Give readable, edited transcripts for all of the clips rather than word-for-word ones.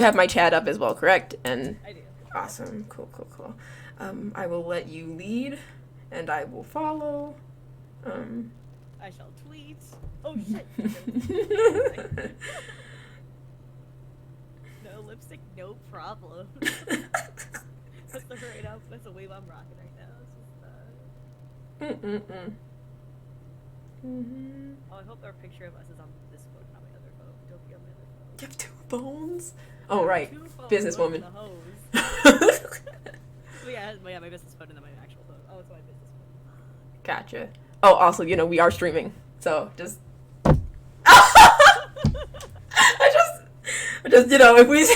have my chat up as well, correct? And I do. awesome. Cool. I will let you lead, and I will follow. I shall tweet. Oh shit. No lipstick, no problem. That's the right outfit. That's the wave I'm rocking right now. It's just, Oh, I hope our picture of us is on this phone, not my other phone. Don't be on my other phone. You have 2 phones? Oh, right. 2 phones, Businesswoman. the hose. yeah, my business phone and then my actual phone. Oh, it's my business phone. Gotcha. Oh, also, we are streaming, so just... I just, if we...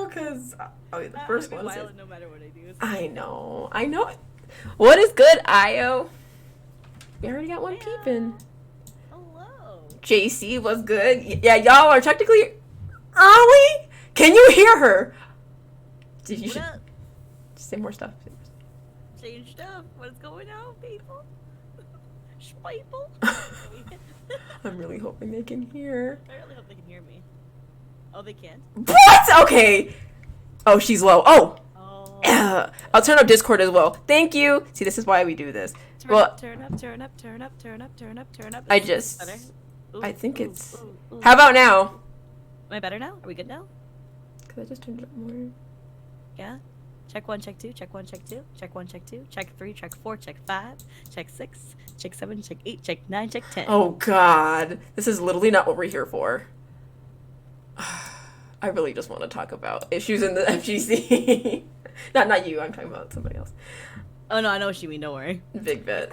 because... Oh, the first one. No matter what I do. I know. What is good, Io? We already got one peeping. Hello. JC was good. Yeah, y'all are technically early. Can you hear her? You should say more stuff. Change stuff. What's going on, people? People. I'm really hoping they can hear. I really hope they can hear me. Oh, they can't? What? Okay. Oh, she's low. Oh. I'll turn up Discord as well. Thank you. See, this is why we do this. Turn up. I think it's... How about now? Am I better now? Are we good now? Because I just turned it up more. Yeah? Check 1, check 2, check 1, check 2, check 1, check 2, check 3, check 4, check 5, check 6, check 7, check 8, check 9, check 10. Oh, God. This is literally not what we're here for. I really just want to talk about issues in the FGC. Not you, I'm talking about somebody else. Oh, no, I know what you mean. Don't worry. Big bet.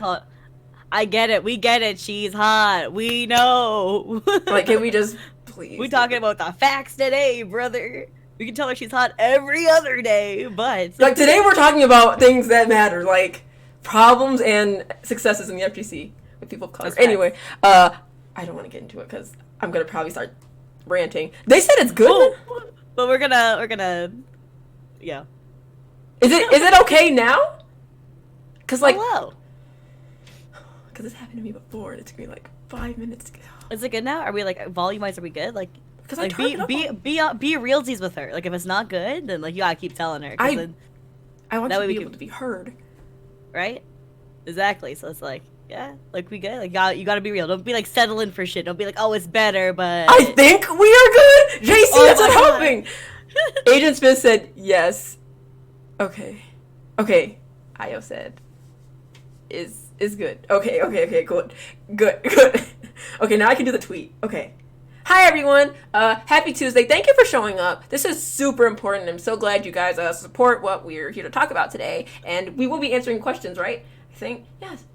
I get it. We get it. She's hot. We know. Like, can we just please? We talking about the facts today, brother. We can tell her she's hot every other day, but... Like, today we're talking about things that matter, like problems and successes in the FGC with people of color. Anyway, I don't want to get into it because I'm going to probably start ranting. They said it's good. But we're gonna... Yeah. Is it okay now? Because, like... Hello. Because this happened to me before, and it took me, like, 5 minutes to get... Is it good now? Are we, like, volume-wise, are we good? Like, like be realsies with her. Like, if it's not good, then, like, you gotta keep telling her. I want that you to way be able to be heard. Right? Exactly. So it's like, yeah, like, we good? Like, you gotta be real. Don't be, like, settling for shit. Don't be like, oh, it's better, but... I think we are good! JC, that's what I'm hoping! Agent Smith said, yes. Okay. Io said, is good. Okay, good. Okay, now I can do the tweet. Okay. Hi everyone, happy Tuesday. Thank you for showing up. This is super important. I'm so glad you guys support what we're here to talk about today. And we will be answering questions, right? I think, yes.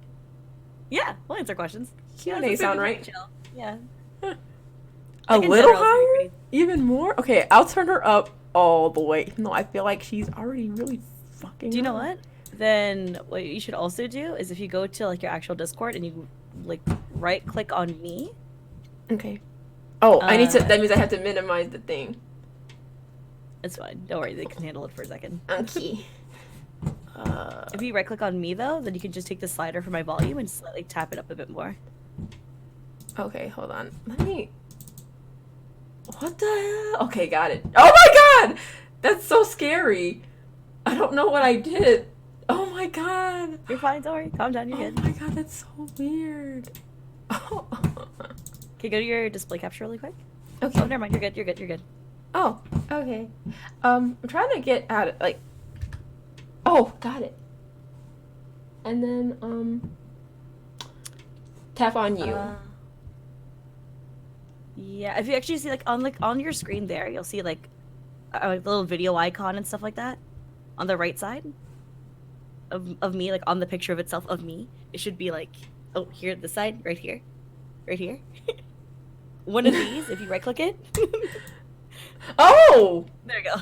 Yeah, we'll answer questions. Q&A sound right? Chill. Yeah. A little higher? Even more? Okay, I'll turn her up all the way. Even though I feel like she's already really fucking Do you know what? Then what you should also do is if you go to, like, your actual Discord and you, like, right click on me. Okay. Oh, I need to, that means I have to minimize the thing. It's fine. Don't worry, they can handle it for a second. Okay. If you right click on me though, then you can just take the slider for my volume and slightly tap it up a bit more. Okay, hold on. Let me... What the hell? Okay, got it. Oh my god! That's so scary. I don't know what I did. Oh my god. You're fine, don't worry. Calm down, you're good. Oh my god, that's so weird. Oh. Okay, go to your display capture really quick. Okay. Oh, never mind. You're good. Oh, okay. I'm trying to get out of, like... Oh, got it. And then, tap on you. Yeah, if you actually see, like, on your screen there, you'll see, like, a little video icon and stuff like that. On the right side of me, like, on the picture of itself of me. It should be, like, oh, here, this side, right here. Right here. One of these, if you right-click it. Oh! There you go.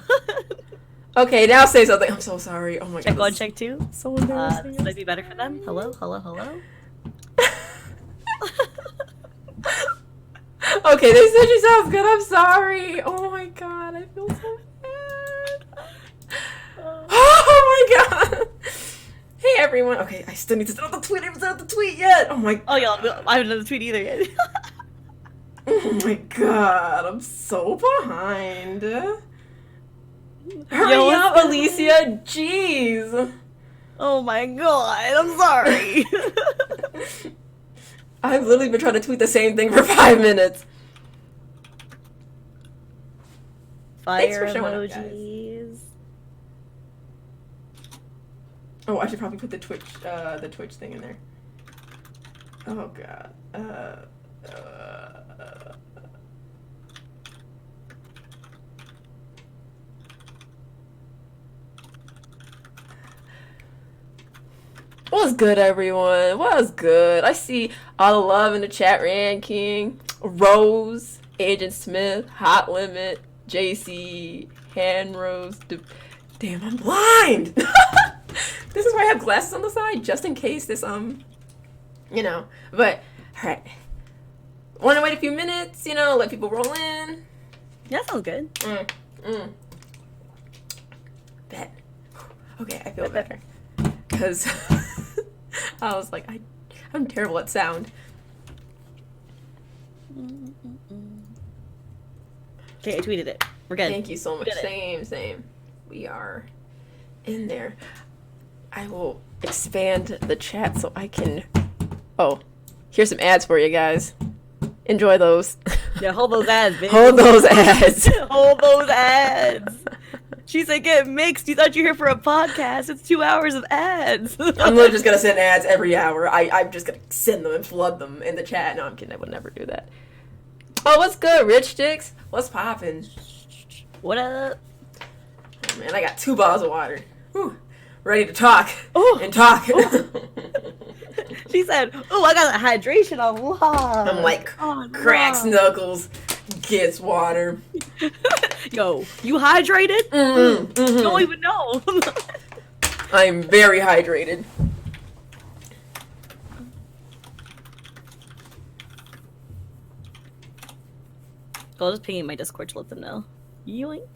Okay, now say something. I'm so sorry. Oh my god. Check 1, check 2. So embarrassing. This might be better for them. Hello? Okay, they said she sounds good. I'm sorry. Oh my god, I feel so bad. Oh my god. Hey everyone. Okay, I still need to set up the tweet. I haven't set up the tweet yet. Oh my. Oh yeah, I haven't done the tweet either yet. Oh my god, I'm so behind. Hurry Yo, up, Alicia! Jeez! Oh my god, I'm sorry. I've literally been trying to tweet the same thing for 5 minutes. Fire Thanks for showing up, emojis. Oh, I should probably put the Twitch thing in there. Oh god. What's good, everyone? What's good? I see all the love in the chat ranking. Rose, Agent Smith, Hot Limit, JC, Hand Rose. Damn, I'm blind! This is why I have glasses on the side, just in case this, you know. But, alright. Want to wait a few minutes, you know, let people roll in? That sounds good. Bet. Okay, I feel better. Because I was like, I'm terrible at sound. Okay, I tweeted it. We're good. Thank you so much. Same. We are in there. I will expand the chat so I can... Oh, here's some ads for you guys. Enjoy those. Yeah, hold those ads, bitch. Hold those ads. Hold those ads. She said, get mixed. You thought you were here for a podcast. It's 2 hours of ads. I'm literally just going to send ads every hour. I'm just going to send them and flood them in the chat. No, I'm kidding. I would never do that. Oh, what's good, Rich Dicks? What's poppin'? What up? Oh, man, I got 2 bottles of water. Whew. Ready to talk. Ooh. And talk. Ooh. She said, oh, I got a hydration on lock. I'm like, cracks knuckles, gets water. Yo, you hydrated? You don't even know. I'm very hydrated. I'll just ping in my Discord to let them know. Yoink.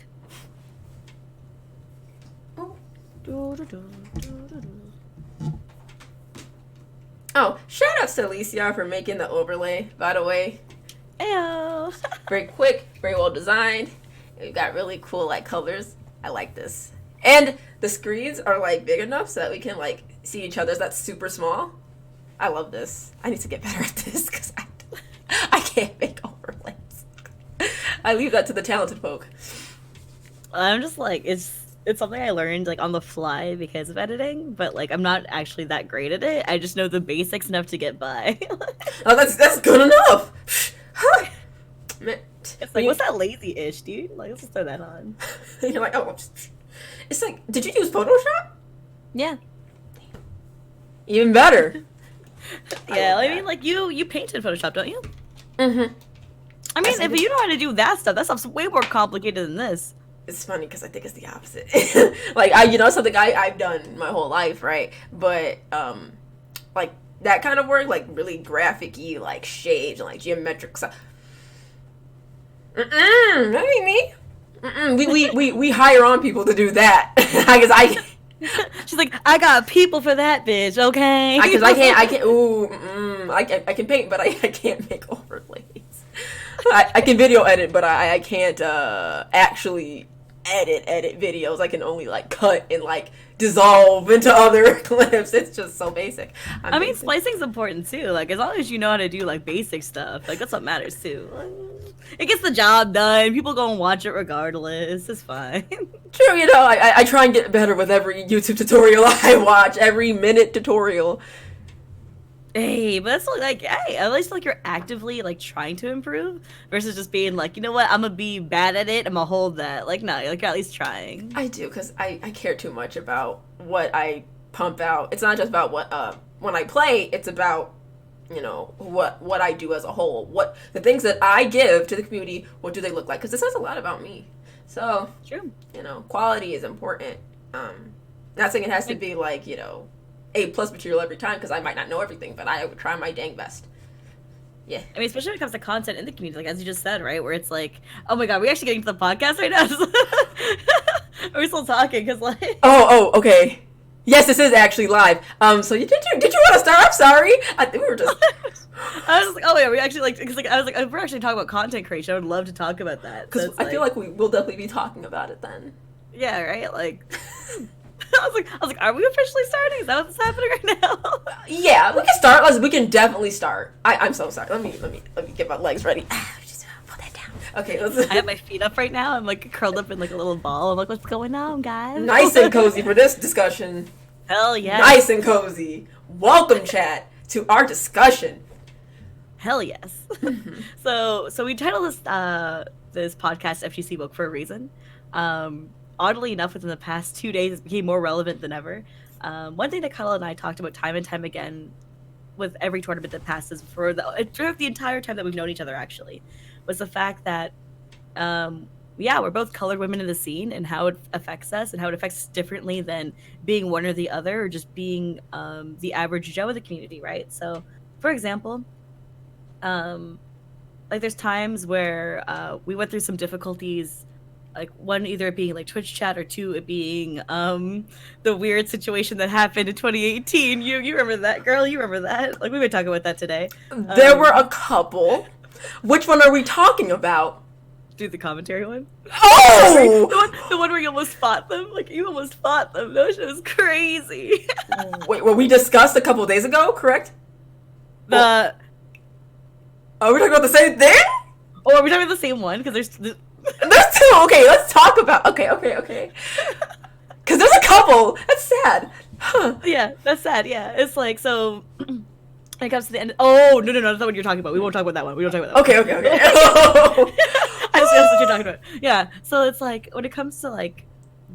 Oh, shout outs to Alicia for making the overlay, by the way. Ayo. Very quick, very well designed. We've got really cool like colors. I like this. And the screens are like big enough so that we can like see each other's. That's super small. I love this. I need to get better at this because I can't make overlays. I leave that to the talented folk. I'm just like, it's something I learned like on the fly because of editing, but like I'm not actually that great at it. I just know the basics enough to get by. Oh, that's good enough. Man, It's like, what's that lazy-ish, dude? Like, let's just throw that on. You're like, oh, it's like, did you use Photoshop? Yeah. Even better. Yeah, I mean, like, you paint in Photoshop, don't you? Mm-hmm. I mean, if you know how to do that stuff's way more complicated than this. It's funny because I think it's the opposite. Like, something I've done my whole life, right? But, like, that kind of work, like, really graphic-y, like, shades and, like, geometric stuff. That ain't me. We hire on people to do that. Because She's like, I got people for that, bitch, okay? Because I can't, I can paint, but I can't make overlays. I can video edit, but I can't actually edit videos. I can only like cut and like dissolve into other clips. It's just so basic. I mean, splicing's important too. Like, as long as you know how to do like basic stuff, like that's what matters too. It gets the job done. People go and watch it regardless. It's fine. True, I try and get better with every YouTube tutorial I watch, every minute tutorial. Hey, but that's like, hey, at least like you're actively like trying to improve versus just being like, you know what, I'm gonna be bad at it, I'm gonna hold that. Like, no, like you're at least trying. I do, because I care too much about what I pump out. It's not just about what, when I play, it's about, what I do as a whole. What, the things that I give to the community, what do they look like? Because this says a lot about me. So, True. Quality is important. Not saying it has to be like, A+ material every time, because I might not know everything, but I would try my dang best. Yeah. I mean, especially when it comes to content in the community, like as you just said, right? Where it's like, oh my god, we actually getting to the podcast right now? Are we still talking? Because like... Oh, okay. Yes, this is actually live. So did you want to start? I'm sorry. I think we were just... I was like, oh yeah, we actually like, because like I was like, if we're actually talking about content creation, I would love to talk about that. Because I feel like we will definitely be talking about it then. Yeah, right. Like, I was like, are we officially starting? Is that what's happening right now? Yeah, we can start. We can definitely start. I'm so sorry. Let me get my legs ready. Just put that down. Okay, I have my feet up right now. I'm like curled up in like a little ball. I'm like, what's going on, guys? Nice and cozy for this discussion. Hell yeah. Nice and cozy. Welcome, chat, to our discussion. Hell yes. So we titled this podcast FGC book for a reason. Oddly enough, within the past 2 days, it became more relevant than ever. One thing that Cuddle and I talked about time and time again with every tournament that passes throughout the entire time that we've known each other, actually, was the fact that, we're both colored women in the scene and how it affects us and how it affects us differently than being one or the other or just being the average Joe of the community, right? So, for example, like there's times where we went through some difficulties, like one either it being like Twitch chat or two it being the weird situation that happened in 2018. You remember that, girl? You remember that? Like we've been talking about that today. There were a couple. Which one are we talking about? Do the commentary one. Oh! the one where you almost fought them. Like you almost fought them. That shit was crazy. Wait, what we discussed a couple days ago, correct? Are we talking about the same thing? Or are we talking about the same one? Because there's two. Okay, let's talk about. Okay. Because there's a couple. That's sad. Huh. Yeah, that's sad. Yeah, it's like so. It comes to the end. Oh no, that's not what you're talking about. We won't talk about that one. We don't talk about that. Okay. That's what you're talking about. Yeah. So it's like when it comes to like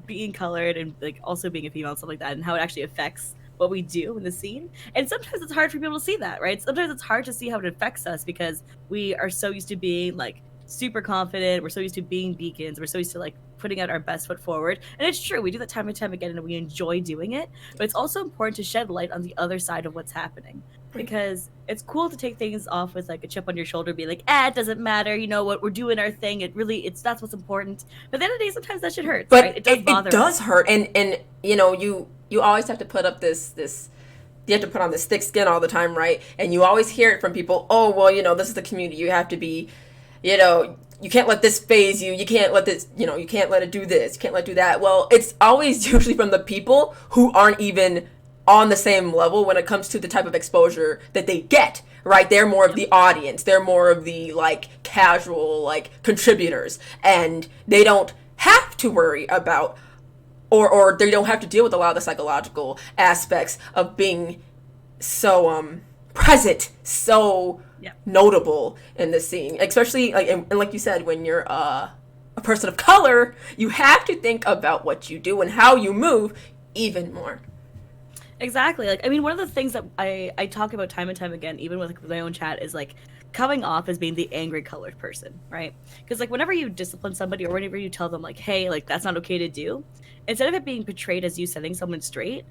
being colored and like also being a female and stuff like that, and how it actually affects what we do in the scene. And sometimes it's hard for people to see that, right? Sometimes it's hard to see how it affects us because we are so used to being like super confident. We're so used to being beacons. We're so used to like putting out our best foot forward. And it's true, we do that time and time again and we enjoy doing it. But it's also important to shed light on the other side of what's happening. Because it's cool to take things off with like a chip on your shoulder, be like, it doesn't matter, you know what, we're doing our thing. That's what's important. But at the end of the day, sometimes that shit hurts. But right? It does hurt. And you know, you always have to put up this you have to put on this thick skin all the time, right? And you always hear it from people, oh well, you know, this is the community. You have to be, you know, you can't let this phase you. You can't let this, you know, you can't let it do this. You can't let it do that. Well, it's always usually from the people who aren't even on the same level when it comes to the type of exposure that they get, right? They're more of the audience. They're more of the, like, casual, like, contributors. And they don't have to worry about, or they don't have to deal with a lot of the psychological aspects of being so, present, so notable in the scene. Especially, like, and like you said, when you're, a person of color, you have to think about what you do and how you move even more. Exactly. Like, I mean, one of the things that I talk about time and time again, even with like, my own chat, is like coming off as being the angry colored person, right? Because like whenever you discipline somebody or whenever you tell them like, hey, like that's not okay to do, instead of it being portrayed as you setting someone straight,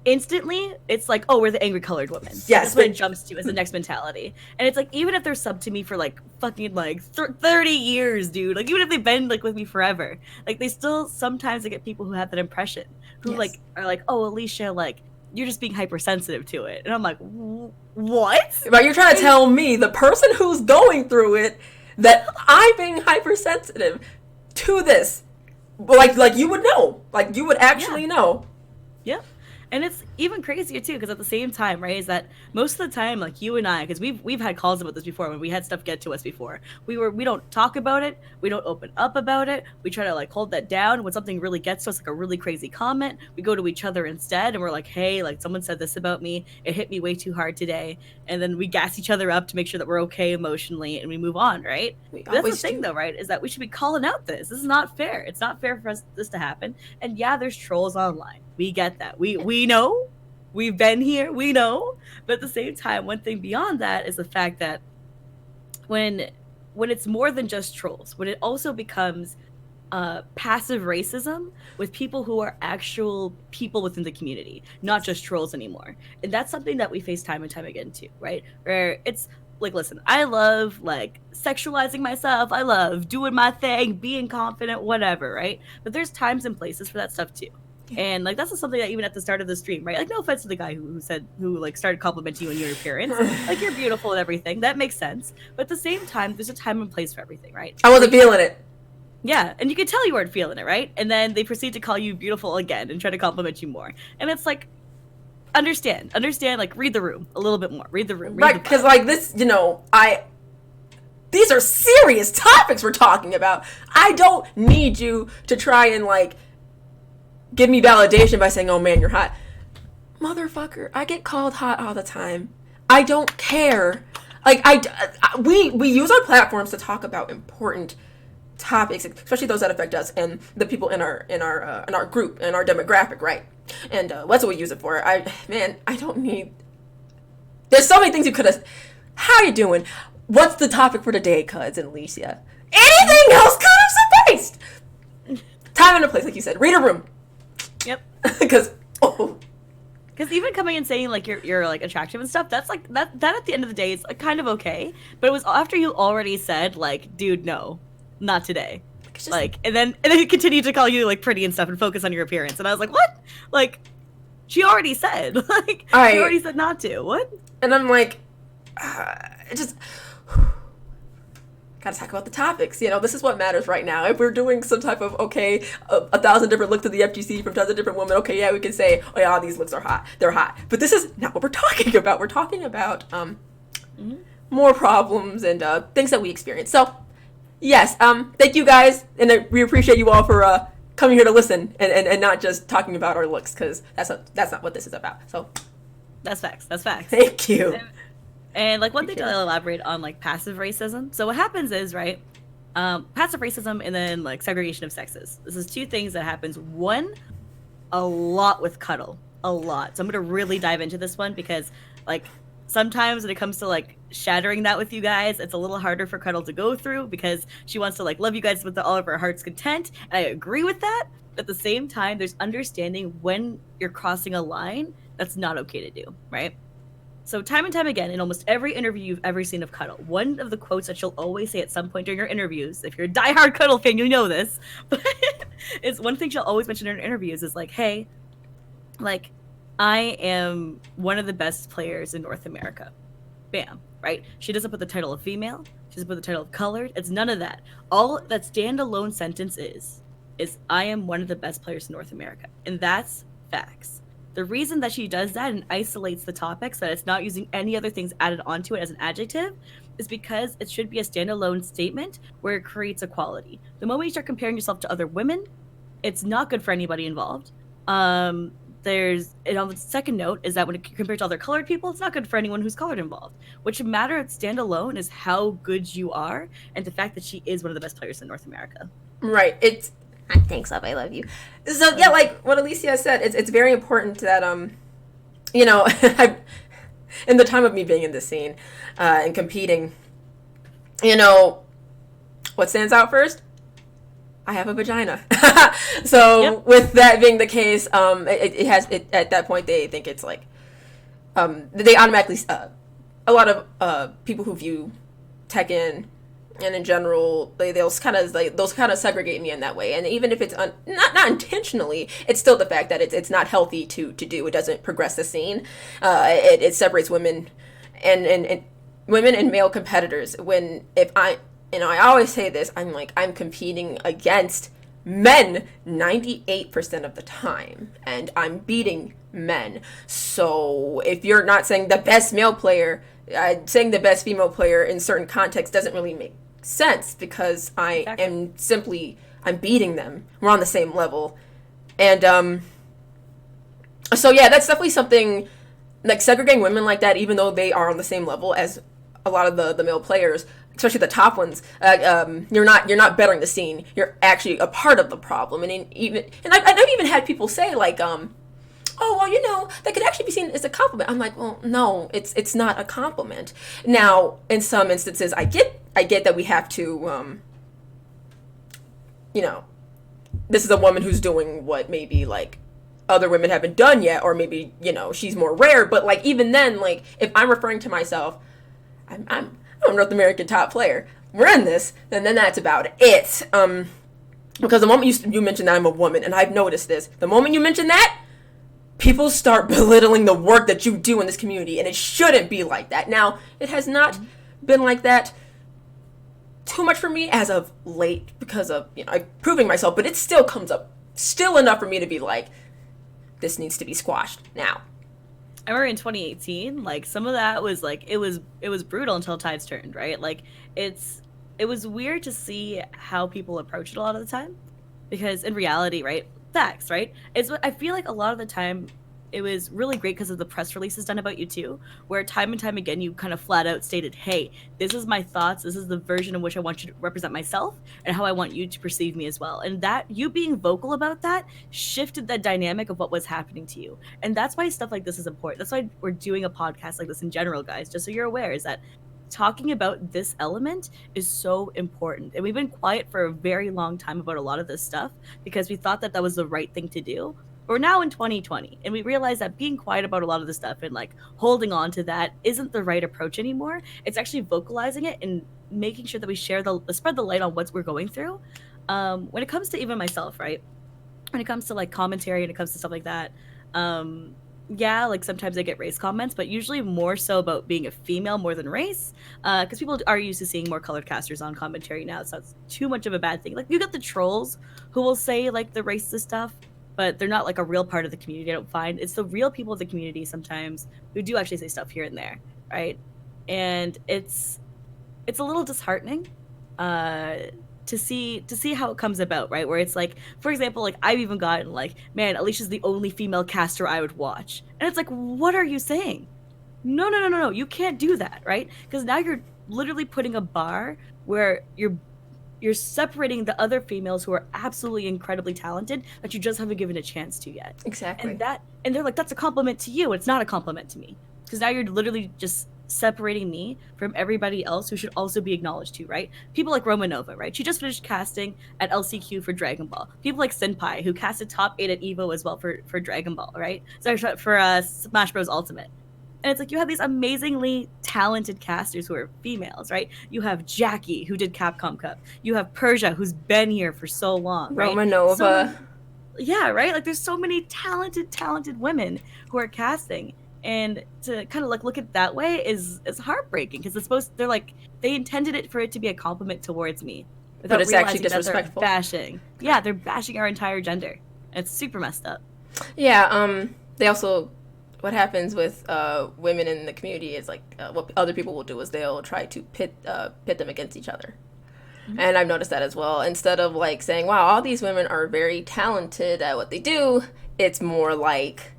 instantly it's like, oh, we're the angry colored woman. Yes. That's what it jumps to as the next mentality. And it's like, even if they're sub to me for like fucking like 30 years, dude, like even if they've been like with me forever, like they still sometimes get people who have that impression who like are like, oh, Alicia, like you're just being hypersensitive to it. And I'm like, what? But you're trying to tell me, the person who's going through it, that I'm being hypersensitive to this. Like you would know. Like you would actually know. Yeah. And it's even crazier too, because at the same time, right, is that most of the time, like you and I, because we've had calls about this before when we had stuff get to us before. We don't talk about it, we don't open up about it, we try to like hold that down. When something really gets to us, like a really crazy comment, we go to each other instead and we're like, hey, like someone said this about me, it hit me way too hard today, and then we gas each other up to make sure that we're okay emotionally and we move on, right? That's the thing though, right, is that we should be calling out this is not fair. It's not fair for this to happen. And yeah, there's trolls online. We get that. We know. We've been here. We know. But at the same time, one thing beyond that is the fact that when it's more than just trolls, when it also becomes passive racism with people who are actual people within the community, not just trolls anymore. And that's something that we face time and time again too, right? Where it's like, listen, I love like sexualizing myself. I love doing my thing, being confident, whatever, right? But there's times and places for that stuff too. And like that's something that even at the start of the stream, right? Like no offense to the guy who like started complimenting you on your appearance, like you're beautiful and everything. That makes sense. But at the same time, there's a time and place for everything, right? I wasn't feeling it. Yeah, and you could tell you weren't feeling it, right? And then they proceed to call you beautiful again and try to compliment you more. And it's like, understand, like read the room a little bit more. Read the room. Right, because like this, you know, these are serious topics we're talking about. I don't need you to try and like give me validation by saying, oh man, you're hot. Motherfucker, I get called hot all the time. I don't care. Like we use our platforms to talk about important topics, especially those that affect us and the people in our group, in our demographic, right? And that's what we use it for. I don't need. There's so many things you could have. How you doing? What's the topic for today, Cuds and Alicia? Anything else could have sufficed. Time and a place, like you said. Read a room. Yep. Because even coming and saying like you're like attractive and stuff, that's like that at the end of the day is like, kind of okay. But it was after you already said like, dude, no, not today. Like and then he continued to call you like pretty and stuff and focus on your appearance. And I was like, what? Like, she already said like she already said not to. What? And I'm like, it just. Gotta talk about the topics. You know, this is what matters right now. If we're doing some type of, okay, a thousand different looks to the FGC from 1,000 different women, okay, yeah, we can say, oh yeah, all these looks are hot. They're hot. But this is not what we're talking about. We're talking about more problems and things that we experience. So, yes, thank you guys, and we appreciate you all for coming here to listen and not just talking about our looks, because that's not what this is about. So, that's facts. That's facts. Thank you. And like one thing to elaborate on like passive racism. So what happens is, right, passive racism and then like segregation of sexes. This is two things that happens. One, a lot with Cuddle, a lot. So I'm gonna really dive into this one because like sometimes when it comes to like shattering that with you guys, it's a little harder for Cuddle to go through because she wants to like love you guys with all of her heart's content. And I agree with that. But at the same time, there's understanding when you're crossing a line that's not okay to do, right? So time and time again, in almost every interview you've ever seen of Cuddle, one of the quotes that she'll always say at some point during her interviews, if you're a diehard Cuddle fan, you know this, but it's one thing she'll always mention in her interviews is like, hey, like, I am one of the best players in North America. Bam, right? She doesn't put the title of female. She doesn't put the title of colored. It's none of that. All that standalone sentence is I am one of the best players in North America. And that's facts. The reason that she does that and isolates the topic so that it's not using any other things added onto it as an adjective is because it should be a standalone statement where it creates equality. The moment you start comparing yourself to other women, it's not good for anybody involved. And on the second note is that when compared to other colored people, it's not good for anyone who's colored involved. What should matter at standalone is how good you are and the fact that she is one of the best players in North America. Right. Thanks, love. I love you. So yeah, like what Alicia said, it's very important that you know, in the time of me being in this scene and competing, you know, what stands out first? I have a vagina. So yep. With that being the case, it at that point they think it's like they automatically a lot of people who view Tekken and in general, they'll kind of segregate me in that way. And even if it's not intentionally, it's still the fact that it's not healthy to do. It doesn't progress the scene. It separates women and women and male competitors. I always say this, I'm competing against men 98% of the time, and I'm beating men. So if you're not saying the best male player, saying the best female player in certain contexts doesn't really make sense because I'm beating them. We're on the same level. And so yeah, that's definitely something like segregating women like that, even though they are on the same level as a lot of the male players, especially the top ones. You're not bettering the scene. You're actually a part of the problem. And I've even had people say like, oh, well, you know, that could actually be seen as a compliment. I'm like, well, no, it's not a compliment. Now, in some instances, I get that we have to, you know, this is a woman who's doing what maybe like other women haven't done yet, or maybe, you know, she's more rare. But like even then, like if I'm referring to myself, I'm a North American top player. We're in this, and then that's about it. Because the moment you mention that I'm a woman, and I've noticed this, the moment you mention that, people start belittling the work that you do in this community, and it shouldn't be like that. Now, it has not been like that too much for me as of late because of, proving myself, but it still comes up, still enough for me to be like, this needs to be squashed now. I remember in 2018, like, some of that was like, it was brutal until tides turned, right? Like, it was weird to see how people approach it a lot of the time, because in reality, right, facts, right? I feel like a lot of the time it was really great because of the press releases done about you too, where time and time again you kind of flat out stated, hey, this is my thoughts, this is the version in which I want you to represent myself and how I want you to perceive me as well. And that you being vocal about that shifted the dynamic of what was happening to you. And that's why stuff like this is important. That's why we're doing a podcast like this in general, guys, just so you're aware, is that talking about this element is so important. And we've been quiet for a very long time about a lot of this stuff because we thought that that was the right thing to do. We're now in 2020, and we realize that being quiet about a lot of this stuff and like holding on to that isn't the right approach anymore. It's actually vocalizing it and making sure that we share spread the light on what we're going through. When it comes to even myself, right? When it comes to like commentary and it comes to stuff like that, yeah, like sometimes I get race comments, but usually more so about being a female more than race, because people are used to seeing more colored casters on commentary now, so it's too much of a bad thing. Like, you got the trolls who will say like the racist stuff, but they're not like a real part of the community. I don't find it's the real people of the community sometimes who do actually say stuff here and there, right? And it's a little disheartening to see how it comes about, right? Where it's like, for example, like I've even gotten like, man, Alicia's the only female caster I would watch, and it's like, what are you saying? No, you can't do that, right? Because now you're literally putting a bar where you're separating the other females who are absolutely incredibly talented that you just haven't given a chance to yet. Exactly. And they're like, that's a compliment to you. It's not a compliment to me. Because now you're literally just separating me from everybody else who should also be acknowledged too, right? People like Romanova, right? She just finished casting at LCQ for Dragon Ball. People like Senpai, who casted top 8 at EVO as well for Dragon Ball, right? Sorry, for Smash Bros. Ultimate. And it's like, you have these amazingly talented casters who are females, right? You have Jackie, who did Capcom Cup. You have Persia, who's been here for so long, right? Romanova. Yeah, right? Like, there's so many talented women who are casting. And to kind of like look at it that way is heartbreaking, because they're like, they intended it for it to be a compliment towards me. But it's actually disrespectful. They're bashing our entire gender. And it's super messed up. Yeah, they also... What happens with women in the community is like what other people will do is they'll try to pit them against each other. Mm-hmm. And I've noticed that as well. Instead of like saying, wow, all these women are very talented at what they do, it's more like,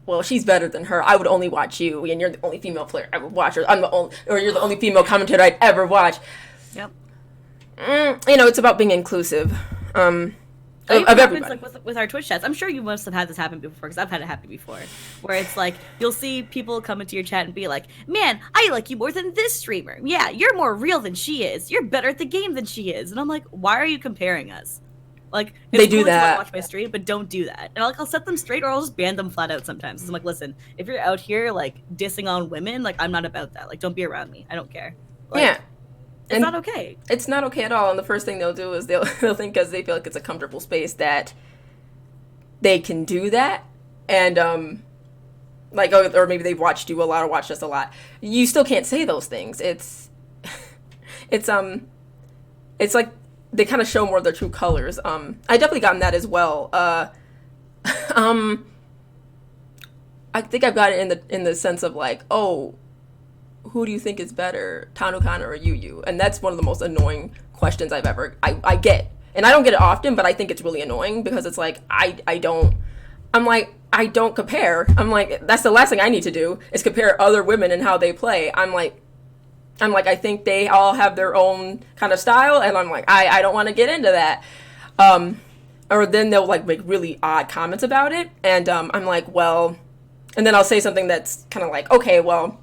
well, she's better than her. I would only watch you, and you're the only female player I would watch, or you're the only female commentator I'd ever watch. Yep. It's about being inclusive. Of everybody. Like with our Twitch chats. I'm sure you must have had this happen before, because I've had it happen before, where it's like you'll see people come into your chat and be like, man, I like you more than this streamer. Yeah, you're more real than she is. You're better at the game than she is. And I'm like, why are you comparing us? Like, they do that. Watch my stream, but don't do that. And I'll set them straight, or I'll just ban them flat out sometimes. I'm like, listen, if you're out here like dissing on women, like, I'm not about that. Like, don't be around me. I don't care. Like, yeah. It's not okay. It's not okay at all. And the first thing they'll do is they'll think, because they feel like it's a comfortable space, that they can do that. And, or maybe they've watched you a lot or watched us a lot. You still can't say those things. It's like they kind of show more of their true colors. I definitely gotten that as well. I think I've got it in the sense of like, oh, who do you think is better, Tanukana or Yu? And that's one of the most annoying questions I get. And I don't get it often, but I think it's really annoying, because it's like, I don't compare. I'm like, that's the last thing I need to do, is compare other women and how they play. I'm like, I think they all have their own kind of style, and I'm like, I don't want to get into that. Or then they'll like make really odd comments about it, and I'm like, well, and then I'll say something that's kind of like, okay, well,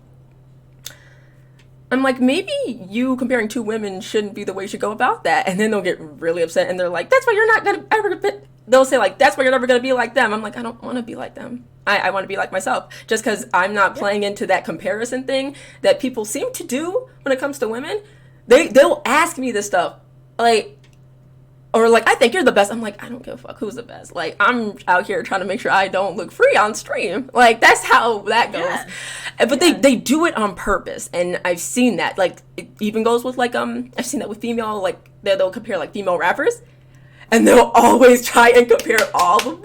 I'm like, maybe you comparing two women shouldn't be the way you should go about that. And then they'll get really upset, and they're like, that's why you're not going to ever... They'll say, like, that's why you're never going to be like them. I'm like, I don't want to be like them. I want to be like myself. Just because I'm not playing into that comparison thing that people seem to do when it comes to women. They'll ask me this stuff. Like, or like, I think you're the best. I'm like, I don't give a fuck who's the best. Like, I'm out here trying to make sure I don't look free on stream. Like, that's how that goes. Yeah. But they do it on purpose, and I've seen that. Like, it even goes with like I've seen that with female, like they'll compare like female rappers, and they'll always try and compare all of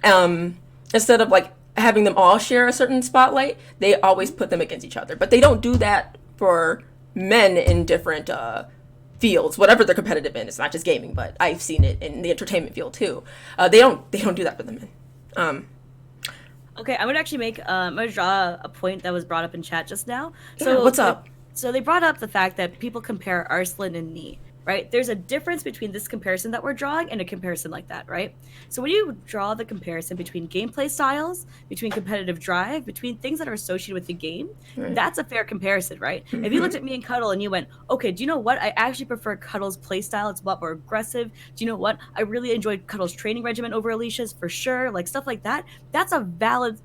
them, instead of like having them all share a certain spotlight. They always put them against each other, but they don't do that for men in different fields, whatever they're competitive in. It's not just gaming, but I've seen it in the entertainment field too. They don't do that for the men. Okay, I'm gonna actually I'm gonna draw a point that was brought up in chat just now. So yeah, what's up? So they brought up the fact that people compare Arslan and Knee, right? There's a difference between this comparison that we're drawing and a comparison like that, right? So when you draw the comparison between gameplay styles, between competitive drive, between things that are associated with the game, that's a fair comparison, right? Mm-hmm. If you looked at me and Cuddle and you went, okay, do you know what? I actually prefer Cuddle's playstyle. It's a lot more aggressive. Do you know what? I really enjoyed Cuddle's training regimen over Alicia's for sure. Like stuff like that. That's a valid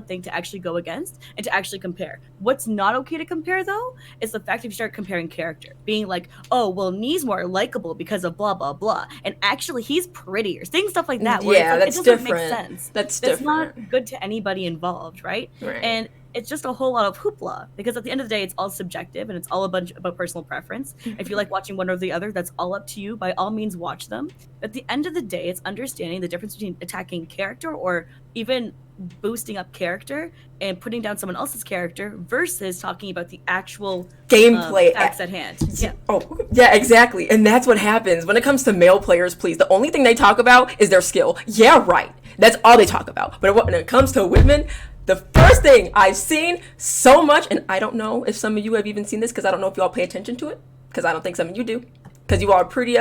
thing to actually go against and to actually compare. What's not okay to compare though is the fact that you start comparing character, being like, oh, well, Knee's more likable because of blah blah blah, and actually he's prettier. Things stuff like that. Yeah, like, that's it doesn't different. Make sense. That's not good to anybody involved, right? And it's just a whole lot of hoopla because at the end of the day, it's all subjective and it's all about personal preference. If you like watching one or the other, that's all up to you. By all means, watch them. At the end of the day, it's understanding the difference between attacking character or even boosting up character and putting down someone else's character versus talking about the actual gameplay facts at hand. Yeah. Oh, yeah, exactly. And that's what happens when it comes to male players. Please, the only thing they talk about is their skill. Yeah, right. That's all they talk about. But when it comes to women, the first thing I've seen so much, and I don't know if some of you have even seen this because I don't know if you all pay attention to it, because I don't think some of you do, because you all are pretty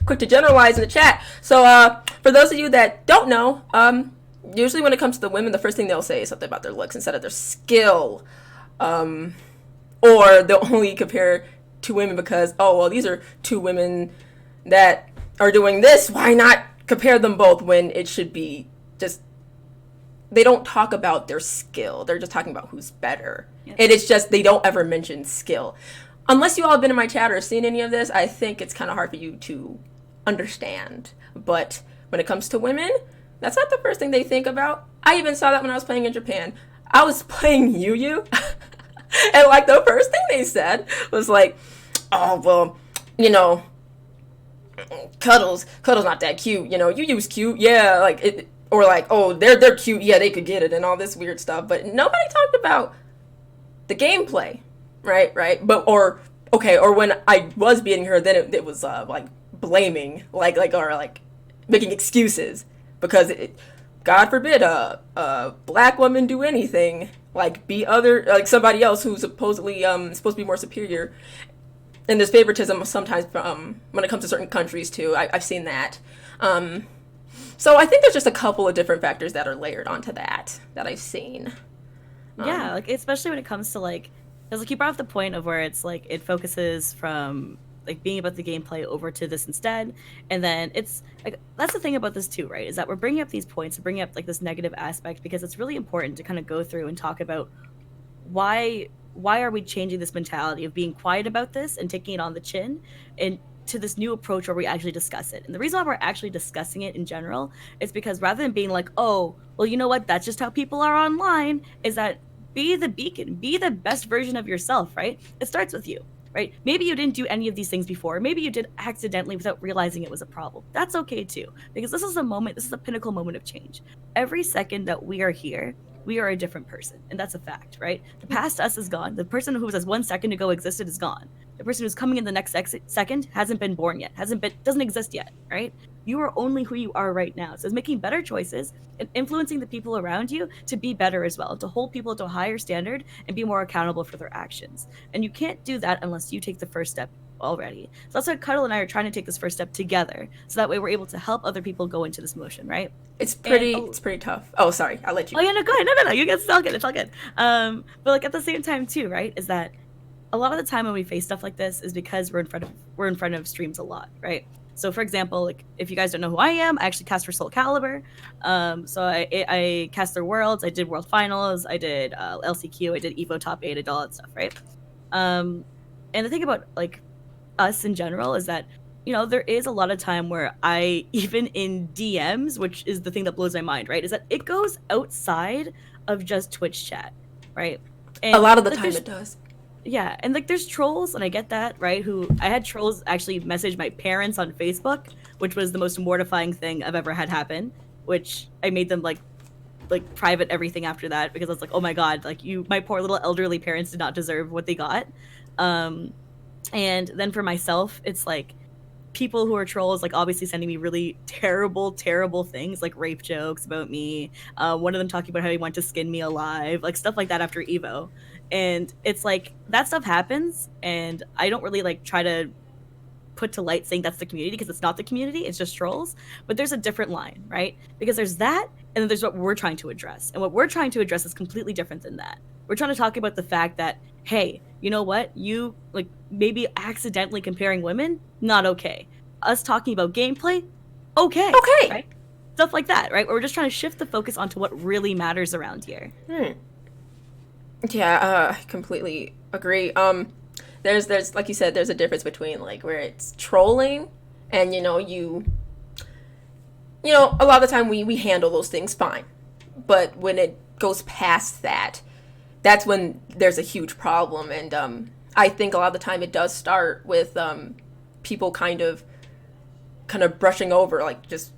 quick to generalize in the chat. So for those of you that don't know, usually when it comes to the women, the first thing they'll say is something about their looks instead of their skill. Or they'll only compare two women because, oh, well, these are two women that are doing this. Why not compare them both when it should be just, they don't talk about their skill. They're just talking about who's better. Yes. And it's just, they don't ever mention skill. Unless you all have been in my chat or seen any of this, I think it's kind of hard for you to understand. But when it comes to women, that's not the first thing they think about. I even saw that when I was playing in Japan. I was playing Yu, and like the first thing they said was like, oh, well, you know, Cuddle's not that cute. You know, Yu's cute. Yeah, like it, or like, oh, they're cute. Yeah, they could get it and all this weird stuff. But nobody talked about the gameplay, right? But, or when I was beating her, then it was like blaming, or making excuses. Because God forbid a black woman do anything like be somebody else who's supposedly supposed to be more superior. And there's favoritism sometimes when it comes to certain countries too. I've seen that. So I think there's just a couple of different factors that are layered onto that I've seen. Yeah, like especially when it comes to because like you brought up the point of where it's like it focuses from like being about the gameplay over to this instead, and then it's like that's the thing about this too, right? Is that we're bringing up these points and bringing up like this negative aspect because it's really important to kind of go through and talk about why are we changing this mentality of being quiet about this and taking it on the chin and to this new approach where we actually discuss it. And the reason why we're actually discussing it in general is because rather than being like, oh, well, you know what, that's just how people are online, is that be the beacon, be the best version of yourself, right? It starts with you. Right? Maybe you didn't do any of these things before. Maybe you did accidentally without realizing it was a problem. That's okay too, because this is a pinnacle moment of change. Every second that we are here, we are a different person, and that's a fact, right? The past us is gone. The person who was 1 second ago existed is gone. The person who's coming in the next second hasn't been born yet, doesn't exist yet, right? You are only who you are right now. So it's making better choices and influencing the people around you to be better as well, to hold people to a higher standard and be more accountable for their actions. And you can't do that unless you take the first step already. So that's why Cuddle and I are trying to take this first step together, so that way we're able to help other people go into this motion, right? It's pretty tough. Oh, sorry, I'll let you. Oh yeah, no, go ahead. No, you guys, it's all good. It's all good. But like at the same time too, right? Is that a lot of the time when we face stuff like this is because we're in front of streams a lot, right? So for example, like if you guys don't know who I am, I actually cast for Soul Calibur. So I cast their worlds. I did world finals. I did LCQ. I did Evo top 8. I did all that stuff, right? And the thing about like us in general is that, you know, there is a lot of time where I, even in DMs, which is the thing that blows my mind, right, is that it goes outside of just Twitch chat, right? And a lot of the like, time it does. Yeah, and like there's trolls, and I get that, right? Who I had trolls actually message my parents on Facebook, which was the most mortifying thing I've ever had happen. Which I made them like private everything after that because I was like, oh my god, like my poor little elderly parents did not deserve what they got. And then for myself, it's like people who are trolls, like obviously sending me really terrible, terrible things, like rape jokes about me. One of them talking about how he wanted to skin me alive, like stuff like that after Evo. And it's like that stuff happens, and I don't really like try to put to light saying that's the community because it's not the community, it's just trolls. But there's a different line, right? Because there's that, and then there's what we're trying to address. And what we're trying to address is completely different than that. We're trying to talk about the fact that, hey, you know what? You like maybe accidentally comparing women, not okay. Us talking about gameplay, okay. Okay. Right? Stuff like that, right? Where we're just trying to shift the focus onto what really matters around here. Yeah, I completely agree. There's like you said, there's a difference between like where it's trolling and you know, a lot of the time we handle those things fine. But when it goes past that, that's when there's a huge problem. And I think a lot of the time it does start with people kind of brushing over like just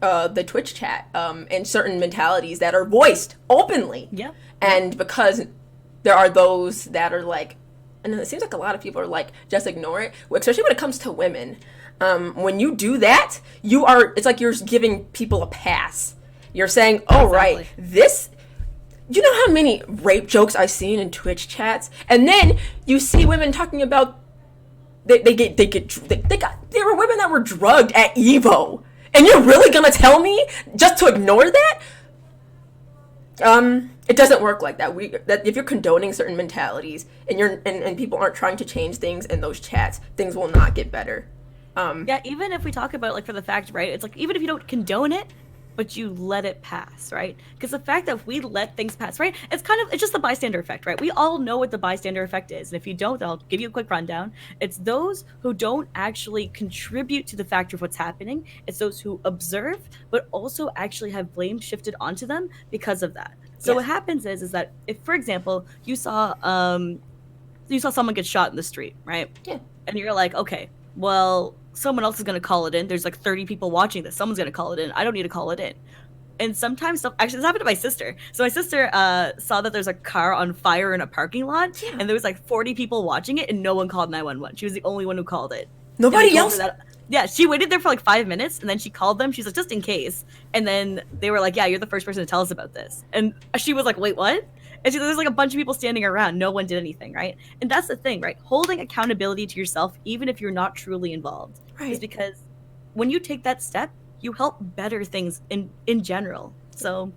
the Twitch chat and certain mentalities that are voiced openly. Yeah. And because there are those that are like, and it seems like a lot of people are like, just ignore it, especially when it comes to women. When you do that, it's like you're giving people a pass. You're saying, oh, exactly. Right, this, you know how many rape jokes I've seen in Twitch chats? And then you see women talking about, there were women that were drugged at Evo. And you're really gonna tell me just to ignore that? It doesn't work like that. That if you're condoning certain mentalities and people aren't trying to change things in those chats, things will not get better. Yeah, even if we talk about like for the fact, right? It's like even if you don't condone it, but you let it pass, right? Because the fact that we let things pass, right? It's just the bystander effect, right? We all know what the bystander effect is. And if you don't, I'll give you a quick rundown. It's those who don't actually contribute to the factor of what's happening. It's those who observe, but also actually have blame shifted onto them because of that. So What happens is that if, for example, you saw someone get shot in the street, right? Yeah. And you're like, okay, well, someone else is going to call it in. There's like 30 people watching this. Someone's going to call it in. I don't need to call it in. And sometimes actually this happened to my sister. So my sister saw that there's a car on fire in a parking lot, and there was like 40 people watching it, and no one called 911. She was the only one who called it. Nobody else? Yeah, she waited there for like 5 minutes, and then she called them. She's like, just in case. And then they were like, yeah, you're the first person to tell us about this. And she was like, wait, what? And there's like a bunch of people standing around. No one did anything, right? And that's the thing, right? Holding accountability to yourself, even if you're not truly involved, is because when you take that step, you help better things in general. So,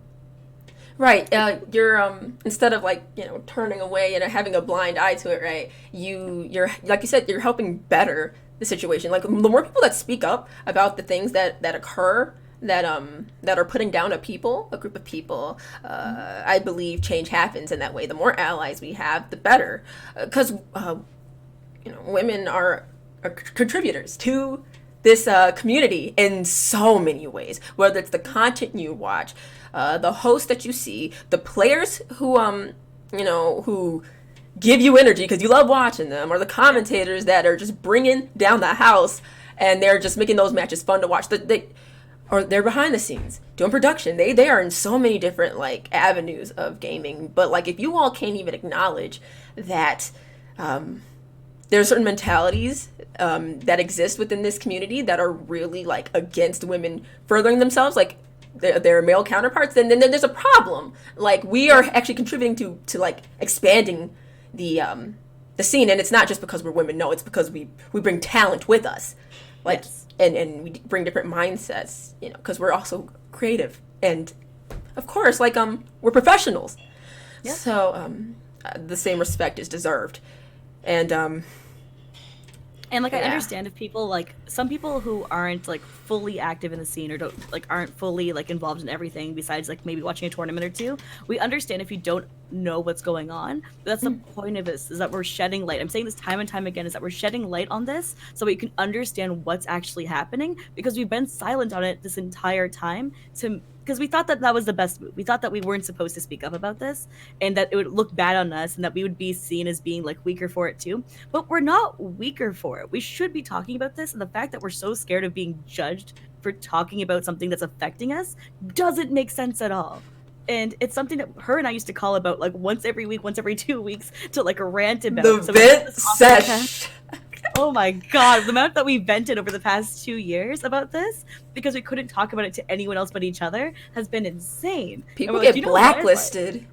right, you're instead of like turning away and having a blind eye to it, right? You're like you said, you're helping better the situation. Like the more people that speak up about the things that occur that are putting down a group of people, I believe change happens in that way. The more allies we have, the better, because women are contributors to this community in so many ways, whether it's the content you watch, the hosts that you see, the players who who give you energy because you love watching them, or the commentators that are just bringing down the house and they're just making those matches fun to watch. Or they're behind the scenes doing production. They are in so many different like avenues of gaming. But like if you all can't even acknowledge that there are certain mentalities that exist within this community that are really like against women furthering themselves, like their male counterparts, then there's a problem. Like we are actually contributing to like expanding the scene, and it's not just because we're women. No, it's because we bring talent with us, like and we bring different mindsets, because we're also creative, and of course, like we're professionals. Yeah. So the same respect is deserved, and like I understand if people like some people who aren't like fully active in the scene or aren't fully like involved in everything besides like maybe watching a tournament or two. We understand if you don't know what's going on. But that's the point of this, is that we're shedding light. I'm saying this time and time again, is that we're shedding light on this so we can understand what's actually happening, because we've been silent on it this entire time because we thought that that was the best move. We thought that we weren't supposed to speak up about this and that it would look bad on us and that we would be seen as being like weaker for it too. But we're not weaker for it. We should be talking about this, and the fact that we're so scared of being judged for talking about something that's affecting us doesn't make sense at all. And it's something that her and I used to call about like once every week, once every 2 weeks, to like rant about. The vent sesh. Oh my god, the amount that we vented over the past 2 years about this because we couldn't talk about it to anyone else but each other has been insane. People get blacklisted.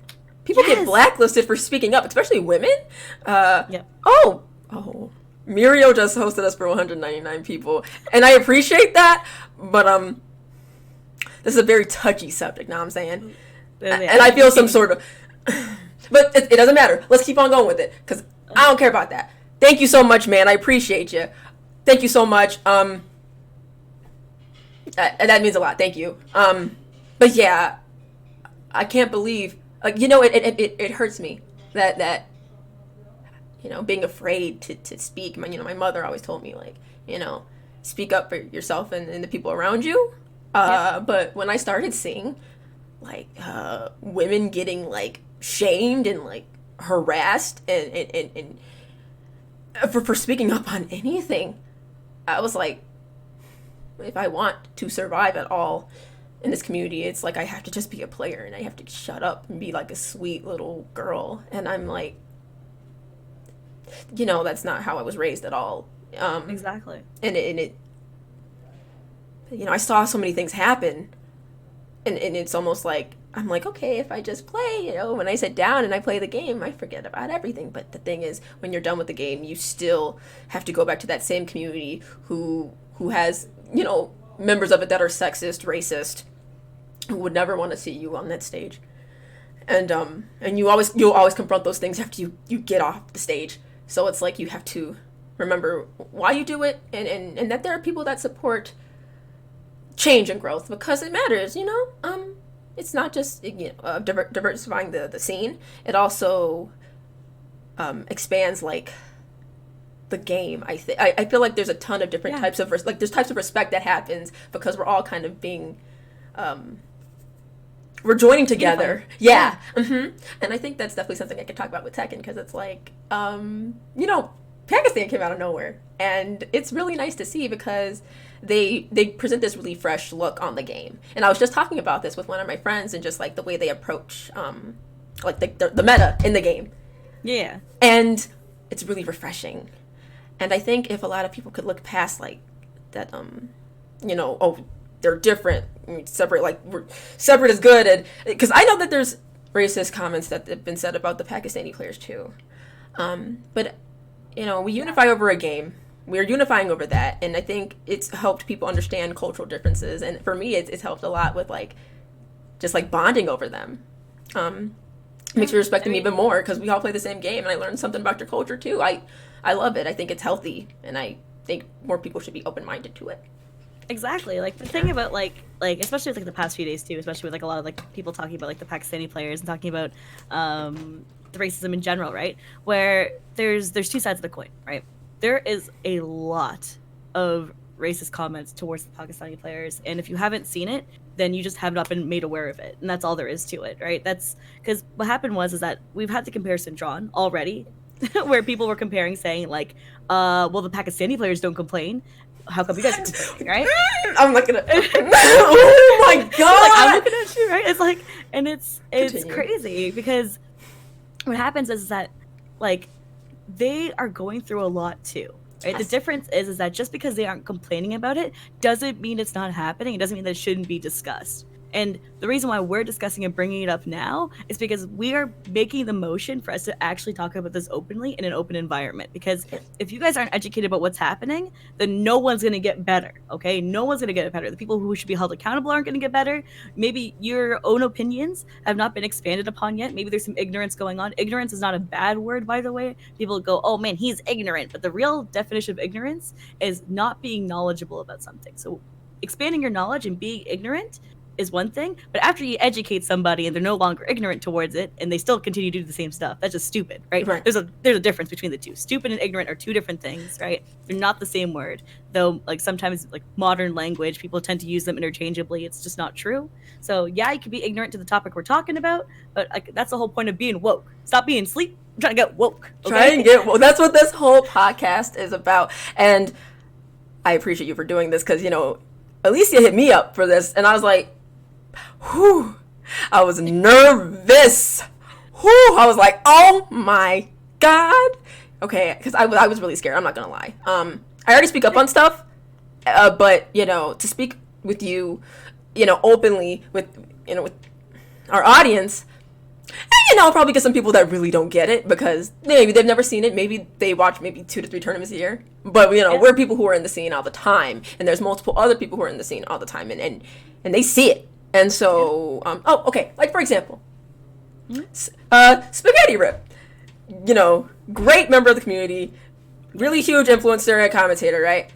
People get blacklisted for speaking up, especially women. Oh, Muriel just hosted us for 199 people, and I appreciate that, but this is a very touchy subject, know what I'm saying? And I feel some sort of, but it doesn't matter. Let's keep on going with it, because I don't care about that. Thank you so much, man. I appreciate you. Thank you so much. And that means a lot. Thank you. But yeah, I can't believe, like, you know, it hurts me that you know, being afraid to speak. My mother always told me, like, you know, speak up for yourself and the people around you. But when I started seeing, like, women getting, like, shamed and, like, harassed and for speaking up on anything, I was like, if I want to survive at all in this community, it's like I have to just be a player and I have to shut up and be like a sweet little girl. And I'm like, you know, that's not how I was raised at all. Exactly. And it you know, I saw so many things happen, and it's almost like I'm like, okay, if I just play, you know, when I sit down and I play the game, I forget about everything. But the thing is, when you're done with the game, you still have to go back to that same community who has, you know, members of it that are sexist, racist, who would never want to see you on that stage. And you'll always confront those things after you get off the stage. So it's like you have to remember why you do it, and that there are people that support change and growth, because it matters, you know. It's not just, you know, diversifying the scene. It also expands, like, the game. I feel like there's a ton of different types of there's types of respect that happens because we're all kind of being we're joining together. Yeah. Mm-hmm. And I think that's definitely something I could talk about with Tekken, because it's like, you know, Pakistan came out of nowhere, and it's really nice to see because they present this really fresh look on the game. And I was just talking about this with one of my friends, and just like the way they approach like the meta in the game. Yeah. And it's really refreshing. And I think if a lot of people could look past like that, you know, oh, they're different, separate is good, and because I know that there's racist comments that have been said about the Pakistani players too, but you know, we unify over a game. We're unifying over that, and I think it's helped people understand cultural differences. And for me, it's helped a lot with like just like bonding over them. Makes me respect them even more because we all play the same game, and I learned something about your culture too. I love it. I think it's healthy, and I think more people should be open-minded to it. Exactly. Like the thing about like especially with like the past few days too, especially with like a lot of like people talking about like the Pakistani players and talking about the racism in general, right? Where there's two sides of the coin, right? There is a lot of racist comments towards the Pakistani players, and if you haven't seen it, then you just have not been made aware of it, and that's all there is to it, right? That's because what happened is that we've had the comparison drawn already, where people were comparing, saying like, well, the Pakistani players don't complain. How come you guys are complaining, right? I'm looking at. Oh my god! Like, I'm looking at you, right? It's like, and it's crazy because what happens is that like they are going through a lot too, right? Yes. The difference is that just because they aren't complaining about it doesn't mean it's not happening. It doesn't mean that it shouldn't be discussed. And the reason why we're discussing and bringing it up now is because we are making the motion for us to actually talk about this openly in an open environment. Because if you guys aren't educated about what's happening, then no one's going to get better, okay? No one's going to get better. The people who should be held accountable aren't going to get better. Maybe your own opinions have not been expanded upon yet. Maybe there's some ignorance going on. Ignorance is not a bad word, by the way. People go, oh man, he's ignorant. But the real definition of ignorance is not being knowledgeable about something. So expanding your knowledge and being ignorant is one thing, but after you educate somebody and they're no longer ignorant towards it and they still continue to do the same stuff, that's just stupid, right? There's a difference between the two. Stupid and ignorant are two different things, right? They're not the same word, though. Like sometimes, like modern language, people tend to use them interchangeably. It's just not true. So yeah, you could be ignorant to the topic we're talking about, but like that's the whole point of being woke. Stop being sleep. I'm trying to get woke. Okay? Try and get woke. That's what this whole podcast is about. And I appreciate you for doing this because, you know, Alicia hit me up for this, and I was like, whew, I was nervous. Whew, I was like, oh my God. Okay, because I was really scared. I'm not going to lie. I already speak up on stuff, but, you know, to speak with you, you know, openly with, you know, with our audience, and, you know, probably get some people that really don't get it because maybe they've never seen it. Maybe they watch maybe 2 to 3 tournaments a year. But, you know, we're people who are in the scene all the time. And there's multiple other people who are in the scene all the time. And they see it. And so, oh, okay. Like, for example, Spaghetti Rip. You know, great member of the community. Really huge influencer and commentator, right?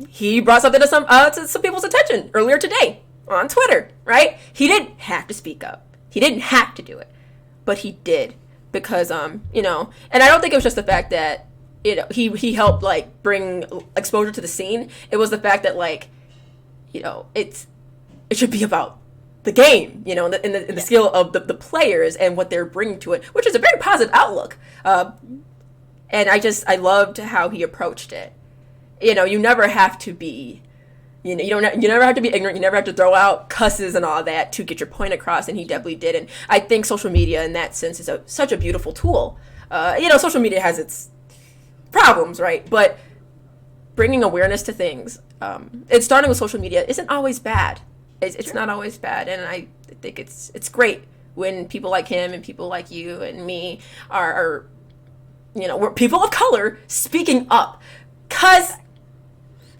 He brought something to some people's attention earlier today on Twitter, right? He didn't have to speak up. He didn't have to do it. But he did because, you know, and I don't think it was just the fact that, you know, he helped, like, bring exposure to the scene. It was the fact that, like, you know, it should be about the game, you know, in the skill of the players and what they're bringing to it, which is a very positive outlook. And I loved how he approached it. You know, you never have to be, you know, you never have to be ignorant. You never have to throw out cusses and all that to get your point across. And he definitely did. And I think social media in that sense is such a beautiful tool. You know, social media has its problems, right? But bringing awareness to things, it's starting with social media isn't always bad. It's not always bad. And I think it's great when people like him and people like you and me are you know, we're people of color speaking up. 'Cause,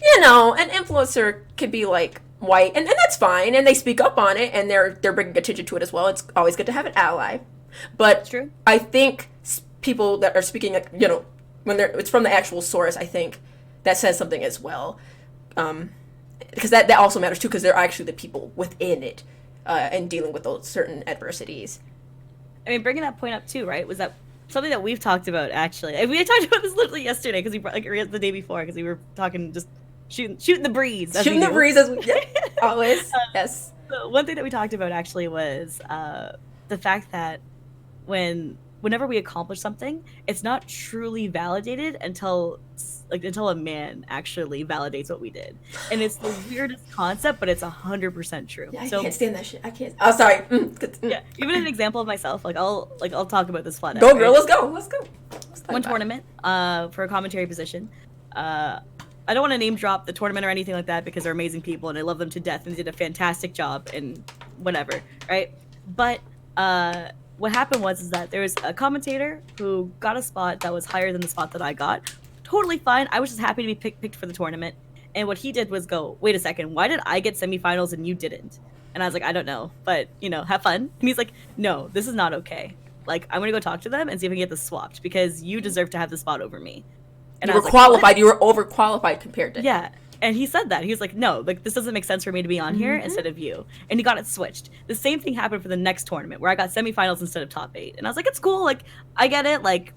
you know, an influencer could be like white, and that's fine, and they speak up on it, and they're bringing attention to it as well. It's always good to have an ally, but True. I think people that are speaking, you know, when it's from the actual source, I think that says something as well, because that also matters too, because they're actually the people within it, and dealing with those certain adversities. I mean, bringing that point up too, right? Was that something that we've talked about actually? And we talked about this literally yesterday because the day before because we were talking just. Shooting the breeze. Shooting the breeze, always. Yes. So one thing that we talked about actually was the fact that whenever we accomplish something, it's not truly validated until a man actually validates what we did, and it's the weirdest concept, but it's 100% true. Yeah, I can't stand that shit. I can't. Oh, sorry. Yeah, even an example of myself, I'll talk about this flat out. Go, girl. Let's go. One tournament for a commentary position. I don't want to name drop the tournament or anything like that because they're amazing people and I love them to death and they did a fantastic job and whatever, right? But what happened was that there was a commentator who got a spot that was higher than the spot that I got. Totally fine. I was just happy to be picked for the tournament. And what he did was go, wait a second, why did I get semifinals and you didn't? And I was like, I don't know, but, you know, have fun. And he's like, no, this is not okay. Like, I'm going to go talk to them and see if we can get this swapped because you deserve to have the spot over me. And you were qualified. You were overqualified compared to him. Yeah. And he said that. He was like, no, like, this doesn't make sense for me to be on here instead of you. And he got it switched. The same thing happened for the next tournament where I got semifinals instead of top 8. And I was like, it's cool. Like, I get it. Like,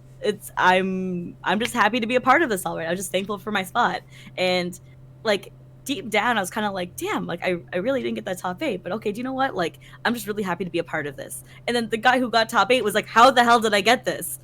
I'm just happy to be a part of this already. I was just thankful for my spot. And, like, deep down, I was kind of like, damn, like, I really didn't get that top 8. But okay, do you know what? Like, I'm just really happy to be a part of this. And then the guy who got top 8 was like, how the hell did I get this?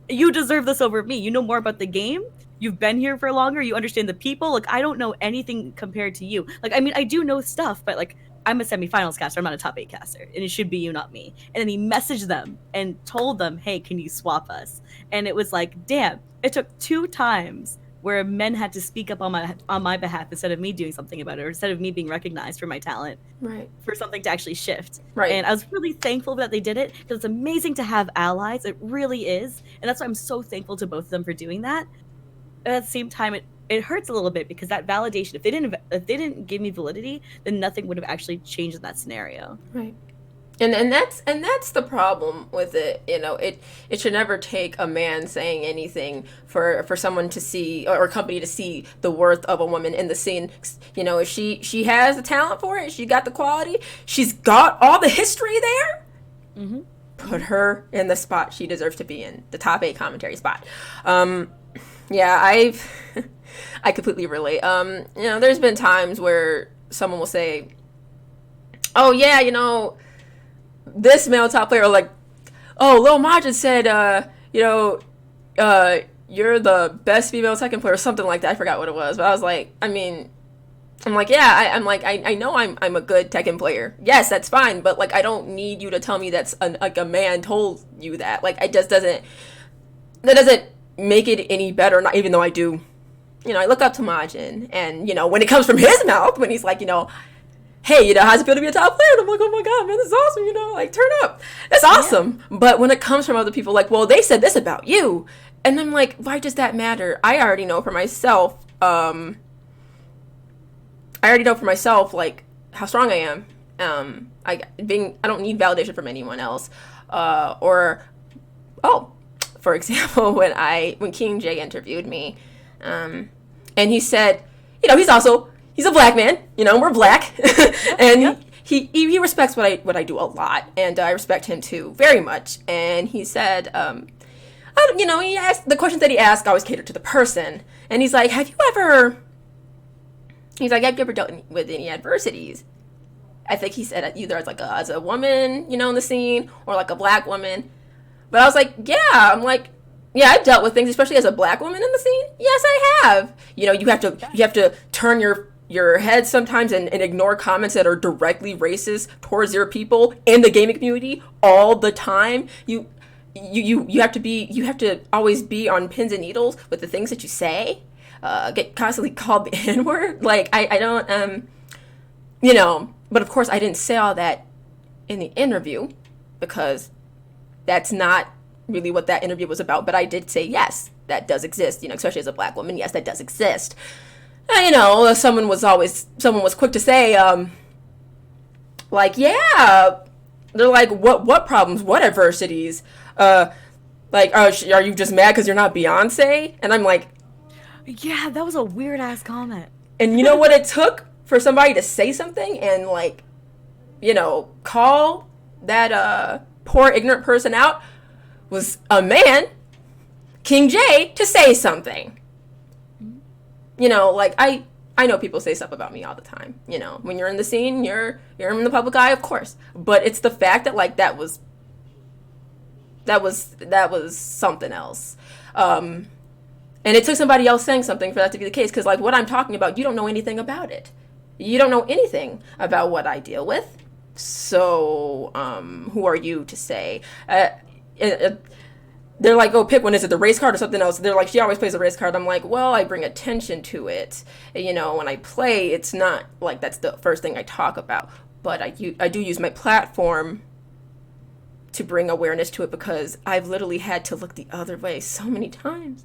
You deserve this over me. You know more about the game. You've been here for longer. You understand the people. Like, I don't know anything compared to you. Like, I mean, I do know stuff, but, like, I'm a semifinals caster. I'm not a top 8 caster. And it should be you, not me. And then he messaged them and told them, hey, can you swap us? And it was like, damn, it took 2 times where men had to speak up on my behalf instead of me doing something about it, or instead of me being recognized for my talent, right? For something to actually shift, right? And I was really thankful that they did it because it's amazing to have allies. It really is, and that's why I'm so thankful to both of them for doing that. But at the same time, it hurts a little bit because that validation, if they didn't give me validity, then nothing would have actually changed in that scenario. Right. And that's the problem with it. It should never take a man saying anything for someone to see, or a company to see the worth of a woman in the scene. If she has the talent for it, she got the quality, she's got all the history there. Mm-hmm. Put her in the spot she deserves to be in, the top 8 commentary spot. Yeah, I completely relate. There's been times where someone will say, "Oh yeah, this male top player," or like, "Oh, Lil Majid said, you're the best female Tekken player," or something like that. I forgot what it was, but I was like, I'm like, yeah, I know I'm a good Tekken player. Yes, that's fine, but like, I don't need you to tell me that's like a man told you that. Like, it just doesn't make it any better. Not even though I do, I look up to Majin, and when it comes from his mouth, when he's like, "Hey, how's it feel to be a top player?" And I'm like, "Oh my god, man, this is awesome, like, turn up. That's awesome." Yeah. But when it comes from other people, like, "Well, they said this about you." And I'm like, why does that matter? I already know for myself, like, how strong I am. I don't need validation from anyone else. For example, when King J interviewed me, and he said, he's a black man, we're black, and Yep. he respects what I do a lot, and I respect him too very much. And he said, he asked the questions that he asked always catered to the person, and he's like, have you ever dealt with any adversities? I think he said either as a woman, in the scene, or like a black woman. But I was like, yeah. I'm like, yeah, I've dealt with things, especially as a black woman in the scene. Yes, I have. You have to turn your head sometimes and ignore comments that are directly racist towards your people in the gaming community all the time. You have to always be on pins and needles with the things that you say. Get constantly called the N-word. Like, I don't, but of course I didn't say all that in the interview, because that's not really what that interview was about. But I did say, yes, that does exist, especially as a black woman. Yes, that does exist. Someone was quick to say, like, yeah, they're like, what problems, what adversities? Like, are you just mad because you're not Beyonce? And I'm like, yeah, that was a weird ass comment. And you know what it took for somebody to say something and, like, call that poor ignorant person out? Was a man, King J, to say something. Like, I know people say stuff about me all the time. When you're in the scene, you're in the public eye, of course. But it's the fact that, like, that was something else. And it took somebody else saying something for that to be the case. Because, like, what I'm talking about, you don't know anything about it. You don't know anything about what I deal with. So, who are you to say? They're like, "Oh, pick one. Is it the race card or something else?" They're like, "She always plays the race card." I'm like, well, I bring attention to it. When I play, it's not like that's the first thing I talk about. But I do use my platform to bring awareness to it, because I've literally had to look the other way so many times.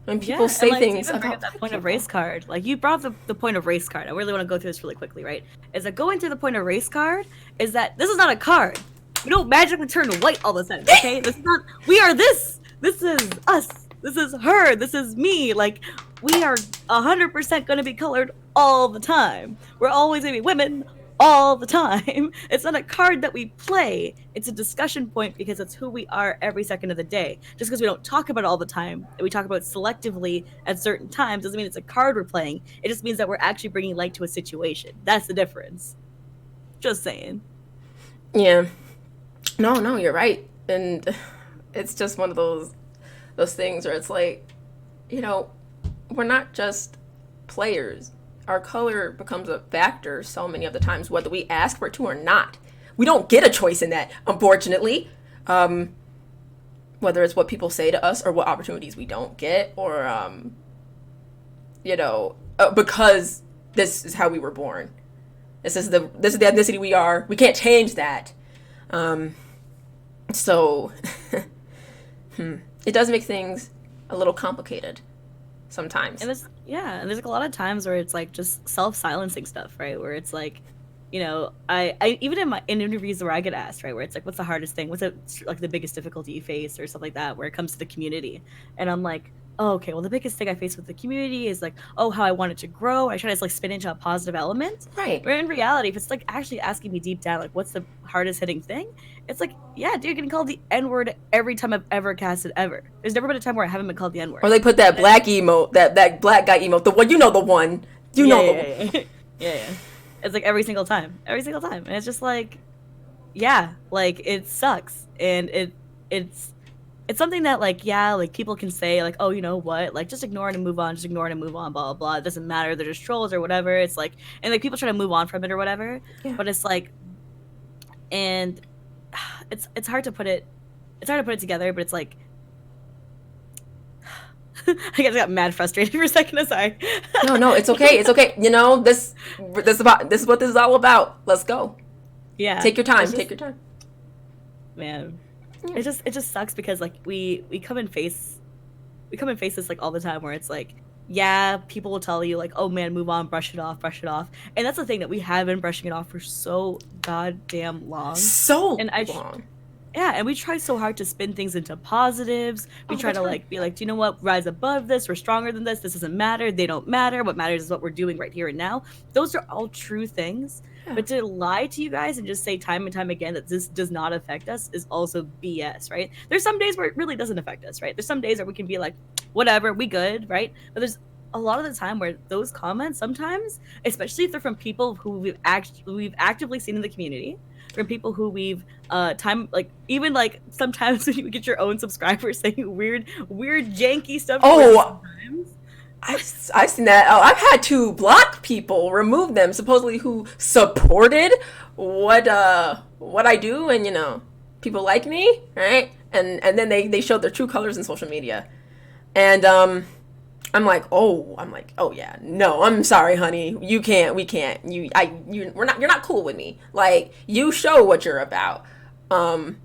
When people say things about that point of race card, like, you brought up the point of race card. I really want to go through this really quickly, right? Is that going through the point of race card is that this is not a card. We don't magically turn white all of a sudden, okay? This is not, we are this. This is us. This is her. This is me. Like, we are 100% going to be colored all the time. We're always going to be women all the time. It's not a card that we play. It's a discussion point, because it's who we are every second of the day. Just because we don't talk about it all the time, and we talk about it selectively at certain times, doesn't mean it's a card we're playing. It just means that we're actually bringing light to a situation. That's the difference. Just saying. Yeah. No, you're right. And it's just one of those things where it's like, we're not just players. Our color becomes a factor so many of the times, whether we ask for it to or not. We don't get a choice in that, unfortunately. Whether it's what people say to us or what opportunities we don't get, or, because this is how we were born. This is the ethnicity we are. We can't change that. So it does make things a little complicated sometimes. And there's like a lot of times where it's like just self-silencing stuff, right? Where it's like, you know, I even in interviews where I get asked, right, where it's like, what's the hardest thing? What's like the biggest difficulty you face or stuff like that, where it comes to the community, and I'm like, oh, okay, well, the biggest thing I face with the community is like, oh, how I want it to grow. I try to like spin into a positive element. Right. Where in reality, if it's like actually asking me deep down, like, what's the hardest hitting thing? It's like, yeah, dude, you're getting called the N-word every time I've ever casted ever. There's never been a time where I haven't been called the N-word. Or they put that black emote, that black guy emote, the one, you know, the one. You know the one. Yeah. It's like every single time, and it's just like, yeah, like it sucks, and it's something that like, yeah, like people can say like, oh, you know what, like just ignore it and move on, blah blah blah. It doesn't matter, they're just trolls or whatever. It's like, and like people try to move on from it or whatever, but it's like, and it's hard to put it together, but it's like. I guess I got mad frustrated for a second. I'm sorry. No, it's okay. It's okay. You know, this is what this is all about. Let's go. Yeah. Take your time. Take your time. Man, it just sucks because like we come and face this like all the time where it's like, yeah, people will tell you like, oh man, move on, brush it off, and that's the thing that we have been brushing it off for so goddamn long. Long. Yeah, and we try so hard to spin things into positives. We try to like be like, do you know what? Rise above this. We're stronger than this. This doesn't matter. They don't matter. What matters is what we're doing right here and now. Those are all true things. Yeah. But to lie to you guys and just say time and time again that this does not affect us is also BS, right? There's some days where it really doesn't affect us, right? There's some days where we can be like, whatever, we good, right? But there's a lot of the time where those comments sometimes, especially if they're from people who we've actively seen in the community, from people who we've even like sometimes when you get your own subscribers saying weird janky stuff. Oh, I've seen that. Oh, I've had to block people, remove them supposedly who supported what I do, and you know, people like me, right? And then they showed their true colors in social media, and I'm like, oh yeah, no, I'm sorry, honey, we can't, you're not cool with me. Like, you show what you're about. And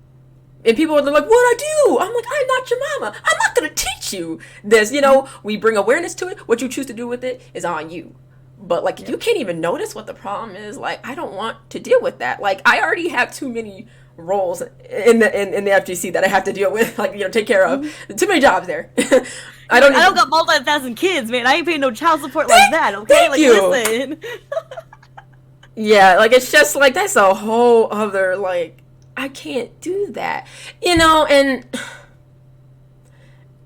people are like, what I do? I'm like, I'm not your mama. I'm not gonna teach you this. You know, we bring awareness to it. What you choose to do with it is on you. But like, if you can't even notice what the problem is, like, I don't want to deal with that. Like, I already have too many roles in the FGC that I have to deal with, like, you know, take care of. Too many jobs there. I don't got multi-thousand kids, man. I ain't paying no child support like that, okay? Thank like, you. Listen. Yeah, like, it's just like, that's a whole other, like, I can't do that, you know. And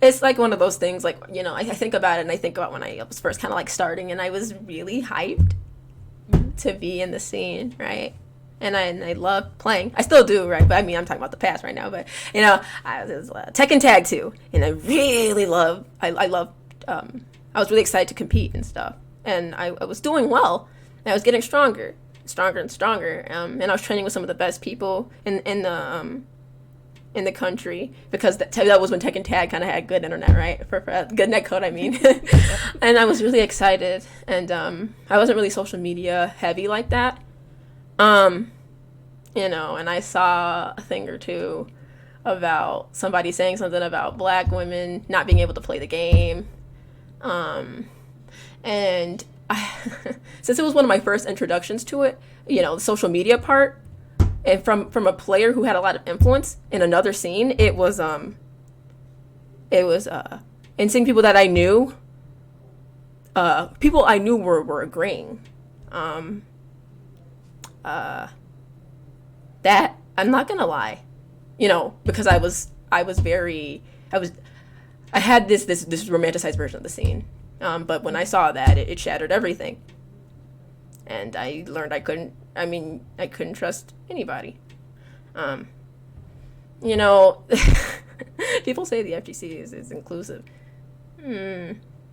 it's like one of those things, like, you know, I think about it, and I think about when I was first kind of like starting, and I was really hyped to be in the scene, right? And I love playing. I still do, right? But I mean, I'm talking about the past right now. But you know, I was Tekken Tag 2, and I really love. I was really excited to compete and stuff, and I was doing well, and I was getting stronger and stronger. And I was training with some of the best people in the country, because that was when Tekken Tag kind of had good internet, right? For good net code, I mean. And I was really excited, and I wasn't really social media heavy like that. You know, and I saw a thing or two about somebody saying something about black women not being able to play the game. And since it was one of my first introductions to it, you know, the social media part, and from a player who had a lot of influence in another scene, it was and seeing people that I knew, people I knew were agreeing. That I'm not gonna lie, you know, because I had this romanticized version of the scene, but when I saw that, it shattered everything, and I learned I couldn't trust anybody. You know, people say the FGC is inclusive.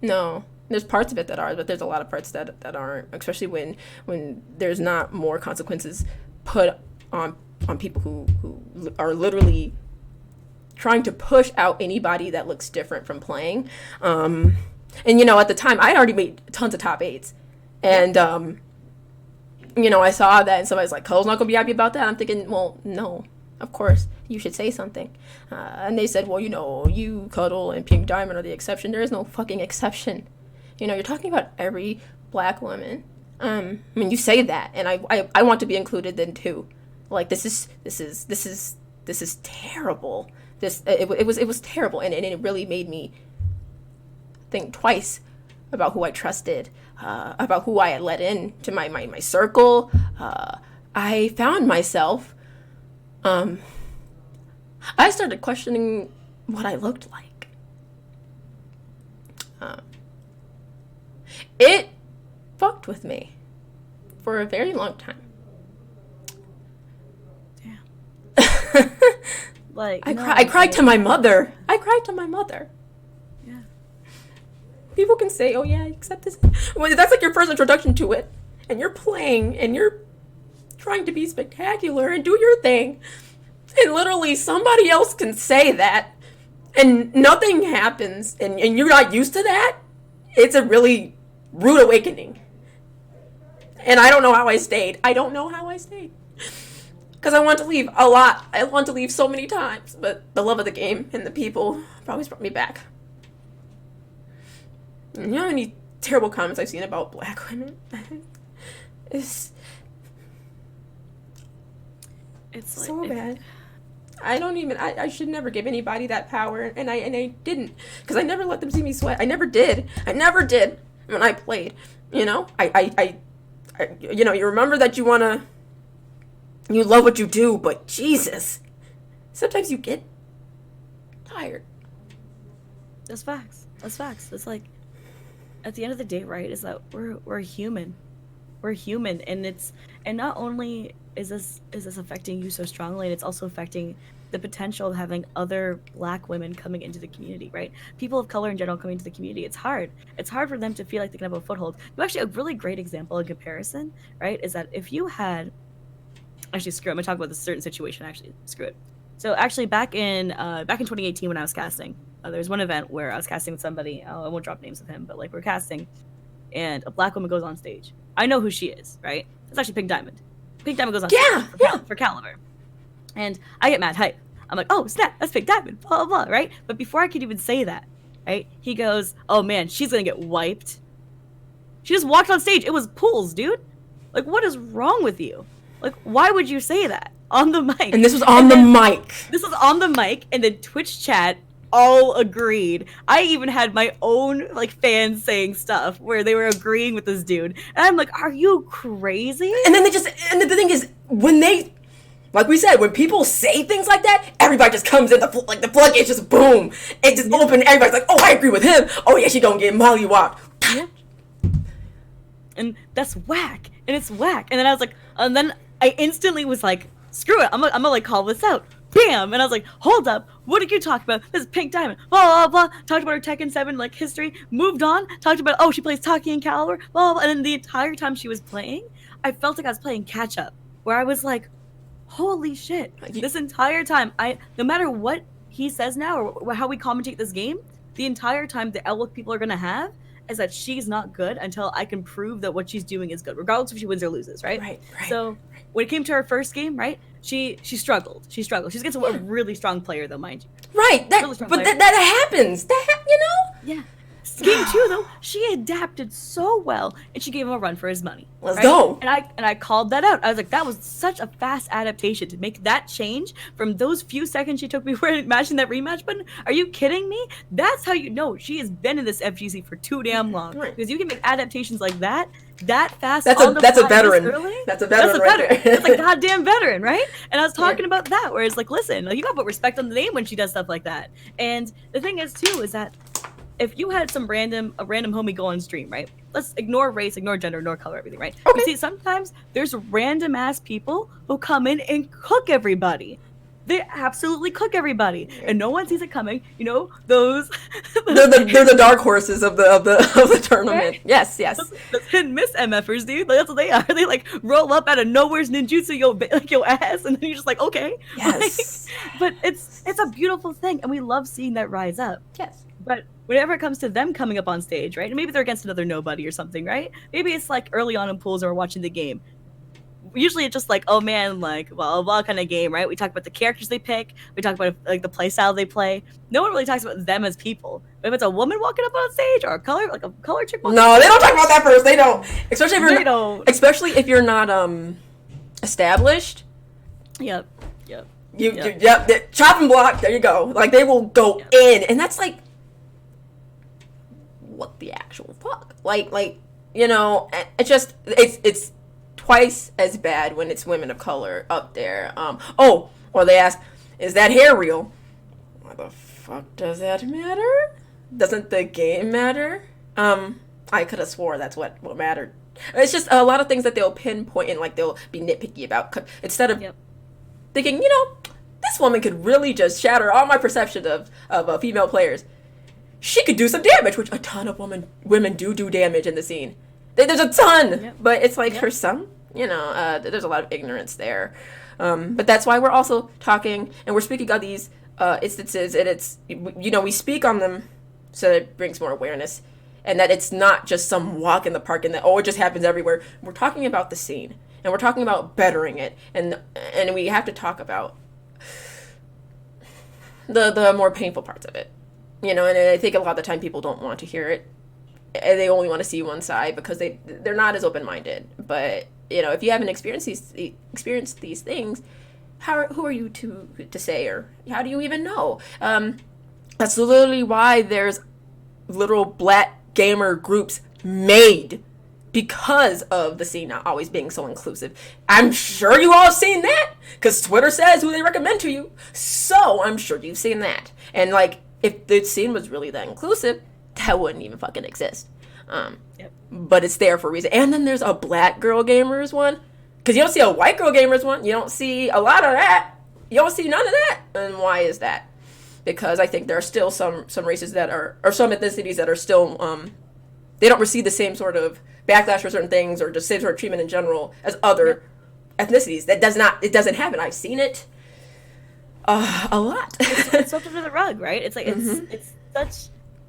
No. There's parts of it that are, but there's a lot of parts that aren't, especially when there's not more consequences put on people who are literally trying to push out anybody that looks different from playing. And you know, at the time, I'd already made tons of top 8s, and you know, I saw that, and somebody's like, Cuddle's not gonna be happy about that. I'm thinking, well, no, of course you should say something. And they said, well, you know, you, Cuddle, and Pink Diamond are the exception. There is no fucking exception. You know, you're talking about every black woman I mean, you say that, and I want to be included then too. Like, this is terrible. It was terrible, and it really made me think twice about who I trusted, about who I had let in to my circle. I found myself, I started questioning what I looked like. It fucked with me for a very long time. Damn. Like, I cried to my mother. Yeah. People can say, "Oh yeah, accept this." Well, that's like your first introduction to it, and you're playing, and you're trying to be spectacular and do your thing, and literally somebody else can say that, and nothing happens, and you're not used to that. It's a really rude awakening. And I don't know how I stayed. Because I want to leave a lot. I want to leave so many times. But the love of the game and the people always brought me back. And you know how many terrible comments I've seen about black women? It's so like, bad. I should never give anybody that power. And I didn't. Because I never let them see me sweat. I never did when I played. You know? I you know, you remember that you love what you do, but Jesus, sometimes you get tired. That's facts. It's like, at the end of the day, right, is that we're human. We're human, and not only is this affecting you so strongly, and it's also affecting the potential of having other black women coming into the community, right? People of color in general coming into the community. It's hard for them to feel like they can have a foothold. Actually, a really great example in comparison, right, is that if you had, actually, screw it, I'm gonna talk about this certain situation, actually, screw it. So actually, back in 2018 when I was casting, there was one event where I was casting with somebody, I won't drop names of him, but like we're casting, and a black woman goes on stage. I know who she is, right? It's actually Pink Diamond. Pink Diamond goes on stage for Calibur. And I get mad hype. I'm like, oh, snap, that's Pink Diamond, blah, blah, blah, right? But before I could even say that, right, he goes, oh, man, she's going to get wiped. She just walked on stage. It was pools, dude. Like, what is wrong with you? Like, why would you say that on the mic? And this was on the mic. This was on the mic, and then Twitch chat all agreed. I even had my own, like, fans saying stuff where they were agreeing with this dude. And I'm like, are you crazy? And then and the thing is, when they, like we said, when people say things like that, everybody just comes in, the floodgates just boom. It just open, everybody's like, oh, I agree with him. Oh, yeah, she gonna get mollywopped. Yeah. And that's whack. And it's whack. And then I was like, and then I instantly was like, screw it. I'm gonna like call this out. Bam! And I was like, hold up, what did you talk about? This is Pink Diamond, blah, blah, blah. Talked about her Tekken 7, like, history, moved on, talked about, oh, she plays Taki and Calibur, blah, blah, and then the entire time she was playing, I felt like I was playing catch-up, where I was like, holy shit, this entire time, no matter what he says now, or how we commentate this game, the entire time the outlook people are gonna have is that she's not good until I can prove that what she's doing is good, regardless if she wins or loses, right? Right. So, when it came to her first game, right, she struggled. She's against a really strong player, though, mind you. Right. That happens. You know? Yeah. Game 2, though, she adapted so well, and she gave him a run for his money. Let's go. And I called that out. I was like, that was such a fast adaptation to make that change from those few seconds she took before mashing that rematch button. Are you kidding me? That's how you know she has been in this FGC for too damn long. Right. Because you can make adaptations like that fast. That's a veteran. That's a veteran. That's a goddamn veteran, right? And I was talking about that, where it's like, listen, you gotta put respect on the name when she does stuff like that. And the thing is, too, is that if you had a random homie go on stream, right? Let's ignore race, ignore gender, ignore color, everything, right? Okay. You see, sometimes there's random ass people who come in and cook everybody. They absolutely cook everybody, and no one sees it coming. You know, those they're the dark horses of the tournament. Right? Yes. Those hit and miss MFers, dude. That's what they are. They like roll up out of nowhere's ninjutsu your ass, and then you're just like, okay. Yes. But it's a beautiful thing, and we love seeing that rise up. Yes. But whenever it comes to them coming up on stage, right? And maybe they're against another nobody or something, right? Maybe it's like early on in pools or watching the game. usually it's just like, oh man, like blah blah kind of game, right? We talk about the characters they pick, we talk about like the play style they play. No one really talks about them as people. But if it's a woman walking up on stage or a color chick walking No, they don't talk about that first. They don't. Especially if you're they don't. Especially if you're not established. Yep. Chop and block. There you go. Like they will go in, and that's like, what the actual fuck? Like you know, it's twice as bad when it's women of color up there. Or they ask, is that hair real? Why the fuck does that matter? Doesn't the game matter? I could have swore that's what mattered. It's just a lot of things that they'll pinpoint and like they'll be nitpicky about instead of thinking, you know, this woman could really just shatter all my perception of female players. She could do some damage, which a ton of women do damage in the scene. There's a ton, but it's like for some, you know, there's a lot of ignorance there. But that's why we're also talking and we're speaking on these instances, and it's, you know, we speak on them so that it brings more awareness, and that it's not just some walk in the park and that, oh, it just happens everywhere. We're talking about the scene, and we're talking about bettering it, and we have to talk about the more painful parts of it, you know. And I think a lot of the time people don't want to hear it, and they only want to see one side because they're not as open-minded. But you know, if you haven't experienced these things, who are you to say, or how do you even know? That's literally why there's literal black gamer groups made, because of the scene not always being so inclusive. I'm sure you all have seen that, because Twitter says who they recommend to you. So I'm sure you've seen that. And like, if the scene was really that inclusive, that wouldn't even fucking exist. But it's there for a reason. And then there's a black girl gamers one, because you don't see a white girl gamers one. You don't see a lot of that. You don't see none of that. And why is that? Because I think there are still some races that are, or some ethnicities that are still, they don't receive the same sort of backlash for certain things, or just same sort of treatment in general as other ethnicities. It doesn't happen. I've seen it a lot. It's swept under the rug, right? It's like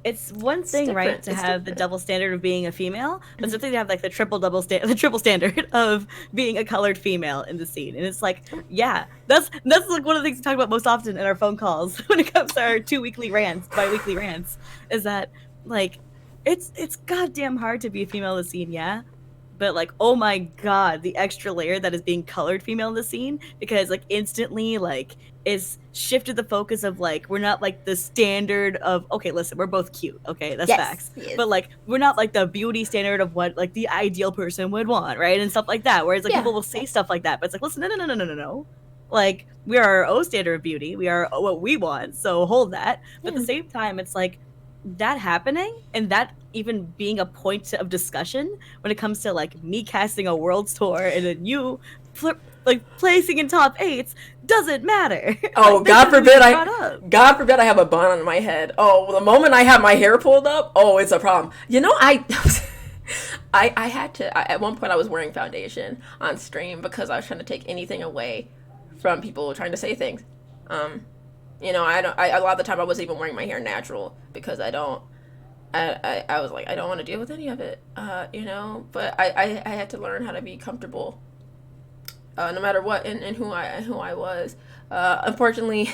it's one thing, right, to have the double standard of being a female, but something to have like the triple standard of being a colored female in the scene. And it's like, yeah, that's like one of the things we talk about most often in our phone calls when it comes to our bi-weekly rants, is that like it's goddamn hard to be a female in the scene, yeah. But like, oh my god, the extra layer that is being colored female in the scene, because like instantly like is shifted the focus of like, we're not like the standard of, okay, listen, we're both cute, okay, that's facts. Yes. But like, we're not like the beauty standard of what like the ideal person would want, right? And stuff like that. Whereas like people will say stuff like that, but it's like, listen, no. Like, we are our own standard of beauty. We are what we want, so hold that. But at the same time, it's like, that happening and that even being a point of discussion when it comes to like me casting a world tour and then you like placing in top 8s doesn't matter. Oh, like, God forbid I have a bun on my head. Oh, the moment I have my hair pulled up, oh, it's a problem. You know, I had to, at one point I was wearing foundation on stream because I was trying to take anything away from people trying to say things. You know, a lot of the time I wasn't even wearing my hair natural because I was like, I don't want to deal with any of it, you know, but I had to learn how to be comfortable, no matter what, and who I was. Unfortunately,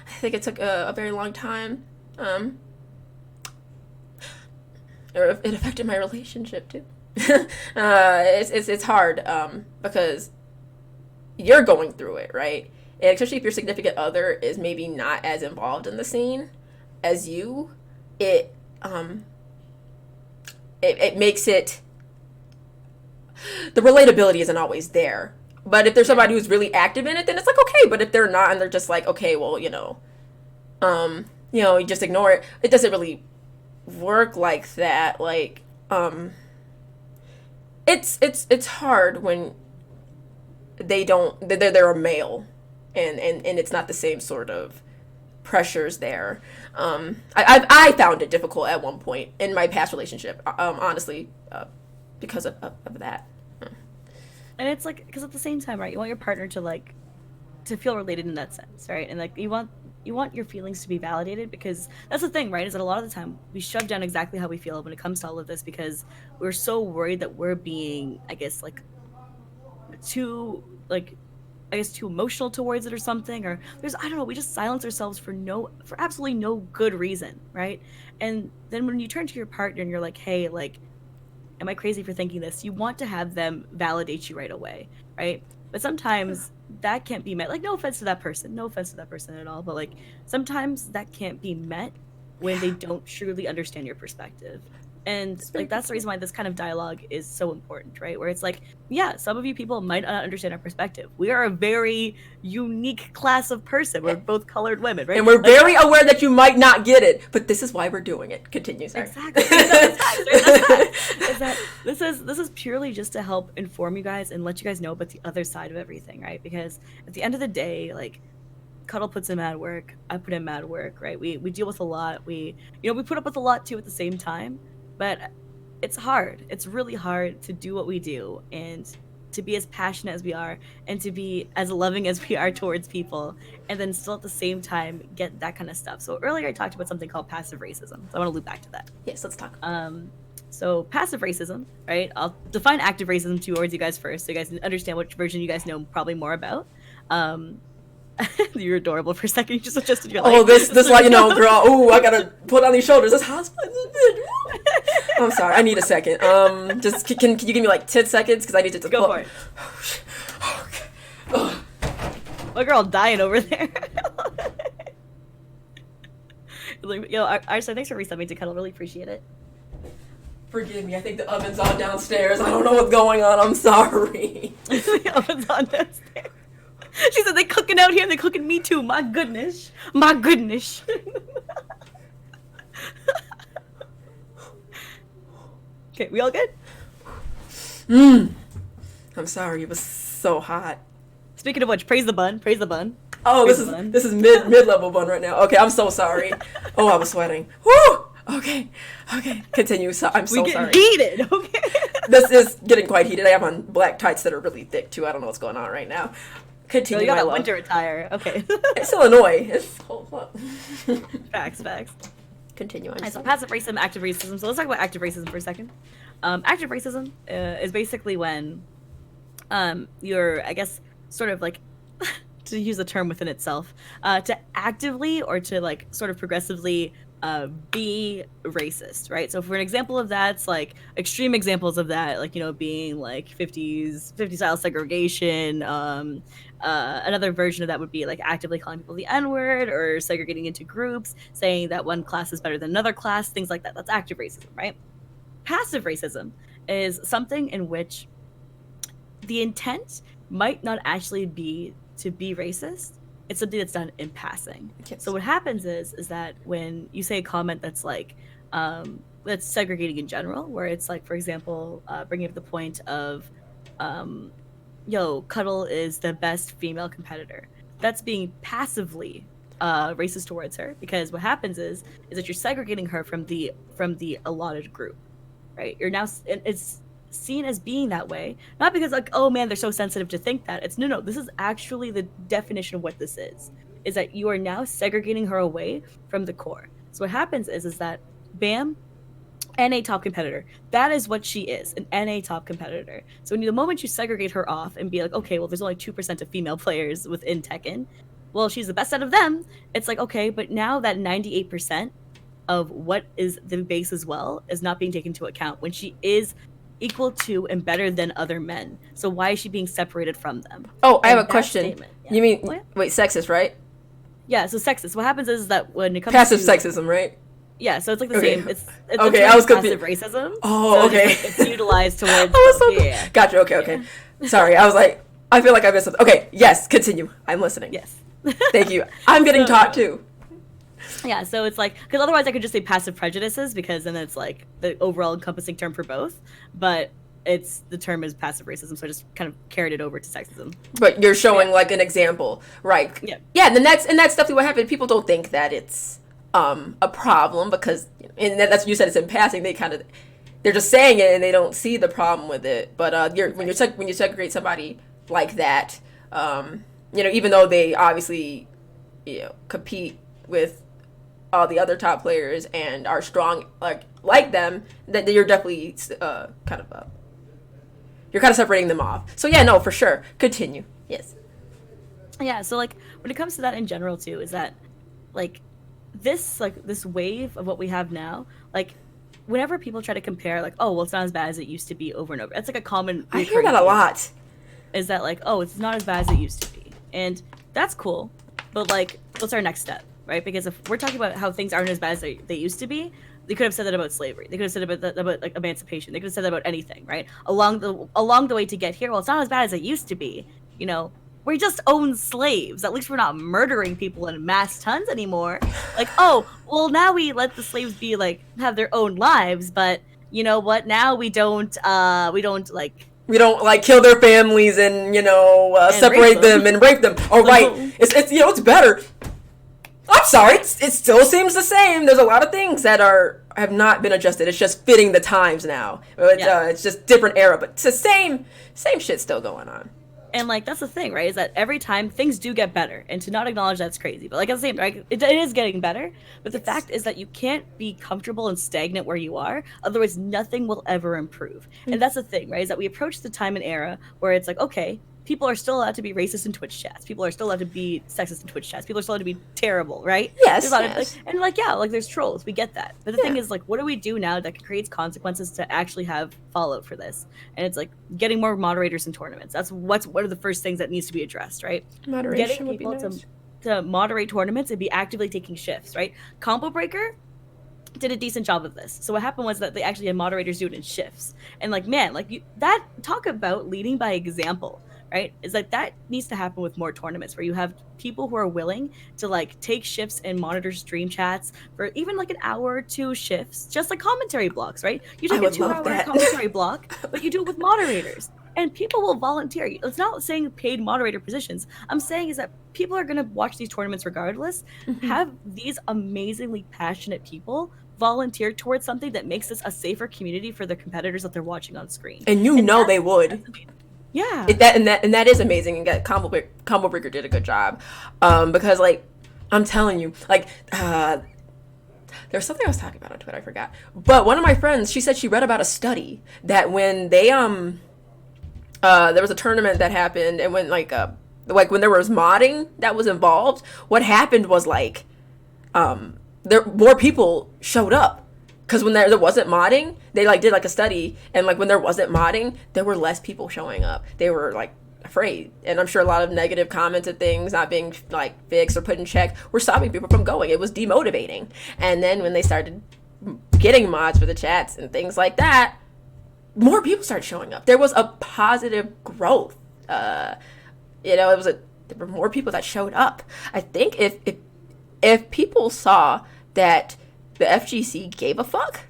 I think it took a very long time, or it affected my relationship too. It's hard, because you're going through it, right? And especially if your significant other is maybe not as involved in the scene as you, it makes it, the relatability isn't always there. But if there's somebody who's really active in it, then it's like, okay. But if they're not and they're just like, okay, well, you know, you just ignore it. It doesn't really work like that. Like, it's hard when they're a male. And it's not the same sort of pressures there. I found it difficult at one point in my past relationship, honestly, because of that. And it's like, because at the same time, right, you want your partner to feel related in that sense, right? And like, you want your feelings to be validated, because that's the thing, right, is that a lot of the time we shove down exactly how we feel when it comes to all of this, because we're so worried that we're being, I guess, like too like, I guess, too emotional towards it or something, or there's, I don't know, we just silence ourselves for absolutely no good reason, right? And then when you turn to your partner and you're like, hey, like, am I crazy for thinking this? You want to have them validate you right away, right? But sometimes that can't be met. Like, no offense to that person, no offense to that person at all, but like sometimes that can't be met when they don't truly understand your perspective. And like that's the reason why this kind of dialogue is so important, right? Where it's like, yeah, some of you people might not understand our perspective. We are a very unique class of person. We're both colored women, right? And we're very aware that you might not get it, but this is why we're doing it. Continue, sorry. Exactly. That's that this is purely just to help inform you guys and let you guys know about the other side of everything, right? Because at the end of the day, like, Cuddle puts in mad work, I put in mad work, right? We deal with a lot. We put up with a lot too at the same time. But it's hard. It's really hard to do what we do and to be as passionate as we are and to be as loving as we are towards people and then still at the same time get that kind of stuff. So earlier I talked about something called passive racism. So I want to loop back to that. Yes, let's talk. So passive racism, right? I'll define active racism towards you guys first so you guys understand which version you guys know probably more about. You're adorable for a second. You just adjusted your life. Oh, this like, girl. Oh, I gotta put on these shoulders. This hospital. I'm sorry. I need a second. Just can you give me like 10 seconds because I need to go for it. Okay. My girl dying over there. Like, yo, Arsha, thanks for resubbing to Cuddle. Really appreciate it. Forgive me. I think the oven's on downstairs. I don't know what's going on. I'm sorry. The oven's on downstairs. She said they cooking out here. They cooking me too. My goodness. My goodness. Okay, we all good? I'm sorry. It was so hot. Speaking of which, praise the bun. Praise the bun. Oh, praise this is mid-level bun right now. Okay, I'm so sorry. Oh, I was sweating. Woo! Okay. Continue. So I'm so sorry. We getting heated. Okay. This is getting quite heated. I have on black tights that are really thick too. I don't know what's going on right now. Continue. You got my a love. winter attire. Okay. It's Illinois. It's Facts. Continue. So passive racism, active racism. So let's talk about active racism for a second. Active racism is basically when you're, I guess, sort of like, to use a term within itself, to actively or to like sort of progressively be racist, right? So for an example of that, it's like extreme examples of that, like, being like 50 style segregation. Another version of that would be like actively calling people the N-word or segregating into groups, saying that one class is better than another class, things like that. That's active racism, right? Passive racism is something in which the intent might not actually be to be racist. It's something that's done in passing. Yes. So what happens is that when you say a comment that's like, that's segregating in general, where it's like, for example, bringing up the point of, yo, Cuddle is the best female competitor. That's being passively racist towards her, because what happens is that you're segregating her from the allotted group, right? You're now, it's seen as being that way, not because like, oh man, they're so sensitive to think that. It's no, this is actually the definition of what this is that you are now segregating her away from the core. So what happens is that bam, NA top competitor. That is what she is, an NA top competitor. So the moment you segregate her off and be like, okay, well, there's only 2% of female players within Tekken. Well, she's the best out of them. It's like, okay, but now that 98% of what is the base as well is not being taken into account when she is equal to and better than other men. So why is she being separated from them? Oh, I have a question. Yeah. You mean, wait, sexist, right? Yeah, so sexist. What happens is that when it comes passive to sexism, right? Yeah, so it's like the same. It's okay. I was passive racism. Oh, so okay. It's utilized towards. Yeah. Gotcha. Okay. Sorry, I was like, I feel like I missed something. Okay, yes, continue. I'm listening. Yes. Thank you. I'm getting taught too. Yeah, so it's like, because otherwise I could just say passive prejudices, because then it's like the overall encompassing term for both, but the term is passive racism, so I just kind of carried it over to sexism. But you're showing like an example, right? Yeah. Yeah, and that's definitely what happened. People don't think that it's a problem because, and that's, you said it's in passing. They're just saying it and they don't see the problem with it. But when you segregate somebody like that, even though they obviously compete with all the other top players and are strong like them, that you're definitely kind of you're kind of separating them off. So yeah, no, for sure. Continue. Yes. Yeah, so like when it comes to that in general too, is that like this wave of what we have now, like whenever people try to compare, like, oh well, it's not as bad as it used to be over and over. It's like a common. I hear that a lot. Is that like, oh, it's not as bad as it used to be, and that's cool, but like, what's our next step, right? Because if we're talking about how things aren't as bad as they used to be, they could have said that about slavery. They could have said about like emancipation. They could have said that about anything, right? Along the way to get here, well, it's not as bad as it used to be. You know, we just own slaves. At least we're not murdering people in mass tons anymore. Like, oh, well, now we let the slaves be like have their own lives, but you know what? Now we don't like kill their families and separate them and rape them. Oh right, it's it's better. I'm sorry, it still seems the same. There's a lot of things that have not been adjusted. It's just fitting the times now. It's just different era, but it's the same shit still going on. And like that's the thing, right? Is that every time things do get better, and to not acknowledge that's crazy. But like at the same time, it is getting better. But the fact is that you can't be comfortable and stagnant where you are. Otherwise, nothing will ever improve. And that's the thing, right? Is that we approach the time and era where it's like, okay, people are still allowed to be racist in Twitch chats. People are still allowed to be sexist in Twitch chats. People are still allowed to be terrible, right? Yes. There's trolls. We get that. But the thing is, like, what do we do now that creates consequences to actually have fallout for this? And it's like getting more moderators in tournaments. That's one of the first things that needs to be addressed, right? Moderation getting would be people nice. to moderate tournaments and be actively taking shifts, right? Combo Breaker did a decent job of this. So what happened was that they actually had moderators do it in shifts. And like, man, like that talk about leading by example. Right, is like that needs to happen with more tournaments where you have people who are willing to like take shifts and monitor stream chats for even like an hour or two shifts, just like commentary blocks, right? You take a 2-hour commentary block, but you do it with moderators, and people will volunteer. It's not saying paid moderator positions. I'm saying is that people are going to watch these tournaments regardless. Mm-hmm. Have these amazingly passionate people volunteer towards something that makes this a safer community for the competitors that they're watching on screen. And they would. Yeah, that is amazing, and Combo Breaker did a good job, because like I'm telling you, like there's something I was talking about on Twitter, I forgot, but one of my friends, she said she read about a study that when they there was a tournament that happened, and when like when there was modding that was involved, what happened was like more people showed up. Because when there wasn't modding, they like did like a study, and like when there wasn't modding, there were less people showing up. They were like afraid, and I'm sure a lot of negative comments and things not being like fixed or put in check were stopping people from going. It was demotivating. And then when they started getting mods for the chats and things like that, more people started showing up. There was a positive growth. There were more people that showed up. I think if people saw that the FGC gave a fuck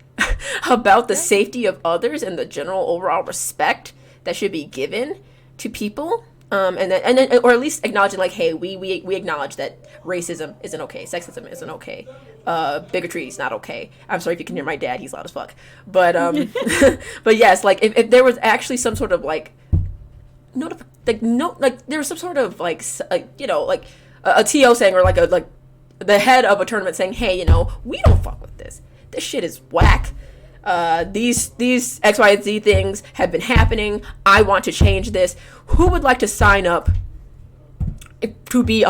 about the safety of others and the general overall respect that should be given to people, and then or at least acknowledging like, hey, we acknowledge that racism isn't okay, sexism isn't okay, bigotry is not okay. I'm sorry if you can hear my dad; he's loud as fuck. But but yes, like if there was actually some sort of like there was some sort of like a TO saying, or like the head of a tournament saying, hey, we don't fuck with this. This shit is whack. These XYZ things have been happening. I want to change this. Who would like to sign up to be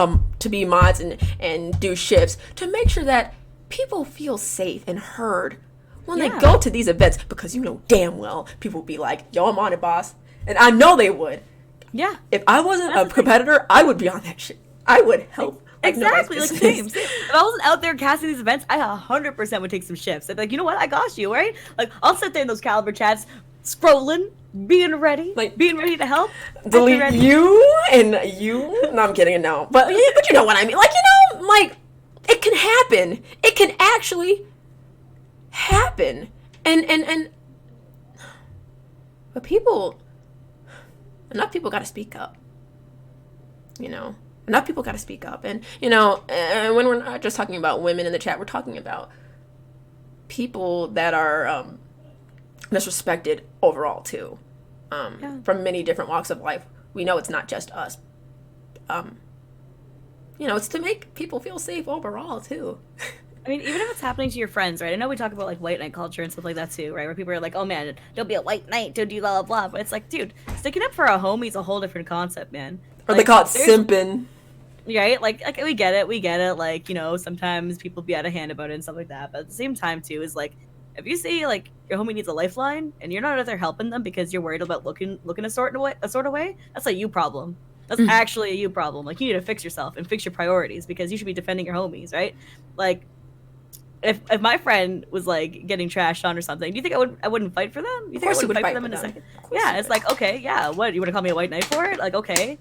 mods and do shifts to make sure that people feel safe and heard when they go to these events? Because damn well people will be like, yo, I'm on it, boss. And I know they would. Yeah. If I wasn't a competitor, I would be on that shit. I would help. Exactly, like same. If I wasn't out there casting these events, I 100% would take some shifts. I'd be like, you know what, I got you, right? Like, I'll sit there in those Calibur chats, scrolling, being ready to help. Delete you and you. No, I'm kidding, no. But you know what I mean. Like, it can happen. It can actually happen. And but enough people gotta speak up. Enough people got to speak up. And, and when we're not just talking about women in the chat, we're talking about people that are disrespected overall, too. From many different walks of life. We know it's not just us. It's to make people feel safe overall, too. I mean, even if it's happening to your friends, right? I know we talk about like white knight culture and stuff like that too, right? Where people are like, "Oh man, don't be a white knight, don't do blah blah blah." But it's like, dude, sticking up for a homie is a whole different concept, man. Or they Like, call it simping. right? Like we get it, we get it. Like, you know, sometimes people be out of hand about it and stuff like that. But at the same time, too, is like, if you see like your homie needs a lifeline and you're not out there helping them because you're worried about looking a sort of way, that's a you problem. That's actually a you problem. Like, you need to fix yourself and fix your priorities because you should be defending your homies, right? Like, if my friend was like getting trashed on or something, do you think I wouldn't fight for them? You think I wouldn't fight for them in a second? Yeah, it's like, okay, yeah, what, you want to call me a white knight for it? Like, okay,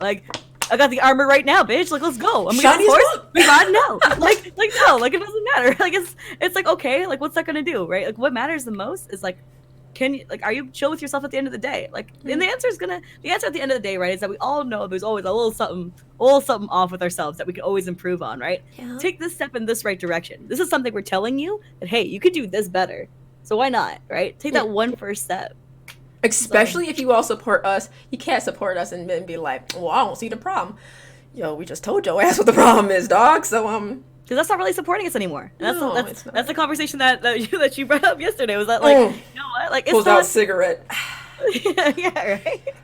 like, I got the armor right now, bitch. Like, let's go. I'm gonna force. We ride now. Like no, like it doesn't matter. Like it's like, okay, like what's that gonna do, right? Like what matters the most is like, are you chill with yourself at the end of the day? Like, and the answer at the end of the day, right, is that we all know there's always a little something off with ourselves that we can always improve on, right? Yeah. Take this step in this right direction. This is something we're telling you that, hey, you could do this better. So why not, right? Take that one first step. Especially if you all support us. You can't support us and then be like, well, I don't see the problem. Yo, we just told your ass what the problem is, dog. So, because that's not really supporting us anymore. And that's the conversation that you brought up yesterday. Was that like, you know what? Like, it's pulls out a cigarette. yeah, right.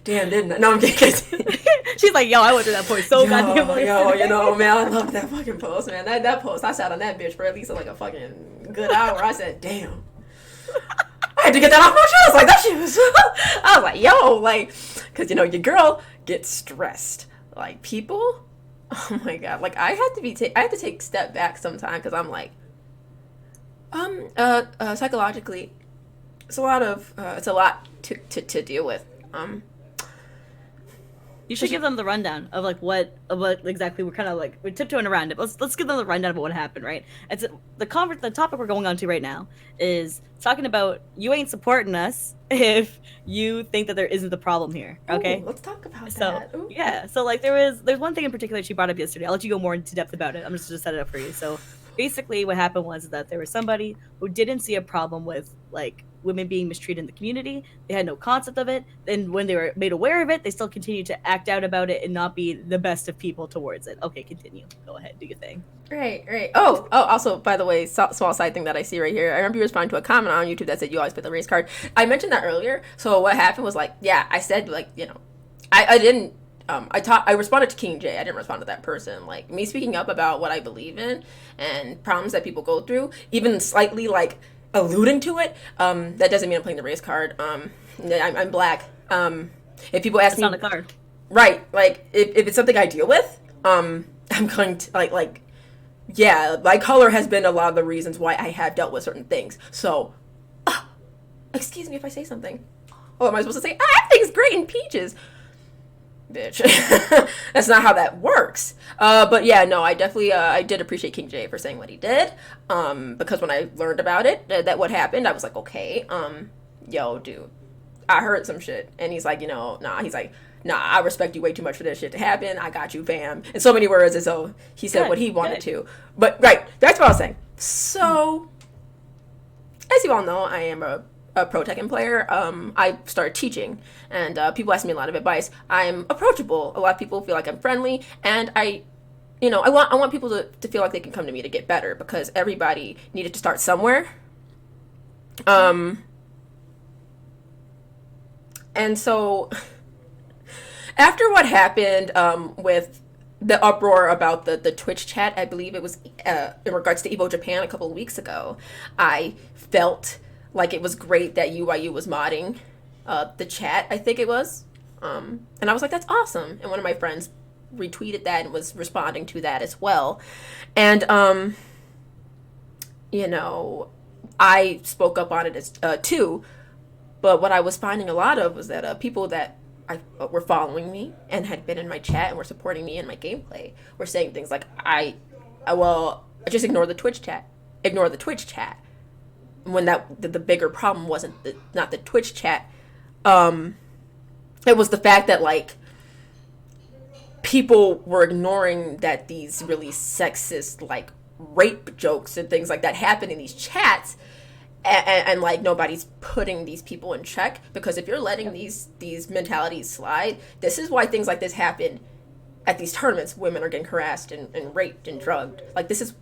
Damn, didn't I? No, I'm kidding. She's like, yo, I went through that point so goddamn much. Yo, you know, man, I love that fucking post, man. That post, I sat on that bitch for at least like a fucking good hour. I said, damn. I had to get that off my chest. Like, that shit was... I was like, yo, like... Because, you know, your girl gets stressed. Like, people... Oh, my God. Like, I had to take a step back sometime because I'm like... psychologically, it's a lot to deal with. You should give them the rundown of like what exactly we're kind of like, we're tiptoeing around it. Let's give them the rundown of what happened, right? It's the topic we're going on to right now is talking about you ain't supporting us if you think that there isn't the problem here. Okay, let's talk about that. Ooh. Yeah, so like there's one thing in particular she brought up yesterday. I'll let you go more into depth about it. I'm just gonna set it up for you. So basically, what happened was that there was somebody who didn't see a problem with like women being mistreated in the community. They had no concept of it. And when they were made aware of it, they still continued to act out about it and not be the best of people towards it. Okay, continue. Go ahead, do your thing. Right. Oh, also, by the way, small side thing that I see right here. I remember you responding to a comment on YouTube that said you always put the race card. I mentioned that earlier. So what happened was like, yeah, I said like, you know, I didn't, I responded to King J. I didn't respond to that person. Like, me speaking up about what I believe in and problems that people go through, even slightly like alluding to it, that doesn't mean I'm playing the race card. I'm black. If people ask me, on the card, right? Like if it's something I deal with, I'm going to like, yeah, my color has been a lot of the reasons why I have dealt with certain things. So, excuse me if I say something. Oh, am I supposed to say everything's great in peaches? Bitch. That's not how that works. But yeah, no, I definitely I did appreciate King J for saying what he did. Because when I learned about it, that what happened, I was like, okay, yo, dude, I heard some shit. And he's like, you know, he's like, I respect you way too much for this shit to happen. I got you, fam. In so many words, and so he said what he wanted to. But right, that's what I was saying. So, as you all know, I am a pro Tekken player. I started teaching, and people ask me a lot of advice. I'm approachable. A lot of people feel like I'm friendly, and I want people to feel like they can come to me to get better, because everybody needed to start somewhere. And so after what happened with the uproar about the Twitch chat, I believe it was in regards to Evo Japan a couple of weeks ago, I felt like it was great that UYU was modding the chat, I think it was. And I was like, that's awesome. And one of my friends retweeted that and was responding to that as well. And, you know, I spoke up on it as too. But what I was finding a lot of was that people that were following me and had been in my chat and were supporting me in my gameplay were saying things like, I just ignore the Twitch chat. Ignore the Twitch chat. When the bigger problem wasn't not the Twitch chat, it was the fact that like people were ignoring that these really sexist like rape jokes and things like that happen in these chats, and like nobody's putting these people in check, because if you're letting these mentalities slide, this is why things like this happen at these tournaments. Women are getting harassed and raped and drugged. Like, this is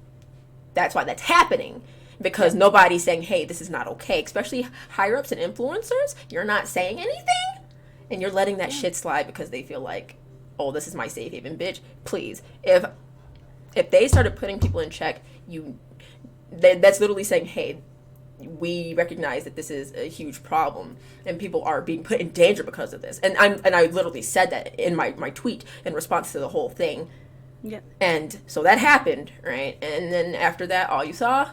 that's why that's happening. Because nobody's saying, hey, this is not okay. Especially higher ups and influencers, you're not saying anything, and you're letting that shit slide because they feel like, oh, this is my safe haven, bitch. Please, if they started putting people in check, that's literally saying, hey, we recognize that this is a huge problem and people are being put in danger because of this. And I literally said that in my tweet in response to the whole thing. Yeah. And so that happened, right? And then after that, all you saw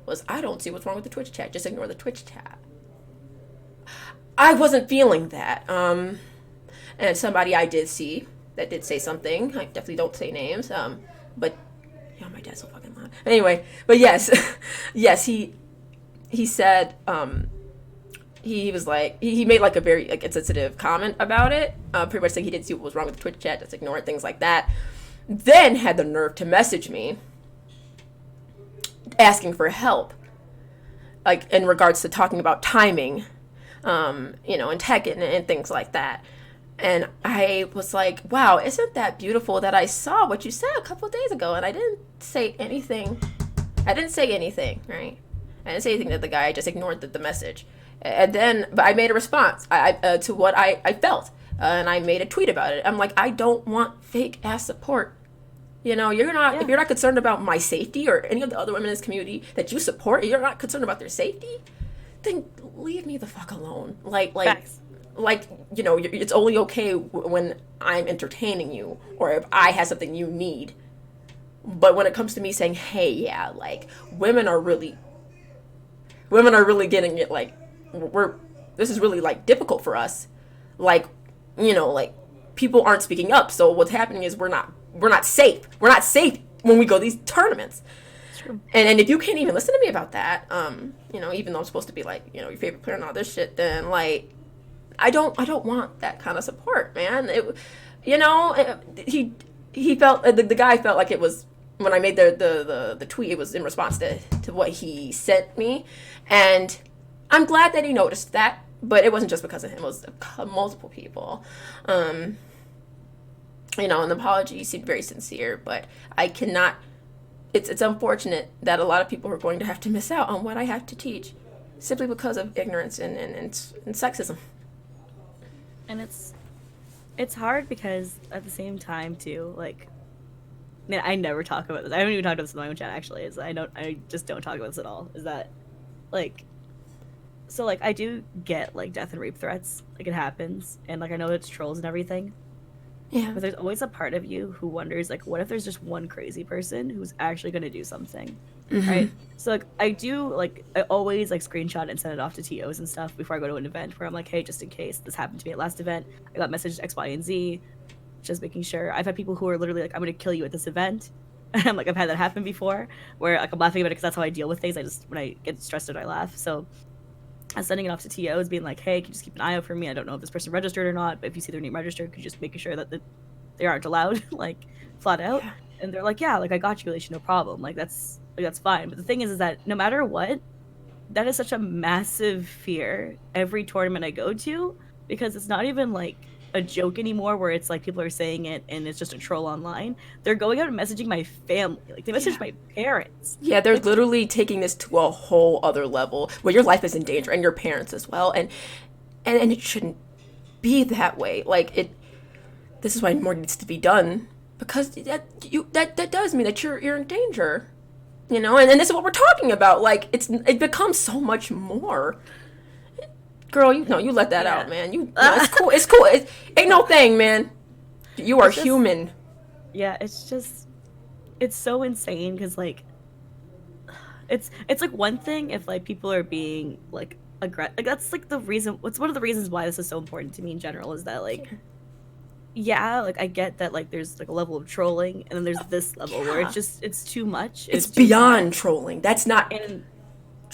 was, I don't see what's wrong with the Twitch chat. Just ignore the Twitch chat. I wasn't feeling that. And somebody I did see that did say something. I definitely don't say names. But yeah, my dad's so fucking loud. Anyway, but yes, yes, he said, he was like, he made like a very like insensitive comment about it. Pretty much saying he didn't see what was wrong with the Twitch chat. Just ignore it, things like that. Then had the nerve to message me asking for help, like in regards to talking about timing, you know, and Tekken and things like that. And I was like, wow, isn't that beautiful that I saw what you said a couple of days ago and I didn't say anything. I didn't say anything, right? I didn't say anything to the guy. I just ignored the message. And then, but I made a response to what I felt. And I made a tweet about it. I'm like, I don't want fake ass support. You know, you're not, if you're not concerned about my safety or any of the other women in this community that you support, you're not concerned about their safety, then leave me the fuck alone. Facts. Like, you know, it's only okay when I'm entertaining you or if I have something you need. But when it comes to me saying, hey, yeah, like, women are really getting it, like, this is really, like, difficult for us. Like, you know, like, people aren't speaking up. So what's happening is we're not safe. We're not safe when we go to these tournaments. True. And if you can't even listen to me about that, you know, even though I'm supposed to be, like, you know, your favorite player and all this shit, then, like, I don't want that kind of support, man. You know, he felt, the guy felt like it was, when I made the tweet, it was in response to what he sent me. And I'm glad that he noticed that, but it wasn't just because of him. It was multiple people. You know, an apology seemed very sincere, but I cannot, it's unfortunate that a lot of people are going to have to miss out on what I have to teach simply because of ignorance and sexism. And it's hard because at the same time too, like, man, I never talk about this. I haven't even talked about this in my own chat actually. I just don't talk about this at all. Is that, like, so like I do get like death and rape threats, like it happens, and like I know it's trolls and everything. Yeah. But there's always a part of you who wonders, like, what if there's just one crazy person who's actually going to do something, right? So, like, I always, like, screenshot and send it off to TOs and stuff before I go to an event where I'm like, hey, just in case this happened to me at last event, I got messaged X, Y, and Z, just making sure. I've had people who are literally like, I'm going to kill you at this event. And I'm like, I've had that happen before where, like, I'm laughing about it because that's how I deal with things. When I get stressed out, I laugh. So I'm sending it off to TOs being like, hey, can you just keep an eye out for me? I don't know if this person registered or not, but if you see their name registered, could you just make sure that they aren't allowed, like, flat out? Yeah. And they're like, yeah, like, I got you, Alicia, no problem. Like, that's fine. But the thing is that no matter what, that is such a massive fear every tournament I go to, because it's not even, like, a joke anymore where it's like people are saying it and it's just a troll online. They're going out and messaging my family. Like, they message my parents. Yeah, they're literally taking this to a whole other level where your life is in danger and your parents as well. And it shouldn't be that way. Like, this is why more needs to be done, because that does mean that you're in danger. You know, and this is what we're talking about. Like, it becomes so much more. Girl, you let that out, man. It's cool. It's cool. It ain't no thing, man. You are human. Yeah, it's so insane because, like, it's like one thing if, like, people are being, like, aggressive. Like, that's, like, the reason. What's one of the reasons why this is so important to me in general is that, like, yeah, like, I get that, like, there's, like, a level of trolling, and then there's this level where it's too much. It's beyond trolling. That's not. And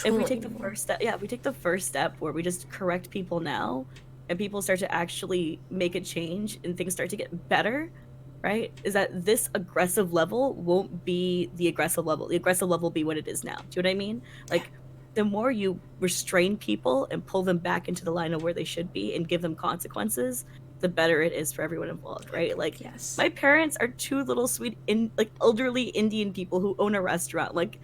if we take the first step, if we take the first step where we just correct people now, and people start to actually make a change, and things start to get better, right? Is that this aggressive level won't be the aggressive level. The aggressive level will be what it is now. Do you know what I mean? Like, the more you restrain people and pull them back into the line of where they should be and give them consequences, the better it is for everyone involved, right? Like, Yes. my parents are two little sweet, elderly Indian people who own a restaurant. Like,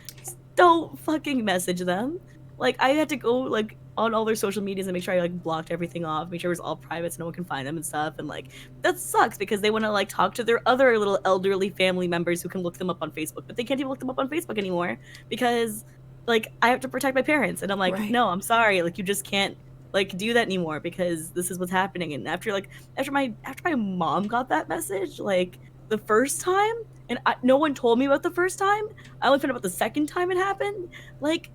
don't fucking message them. Like, I had to go, like, on all their social medias and make sure I, like, blocked everything off, make sure it was all private so no one can find them and stuff. And, like, that sucks because they want to, like, talk to their other little elderly family members who can look them up on Facebook, but they can't even look them up on Facebook anymore because, like, I have to protect my parents. And I'm like, Right. no, I'm sorry. Like, you just can't, like, do that anymore because this is what's happening. And after my mom got that message, like, the first time, and no one told me about the first time, I only found out about the second time it happened. Like,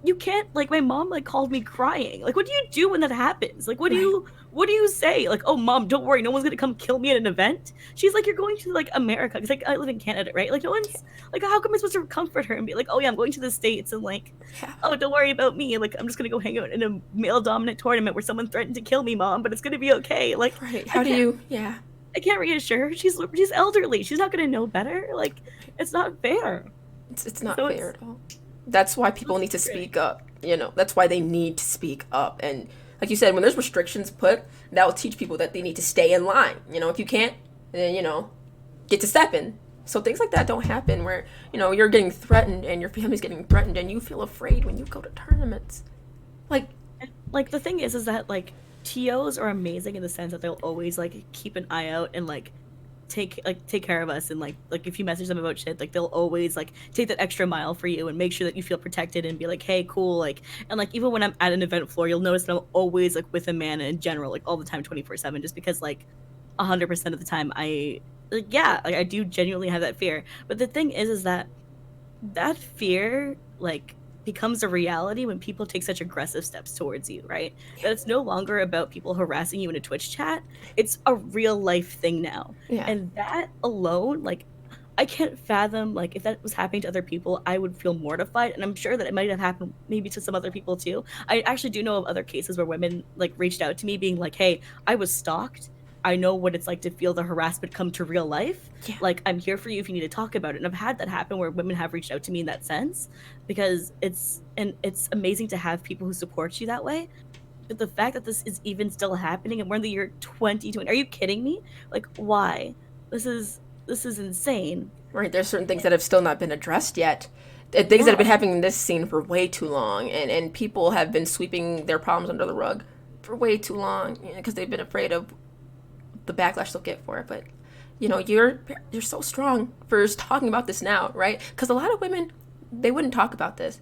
you can't, like, my mom, like, called me crying. Like, what do you do when that happens? Like, what do you say? Like, oh, mom, don't worry, no one's gonna come kill me at an event. She's like, you're going to, like, America, because, like, I live in Canada, right? Like, no one's, like, how come I'm supposed to comfort her and be like, oh yeah, I'm going to the States, and, like, oh, don't worry about me, like, I'm just gonna go hang out in a male dominant tournament where someone threatened to kill me, mom, but it's gonna be okay. Like, right. How do you? Yeah. I can't reassure her. She's elderly. She's not gonna know better. Like, it's not fair. It's not fair at all. That's why people need to speak up. You know, that's why they need to speak up. And like you said, when there's restrictions put, that will teach people that they need to stay in line. You know, if you can't, then, you know, get to stepping. So things like that don't happen where, you know, you're getting threatened and your family's getting threatened and you feel afraid when you go to tournaments. Like, the thing is that, like, TOs are amazing in the sense that they'll always, like, keep an eye out and, like, take care of us. And like if you message them about shit, like, they'll always, like, take that extra mile for you and make sure that you feel protected and be like, hey, cool. Like, and, like, even when I'm at an event floor, you'll notice that I'm always, like, with a man in general, like, all the time, 24/7, just because, like, 100% of the time I do genuinely have that fear. But the thing is that fear, like, becomes a reality when people take such aggressive steps towards you, right? That it's no longer about people harassing you in a Twitch chat. It's a real life thing now. Yeah. And that alone, like, I can't fathom, like, if that was happening to other people, I would feel mortified. And I'm sure that it might have happened maybe to some other people too. I actually do know of other cases where women, like, reached out to me being like, hey, I was stalked. I know what it's like to feel the harassment come to real life. Yeah. Like, I'm here for you if you need to talk about it. And I've had that happen where women have reached out to me in that sense, because it's amazing to have people who support you that way. But the fact that this is even still happening and we're in the year 2020, are you kidding me? Like, why? This is insane. Right, there's certain things that have still not been addressed yet. Things that have been happening in this scene for way too long, and people have been sweeping their problems under the rug for way too long, because they've been afraid of the backlash they'll get for it. But, you know, you're so strong for talking about this now, right? Because a lot of women, they wouldn't talk about this,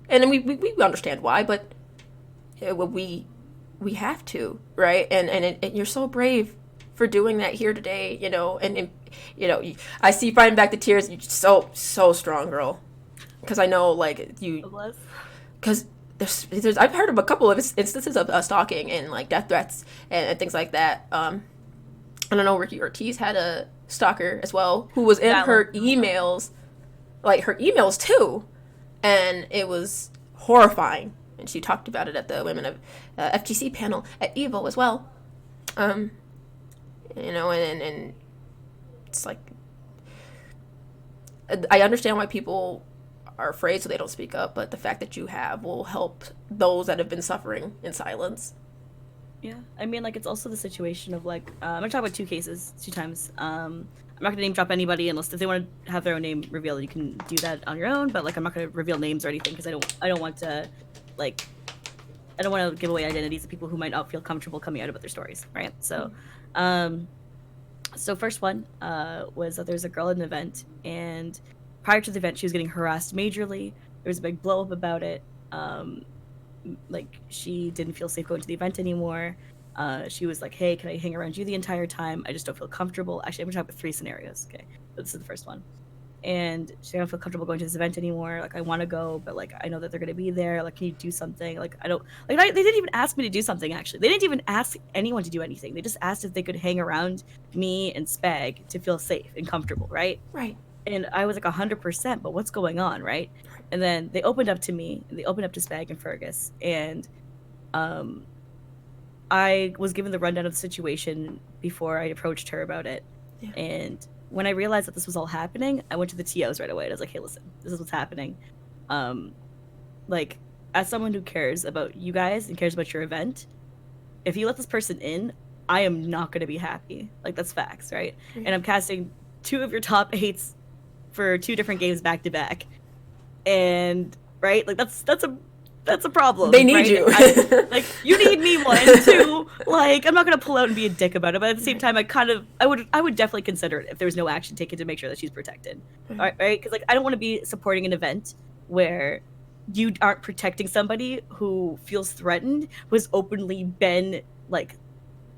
and we understand why, but we have to, right? And you're so brave for doing that here today, you know. And you know, I see you fighting back the tears. You're so strong, girl. Because I know, like, you, because there's I've heard of a couple of instances of stalking and, like, death threats and things like that. I don't know, Ricky Ortiz had a stalker as well who was in her emails, like, her emails too, and it was horrifying. And she talked about it at the Women of FGC panel at Evo as well. You know, and it's like, I understand why people are afraid so they don't speak up, but the fact that you have will help those that have been suffering in silence. Yeah, I mean, like, it's also the situation of, like, I'm gonna talk about two cases, two times. I'm not gonna name drop anybody unless if they want to have their own name revealed, you can do that on your own. But, like, I'm not gonna reveal names or anything because I don't want to, like, I don't want to give away identities of people who might not feel comfortable coming out about their stories, right? So, so first one was that there's a girl at an event, and prior to the event, she was getting harassed majorly. There was a big blow up about it. Like, she didn't feel safe going to the event anymore. She was like, hey, can I hang around you the entire time? I just don't feel comfortable. Actually, I'm gonna talk about 3 scenarios, okay? But this is the first one. And she don't feel comfortable going to this event anymore. Like, I want to go, but, like, I know that they're gonna be there. Like, can you do something? Like, I don't, like, they didn't even ask me to do something, actually. They didn't even ask anyone to do anything. They just asked if they could hang around me and Spag to feel safe and comfortable, right? Right. And I was like 100%, but what's going on, right? And then they opened up to me, and they opened up to Spag and Fergus, and I was given the rundown of the situation before I approached her about it. Yeah. And when I realized that this was all happening, I went to the TOs right away, and I was like, hey, listen, this is what's happening. Like, as someone who cares about you guys and cares about your event, if you let this person in, I am not going to be happy. Like, that's facts, right? And I'm casting 2 of your top 8s for 2 different games back to back, and right, like that's a problem. They need right? you. Like you need me, 1, 2. Like I'm not gonna pull out and be a dick about it, but at the same time, I would definitely consider it if there was no action taken to make sure that she's protected. Right? Because like I don't want to be supporting an event where you aren't protecting somebody who feels threatened, who has openly been like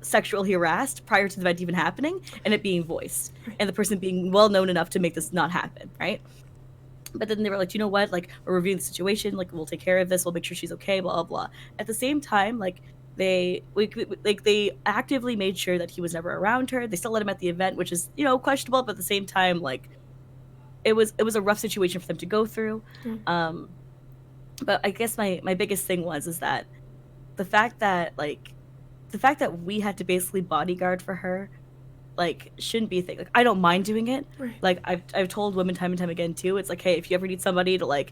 sexually harassed prior to the event even happening, and it being voiced, and the person being well known enough to make this not happen, right? But then they were like, you know what? Like, we're reviewing the situation. Like, we'll take care of this. We'll make sure she's okay. Blah blah blah. At the same time, like they actively made sure that he was never around her. They still let him at the event, which is questionable. But at the same time, like it was a rough situation for them to go through. But I guess my biggest thing is that the fact that we had to basically bodyguard for her, like, shouldn't be a thing. Like, I don't mind doing it. Right. Like, I've told women time and time again too. It's like, hey, if you ever need somebody to like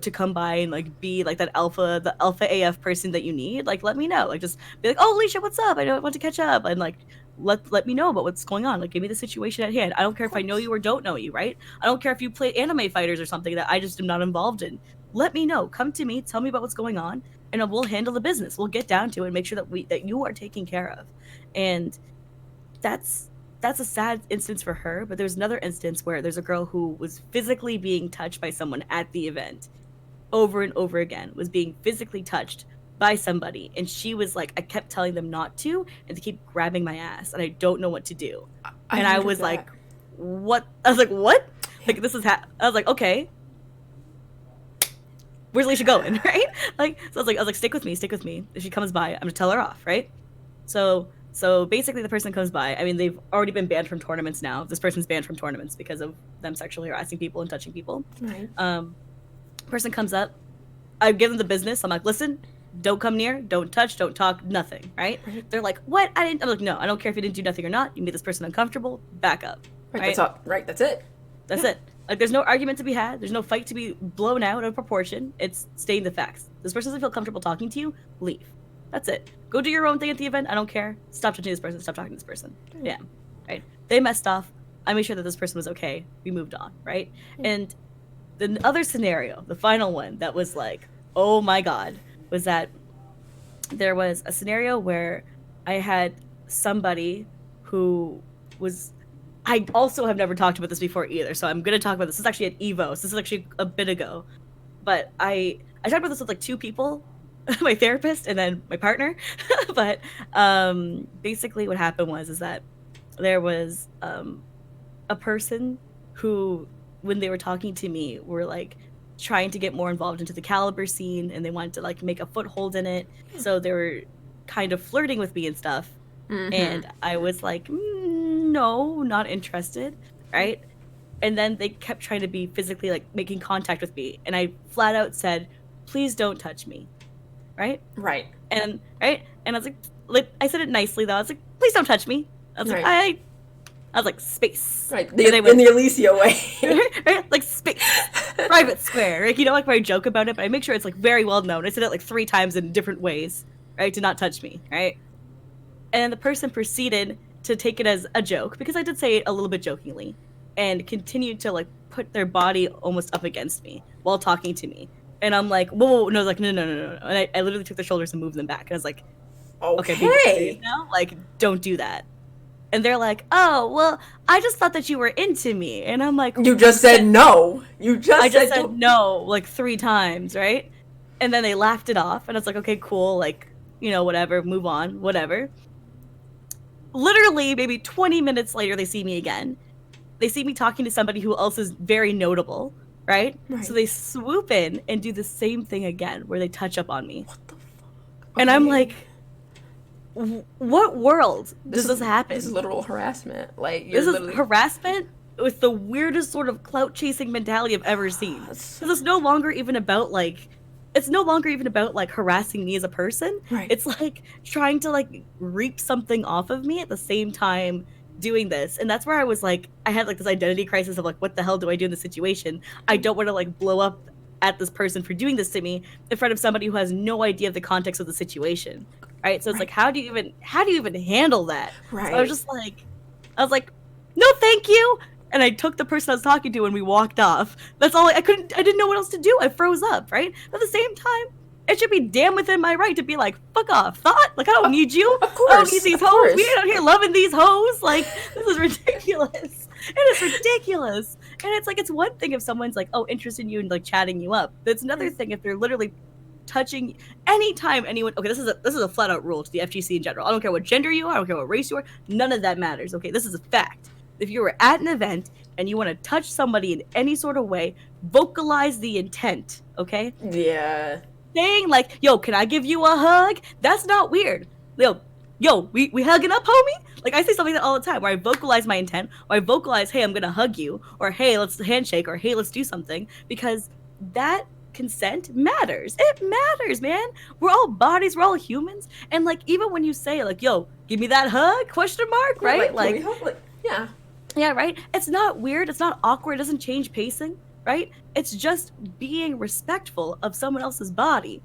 to come by and like be like the alpha AF person that you need, like let me know. Like just be like, oh Alicia, what's up? I don't want to catch up, and like let me know about what's going on. Like give me the situation at hand. I don't care if I know you or don't know you, right? I don't care if you play anime fighters or something that I just am not involved in. Let me know. Come to me, tell me about what's going on, and we'll handle the business. We'll get down to it and make sure that you are taken care of. And that's a sad instance for her, but there's another instance where there's a girl who was physically being touched by someone at the event over and over again, was being physically touched by somebody, and she was like, I kept telling them not to, and they keep grabbing my ass, and I don't know what to do. And I was like, what? I was like, what? Like, this is I was like, okay. Where's Alicia going, right? Like, so I was like, stick with me. If she comes by, I'm gonna tell her off, right? So basically the person comes by. I mean, they've already been banned from tournaments now. This person's banned from tournaments because of them sexually harassing people and touching people. Right. Person comes up. I give them the business. I'm like, listen, don't come near, don't touch, don't talk, nothing, right? They're like, what? I'm like, no, I don't care if you didn't do nothing or not. You made this person uncomfortable, back up. Right? That's all. Right, that's it. That's it. Like, there's no argument to be had. There's no fight to be blown out of proportion. It's stating the facts. This person doesn't feel comfortable talking to you, leave. That's it. Go do your own thing at the event. I don't care. Stop touching this person. Stop talking to this person. Yeah. Right. They messed off. I made sure that this person was okay. We moved on. Right. And the other scenario, the final one that was like, oh my God, was that there was a scenario where I had somebody who was, I also have never talked about this before either. So I'm going to talk about this. This is actually at EVO. So this is actually a bit ago. But I talked about this with like 2 people. My therapist and then my partner. But basically what happened is that there was a person who, when they were talking to me, were like trying to get more involved into the Calibur scene, and they wanted to like make a foothold in it. So they were kind of flirting with me and stuff. And I was like, no, not interested, right? And then they kept trying to be physically like making contact with me, and I flat out said, please don't touch me. Right? And I was like I said it nicely though. I was like, please don't touch me. I was like, I was like, space. Right. In the Alicia way. Right? Like space. Private square. Like, like where I joke about it, but I make sure it's like very well known. I said it like 3 times in different ways, right? To not touch me, right? And the person proceeded to take it as a joke, because I did say it a little bit jokingly, and continued to like put their body almost up against me while talking to me. And I'm like, whoa, no, like, no. And I literally took their shoulders and moved them back. And I was like, okay, now, like, don't do that. And they're like, oh, well, I just thought that you were into me. And I'm like, you just said no. I just said no, like 3 times, right? And then they laughed it off. And I was like, okay, cool, like, whatever, move on, whatever. Literally, maybe 20 minutes later, they see me again. They see me talking to somebody who else is very notable. Right? So they swoop in and do the same thing again, where they touch up on me. What the fuck? And I'm like, what world does this happen? This is literal harassment. Like, this is harassment with the weirdest sort of clout chasing mentality I've ever seen. Because it's no longer even about like harassing me as a person. Right. It's like trying to like reap something off of me at the same time doing this. And that's where I was like, I had like this identity crisis of like, what the hell do I do in this situation? I don't want to like blow up at this person for doing this to me in front of somebody who has no idea of the context of the situation. right? So it's like, how do you even handle that? Right. So I was like, no, thank you. And I took the person I was talking to and we walked off. That's all I didn't know what else to do. I froze up, right? But at the same time, it should be damn within my right to be like, fuck off, thought? Like, I don't need you. Of course. I don't need these hoes. We ain't out here loving these hoes. Like, this is ridiculous. It is ridiculous. And it's like, it's one thing if someone's like, oh, interested in you and like chatting you up. But it's another thing if they're literally touching anytime anyone. Okay, this is a flat out rule to the FGC in general. I don't care what gender you are. I don't care what race you are. None of that matters. Okay, this is a fact. If you were at an event and you want to touch somebody in any sort of way, vocalize the intent. Okay. Yeah. Saying like, yo, can I give you a hug? That's not weird. Yo, we hugging up, homie? Like, I say something like that all the time where I vocalize my intent, or I vocalize, hey, I'm gonna hug you, or hey, let's handshake, or hey, let's do something, because that consent matters. It matters, man. We're all bodies, we're all humans, and like, even when you say like, yo, give me that hug, question mark, right? Yeah, like, yeah. Yeah, right? It's not weird, it's not awkward, it doesn't change pacing, right? It's just being respectful of someone else's body.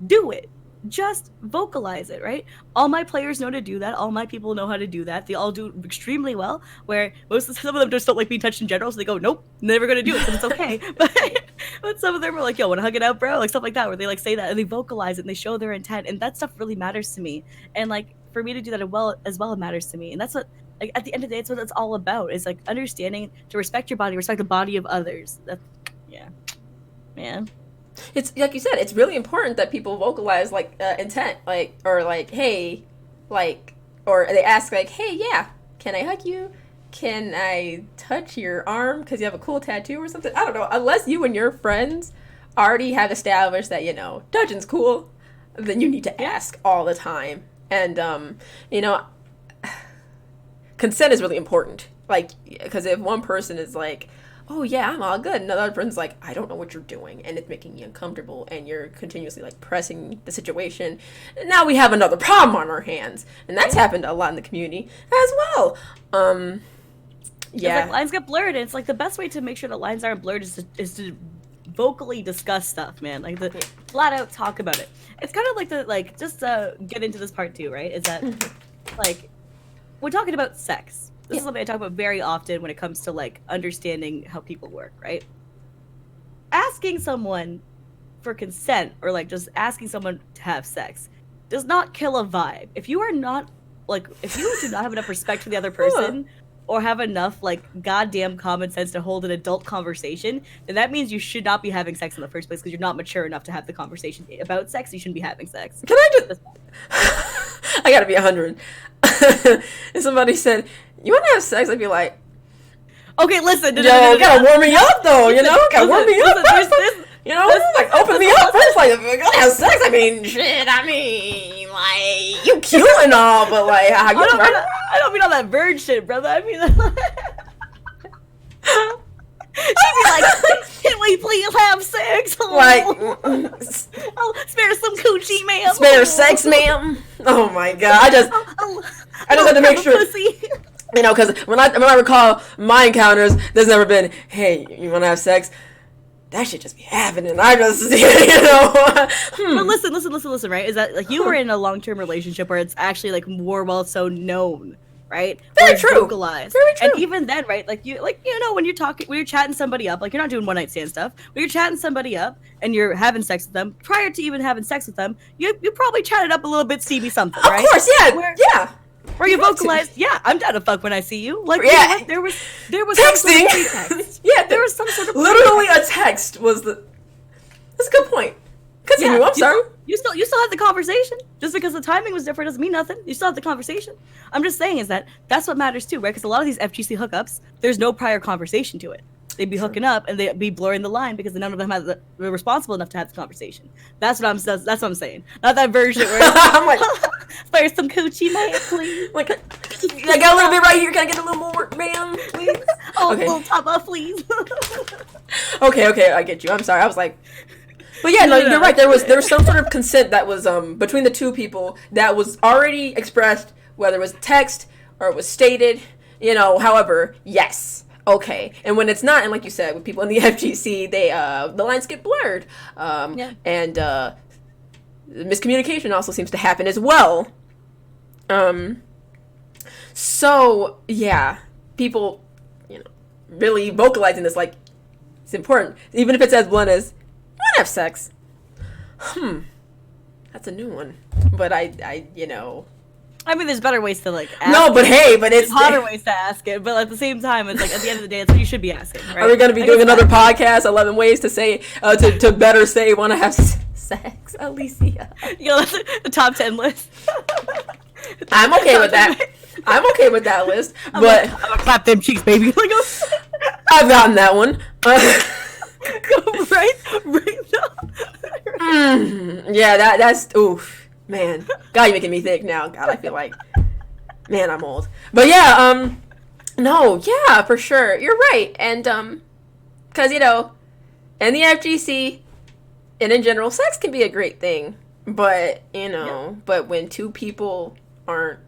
Do it. Just vocalize it, right? All my players know to do that. All my people know how to do that. They all do extremely well, where some of them just don't like being touched in general, so they go, nope, never gonna do it, so it's okay. But some of them are like, yo, wanna hug it out, bro? Like, stuff like that, where they like say that, and they vocalize it, and they show their intent, and that stuff really matters to me. And like, for me to do that as well, it matters to me. And that's what, like, at the end of the day, it's what it's all about, is like understanding to respect your body, respect the body of others. That's, yeah, man. It's like you said, it's really important that people vocalize like intent, like, or like, hey, like, or they ask like, hey, yeah, can I hug you? Can I touch your arm because you have a cool tattoo or something? I don't know. Unless you and your friends already have established that, you know, touching's cool, then you need to ask all the time. And you know, consent is really important. Like, because if one person is like, oh yeah, I'm all good, and another person's like, I don't know what you're doing, and it's making me uncomfortable, and you're continuously like pressing the situation, and now we have another problem on our hands. And that's happened a lot in the community as well. Yeah, like, lines get blurred, and it's like the best way to make sure that lines aren't blurred is to vocally discuss stuff, man. Like, flat out talk about it. It's kind of like just get into this part too, right? Is that like, we're talking about sex. This is something I talk about very often when it comes to like understanding how people work, right? Asking someone for consent, or like just asking someone to have sex, does not kill a vibe. If you are not like, if you do not have enough respect for the other person, or have enough like goddamn common sense to hold an adult conversation, then that means you should not be having sex in the first place, because you're not mature enough to have the conversation about sex. You shouldn't be having sex. Can I just I gotta be 100. If somebody said, you want to have sex, I'd be like, okay, listen. Yo, gotta warm me up though, you know? Gotta warm me up first. You know? Like, open me up first. Like, if we're gonna have sex, I mean, shit, I mean, like, you cute and all, but like, I don't mean all that bird shit, brother. I mean, she'd be like, can we please have sex? Like, oh, spare some coochie, ma'am. Spare sex, ma'am. Oh my god, I just had to make sure. You know, because when I recall my encounters, there's never been, hey, you want to have sex? That should just be happening. I just, you know. But listen, right? Is that like you were in a long-term relationship where it's actually like more well so known, right? Very true. Vocalized. Very true. And even then, right? Like you know, when you're chatting somebody up, like you're not doing one night stand stuff. When you're chatting somebody up and you're having sex with them, prior to even having sex with them, you probably chatted up a little bit, see me something, right? Of course, yeah, yeah. Where you vocalized, yeah, I'm down to fuck when I see you. Like, yeah, you know, there was texting. Some sort of pretext. Yeah, there was some sort of literally pretext. A text was the. That's a good point. Continue. Yeah, I'm sorry. You still have the conversation. Just because the timing was different doesn't mean nothing. You still have the conversation. I'm just saying is that's what matters too, right? Because a lot of these FGC hookups, there's no prior conversation to it. They'd be hooking up and they'd be blurring the line because none of them were responsible enough to have the conversation. That's what I'm saying. Not that version where I'm like, spare some coochie, man, please. Like, I got a little bit right here. Can I get a little more, ma'am, please? Oh, okay. A little top up, please. Okay, I get you. I'm sorry. I was like, but yeah, no, you're right. There was some sort of consent that was between the two people that was already expressed, whether it was text or it was stated. You know, however, yes. Okay, and when it's not, and like you said, with people in the FGC, they the lines get blurred, and miscommunication also seems to happen as well. So yeah, people, really vocalizing this, like, it's important, even if it's as blunt as, "You want to have sex?" That's a new one. But I mean, there's better ways to, like, ask no, but hey, but it's hotter ways to ask it. But at the same time, it's like, at the end of the day, it's what you should be asking, right? Are we gonna be doing another podcast, 11 ways to say, to better say want to have sex, Alicia? That's the top 10 list. I'm okay with that. I'm okay with that list, but I'm gonna clap them cheeks, baby. Like, I've gotten that one. right now. Yeah, that's oof, man. God, you're making me think now. God, I feel like, man, I'm old. But yeah, no, yeah, for sure, you're right, and because in the FGC and in general, sex can be a great thing, but but when two people aren't,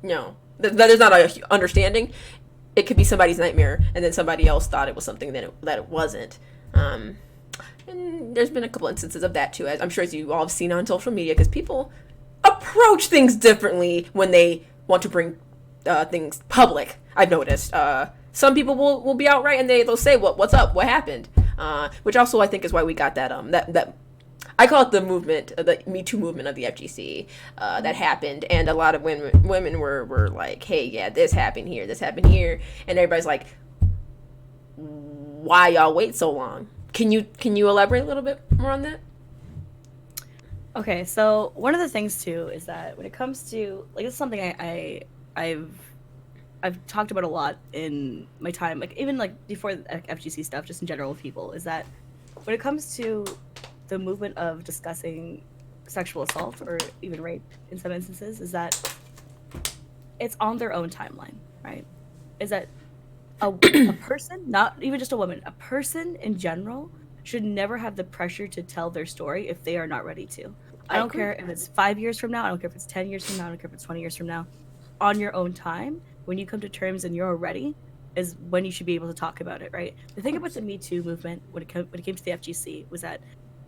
there's not a understanding, it could be somebody's nightmare, and then somebody else thought it was something that it wasn't. And there's been a couple instances of that too, as I'm sure as you all have seen on social media, because people approach things differently when they want to bring things public. I've noticed. Some people will be outright and they'll say, "What's up? What happened?" Which also I think is why we got that I call it the movement, the Me Too movement of the FGC that happened, and a lot of women were like, "Hey, yeah, this happened here, and everybody's like, "Why y'all wait so long?" Can you elaborate a little bit more on that? Okay, so one of the things too is that when it comes to, like, this is something I've talked about a lot in my time, like even like before the FGC stuff, just in general with people, is that when it comes to the movement of discussing sexual assault or even rape in some instances, is that it's on their own timeline, right? Is that a person, not even just a woman, a person in general should never have the pressure to tell their story if they are not ready to. I don't care if it's 5 years from now, I don't care if it's 10 years from now, I don't care if it's 20 years from now. On your own time, when you come to terms and you're ready, is when you should be able to talk about it, right? The thing about the Me Too movement, when it came to the FGC, was that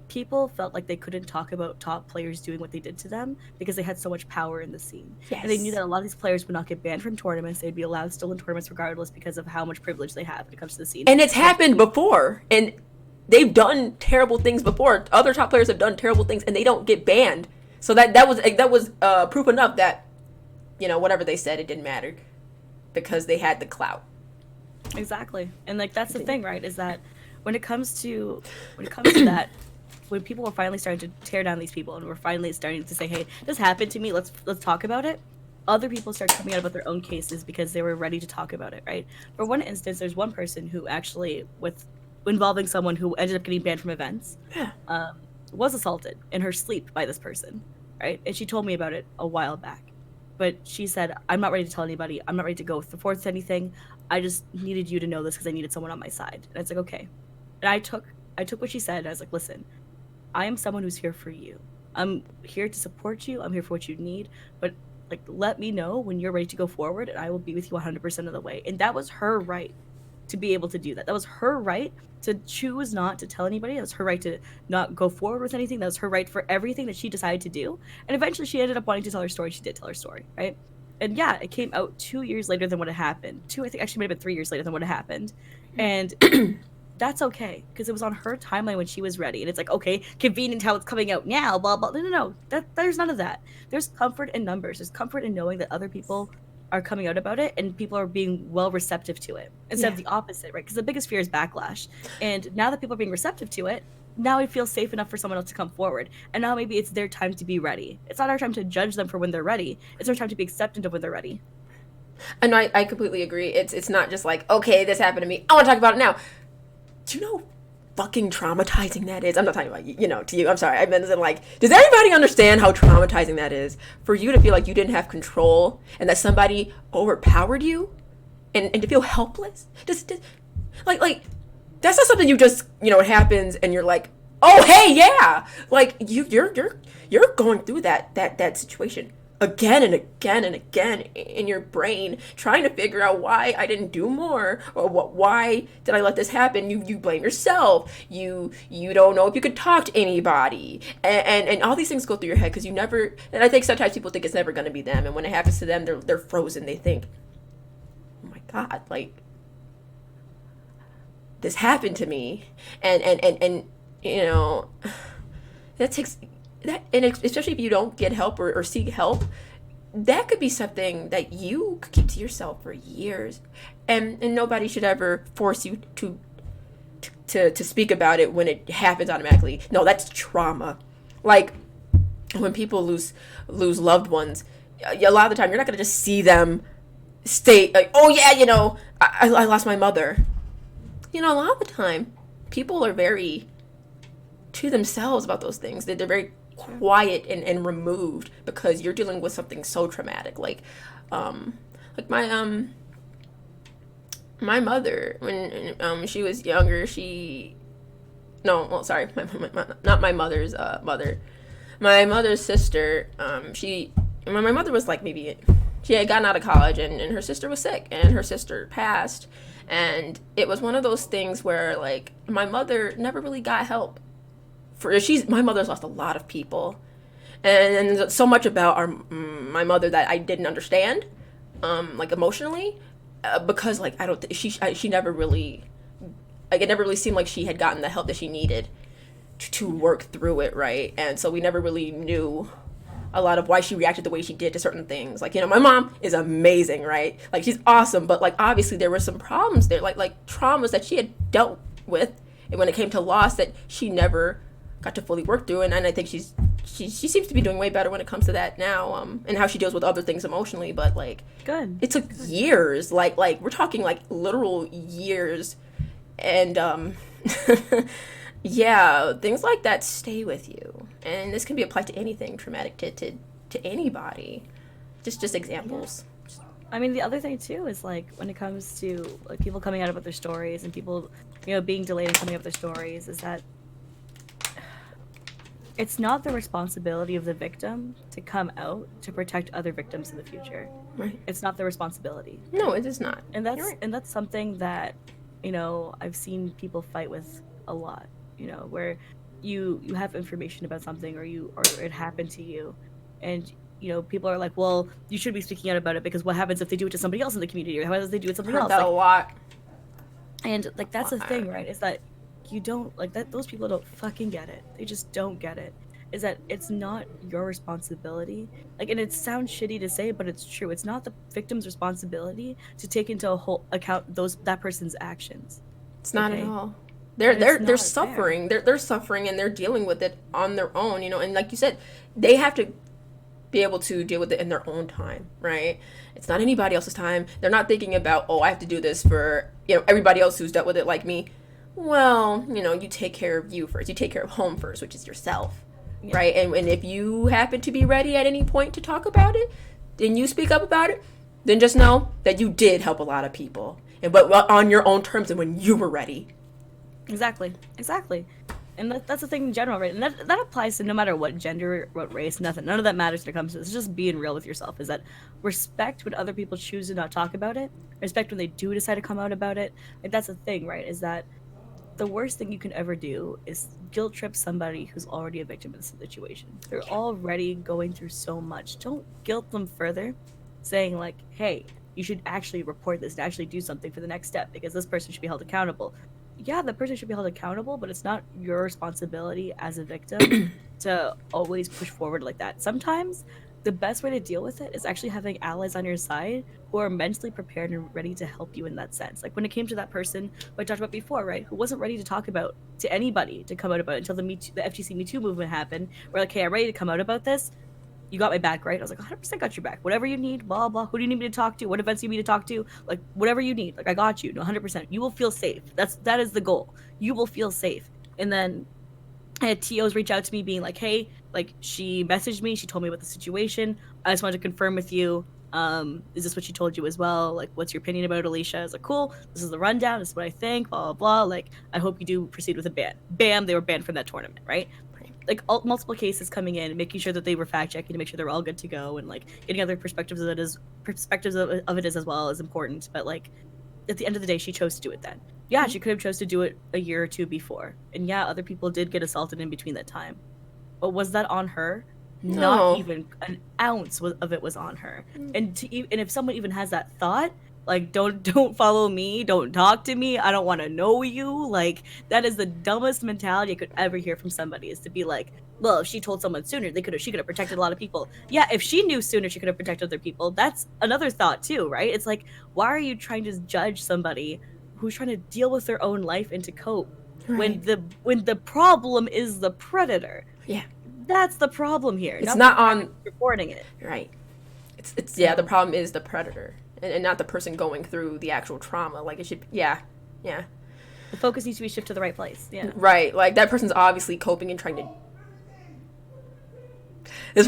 people felt like they couldn't talk about top players doing what they did to them because they had so much power in the scene. Yes. And they knew that a lot of these players would not get banned from tournaments. They'd be allowed still in tournaments regardless because of how much privilege they have when it comes to the scene. And it's happened before. And they've done terrible things before. Other top players have done terrible things and they don't get banned. So that was proof enough that, whatever they said, it didn't matter because they had the clout. Exactly. And like that's the thing, right? Is that when it comes to that, when people were finally starting to tear down these people and we're finally starting to say, "Hey, this happened to me, let's talk about it," other people started coming out about their own cases because they were ready to talk about it, right? For one instance, there's one person who actually, involving someone who ended up getting banned from events, was assaulted in her sleep by this person, right? And she told me about it a while back. But she said, "I'm not ready to tell anybody. I'm not ready to go forth to anything. I just needed you to know this because I needed someone on my side." And it's like, okay. And I took what she said and I was like, "Listen, I am someone who's here for you. I'm here to support you. I'm here for what you need. But like, let me know when you're ready to go forward and I will be with you 100% of the way." And that was her right to be able to do that. That was her right to choose not to tell anybody. That was her right to not go forward with anything. That was her right for everything that she decided to do. And eventually she ended up wanting to tell her story. She did tell her story, right? And yeah, it came out 2 years later than what had happened. I think actually might have been 3 years later than what had happened. And that's okay, because it was on her timeline when she was ready. And it's like, okay, convenient how it's coming out now, blah, blah. No. There's none of that. There's comfort in numbers. There's comfort in knowing that other people are coming out about it and people are being well receptive to it instead of the opposite, right? Because the biggest fear is backlash. And now that people are being receptive to it, now it feels safe enough for someone else to come forward. And now maybe it's their time to be ready. It's not our time to judge them for when they're ready. It's our time to be acceptant of when they're ready. And I completely agree. It's not just like, okay, this happened to me, I want to talk about it now. Do you know fucking traumatizing that is? I'm not talking about to you. I'm sorry. I meant like, does everybody understand how traumatizing that is for you to feel like you didn't have control and that somebody overpowered you, and to feel helpless? Just like that's not something you just it happens and you're like, oh hey yeah, like you're going through that situation again and again and again in your brain, trying to figure out why I didn't do more, or why did I let this happen. You blame yourself. You don't know if you could talk to anybody, and all these things go through your head because you never. And I think sometimes people think it's never going to be them, and when it happens to them, they're frozen. They think, oh my god, like this happened to me, and you know, that takes that, and especially if you don't get help or seek help, that could be something that you could keep to yourself for years, and nobody should ever force you to speak about it when it happens automatically. No, that's trauma. Like when people lose loved ones, a lot of the time you're not gonna just see them state like, oh yeah, you know, I lost my mother. You know, a lot of the time people are very to themselves about those things. They're very quiet and removed because you're dealing with something so traumatic. Like my my mother, when she was younger, not my mother's mother, my mother's sister, when my mother was like maybe she had gotten out of college, and her sister was sick, and her sister passed, and it was one of those things where like my mother never really got help. My mother's lost a lot of people, and so much about my mother that I didn't understand, like emotionally, because like I don't she never really, like it never really seemed like she had gotten the help that she needed to work through it, right? And so we never really knew a lot of why she reacted the way she did to certain things. Like, you know, my mom is amazing, right? Like she's awesome, but like obviously there were some problems there, like traumas that she had dealt with, and when it came to loss that she never got to fully work through, and I think she seems to be doing way better when it comes to that now, and how she deals with other things emotionally. But like, good, it took years, like we're talking like literal years, and yeah, things like that stay with you, and this can be applied to anything traumatic to anybody. Just examples. I mean, the other thing too is like when it comes to like people coming out about their stories and people, you know, being delayed in coming out with their stories, is that it's not the responsibility of the victim to come out to protect other victims in the future. Right. It's not their responsibility. No, it is not. And that's right. and that's something that, you know, I've seen people fight with a lot. You know, where you have information about something, or it happened to you, and you know people are like, well, you should be speaking out about it because what happens if they do it to somebody else in the community, or what happens if they do it to somebody else? That like, a lot. And like that's the thing, right? Is that you don't like that those people don't fucking get it. They just don't get it. Is that it's not your responsibility. Like, and it sounds shitty to say, but it's true. It's not the victim's responsibility to take into a whole account that person's actions. It's not at all. They're suffering. They're suffering, and they're dealing with it on their own, you know. And like you said, they have to be able to deal with it in their own time, right? It's not anybody else's time. They're not thinking about, oh, I have to do this for, you know, everybody else who's dealt with it like me. Well, you know, you take care of you first. You take care of home first, which is yourself, yeah. Right? And if you happen to be ready at any point to talk about it, then you speak up about it, then just know that you did help a lot of people, but on your own terms and when you were ready. Exactly. And that's the thing in general, right? And that applies to no matter what gender, what race, nothing. None of that matters when it comes to this. It's just being real with yourself. Is that respect when other people choose to not talk about it, respect when they do decide to come out about it. Like, that's the thing, right? Is that the worst thing you can ever do is guilt trip somebody who's already a victim of the situation. They're already going through so much. Don't guilt them further, saying like, hey, you should actually report this and actually do something for the next step because this person should be held accountable. Yeah, the person should be held accountable, but it's not your responsibility as a victim to always push forward like that. Sometimes the best way to deal with it is actually having allies on your side who are mentally prepared and ready to help you in that sense. Like when it came to that person who I talked about before, right, who wasn't ready to talk about to anybody to come out about it until the FGC Me Too movement happened. We're like, hey, I'm ready to come out about this. You got my back, right? I was like, 100% got your back. Whatever you need, blah, blah. Who do you need me to talk to? What events do you need me to talk to? Like, whatever you need. Like, I got you. No, 100%. You will feel safe. That is the goal. You will feel safe. And then I had TOs reach out to me being like, hey, like, she messaged me. She told me about the situation. I just wanted to confirm with you. Is this what she told you as well? Like, what's your opinion about Alicia? I was like, cool. This is the rundown. This is what I think. Blah, blah, blah. Like, I hope you do proceed with a ban. Bam, they were banned from that tournament, right? multiple cases coming in, making sure that they were fact checking to make sure they're all good to go, and like getting other perspectives of it as well is important. But like at the end of the day, she chose to do it then. Yeah, she could have chose to do it a year or two before, and yeah, other people did get assaulted in between that time. But was that on her? No. Not even an ounce of it was on her. And if someone even has that thought, like don't follow me, don't talk to me, I don't want to know you, like that is the dumbest mentality I could ever hear from somebody, is to be like, well, if she told someone sooner, she could have protected a lot of people. Yeah, if she knew sooner, she could have protected other people. That's another thought too, right? It's like, why are you trying to judge somebody who's trying to deal with their own life and to cope, when the problem is the predator? Yeah, that's the problem here. It's not on reporting it, right? It's yeah, the problem is the predator, and not the person going through the actual trauma. Like it should, yeah. The focus needs to be shifted to the right place. Yeah. Right. Like that person's obviously coping and trying to. This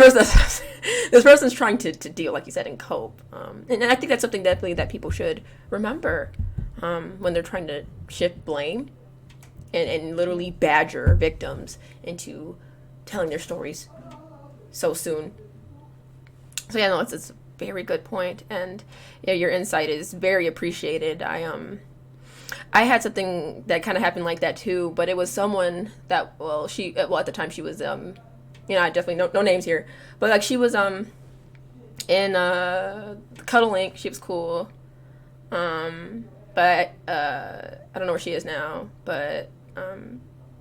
person's trying to deal, like you said, and cope. And I think that's something definitely that people should remember when they're trying to shift blame and literally badger victims into telling their stories so soon. So yeah, no, it's a very good point, and yeah, your insight is very appreciated. I had something that kind of happened like that too, but it was someone that at the time she was I definitely no names here, but like she was in Cuddle Link. She was cool, but I don't know where she is now, but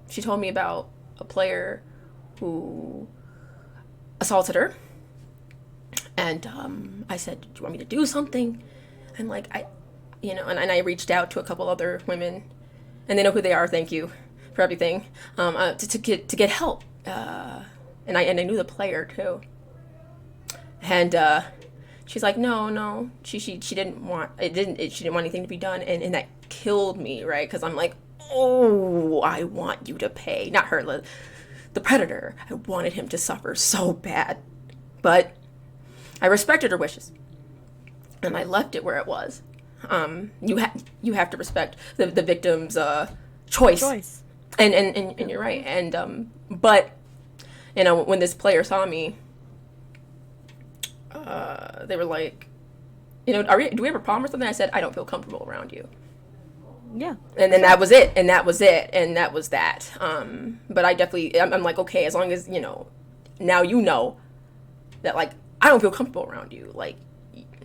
she told me about a player who assaulted her. And I said, do you want me to do something? And like, and I reached out to a couple other women, and they know who they are. Thank you for everything. To get help. And I knew the player too. And she's like, no, she didn't want it. She didn't want anything to be done, and that killed me, right? Because I'm like, oh, I want you to pay, not her, the predator. I wanted him to suffer so bad, but I respected her wishes, and I left it where it was. You have to respect the victim's choice. And you're right. And but when this player saw me, they were like, do we have a problem or something? I said, I don't feel comfortable around you. Yeah. And then that was it. And that was it. And that was that. But I definitely, I'm like, okay, as long as now that like I don't feel comfortable around you, like,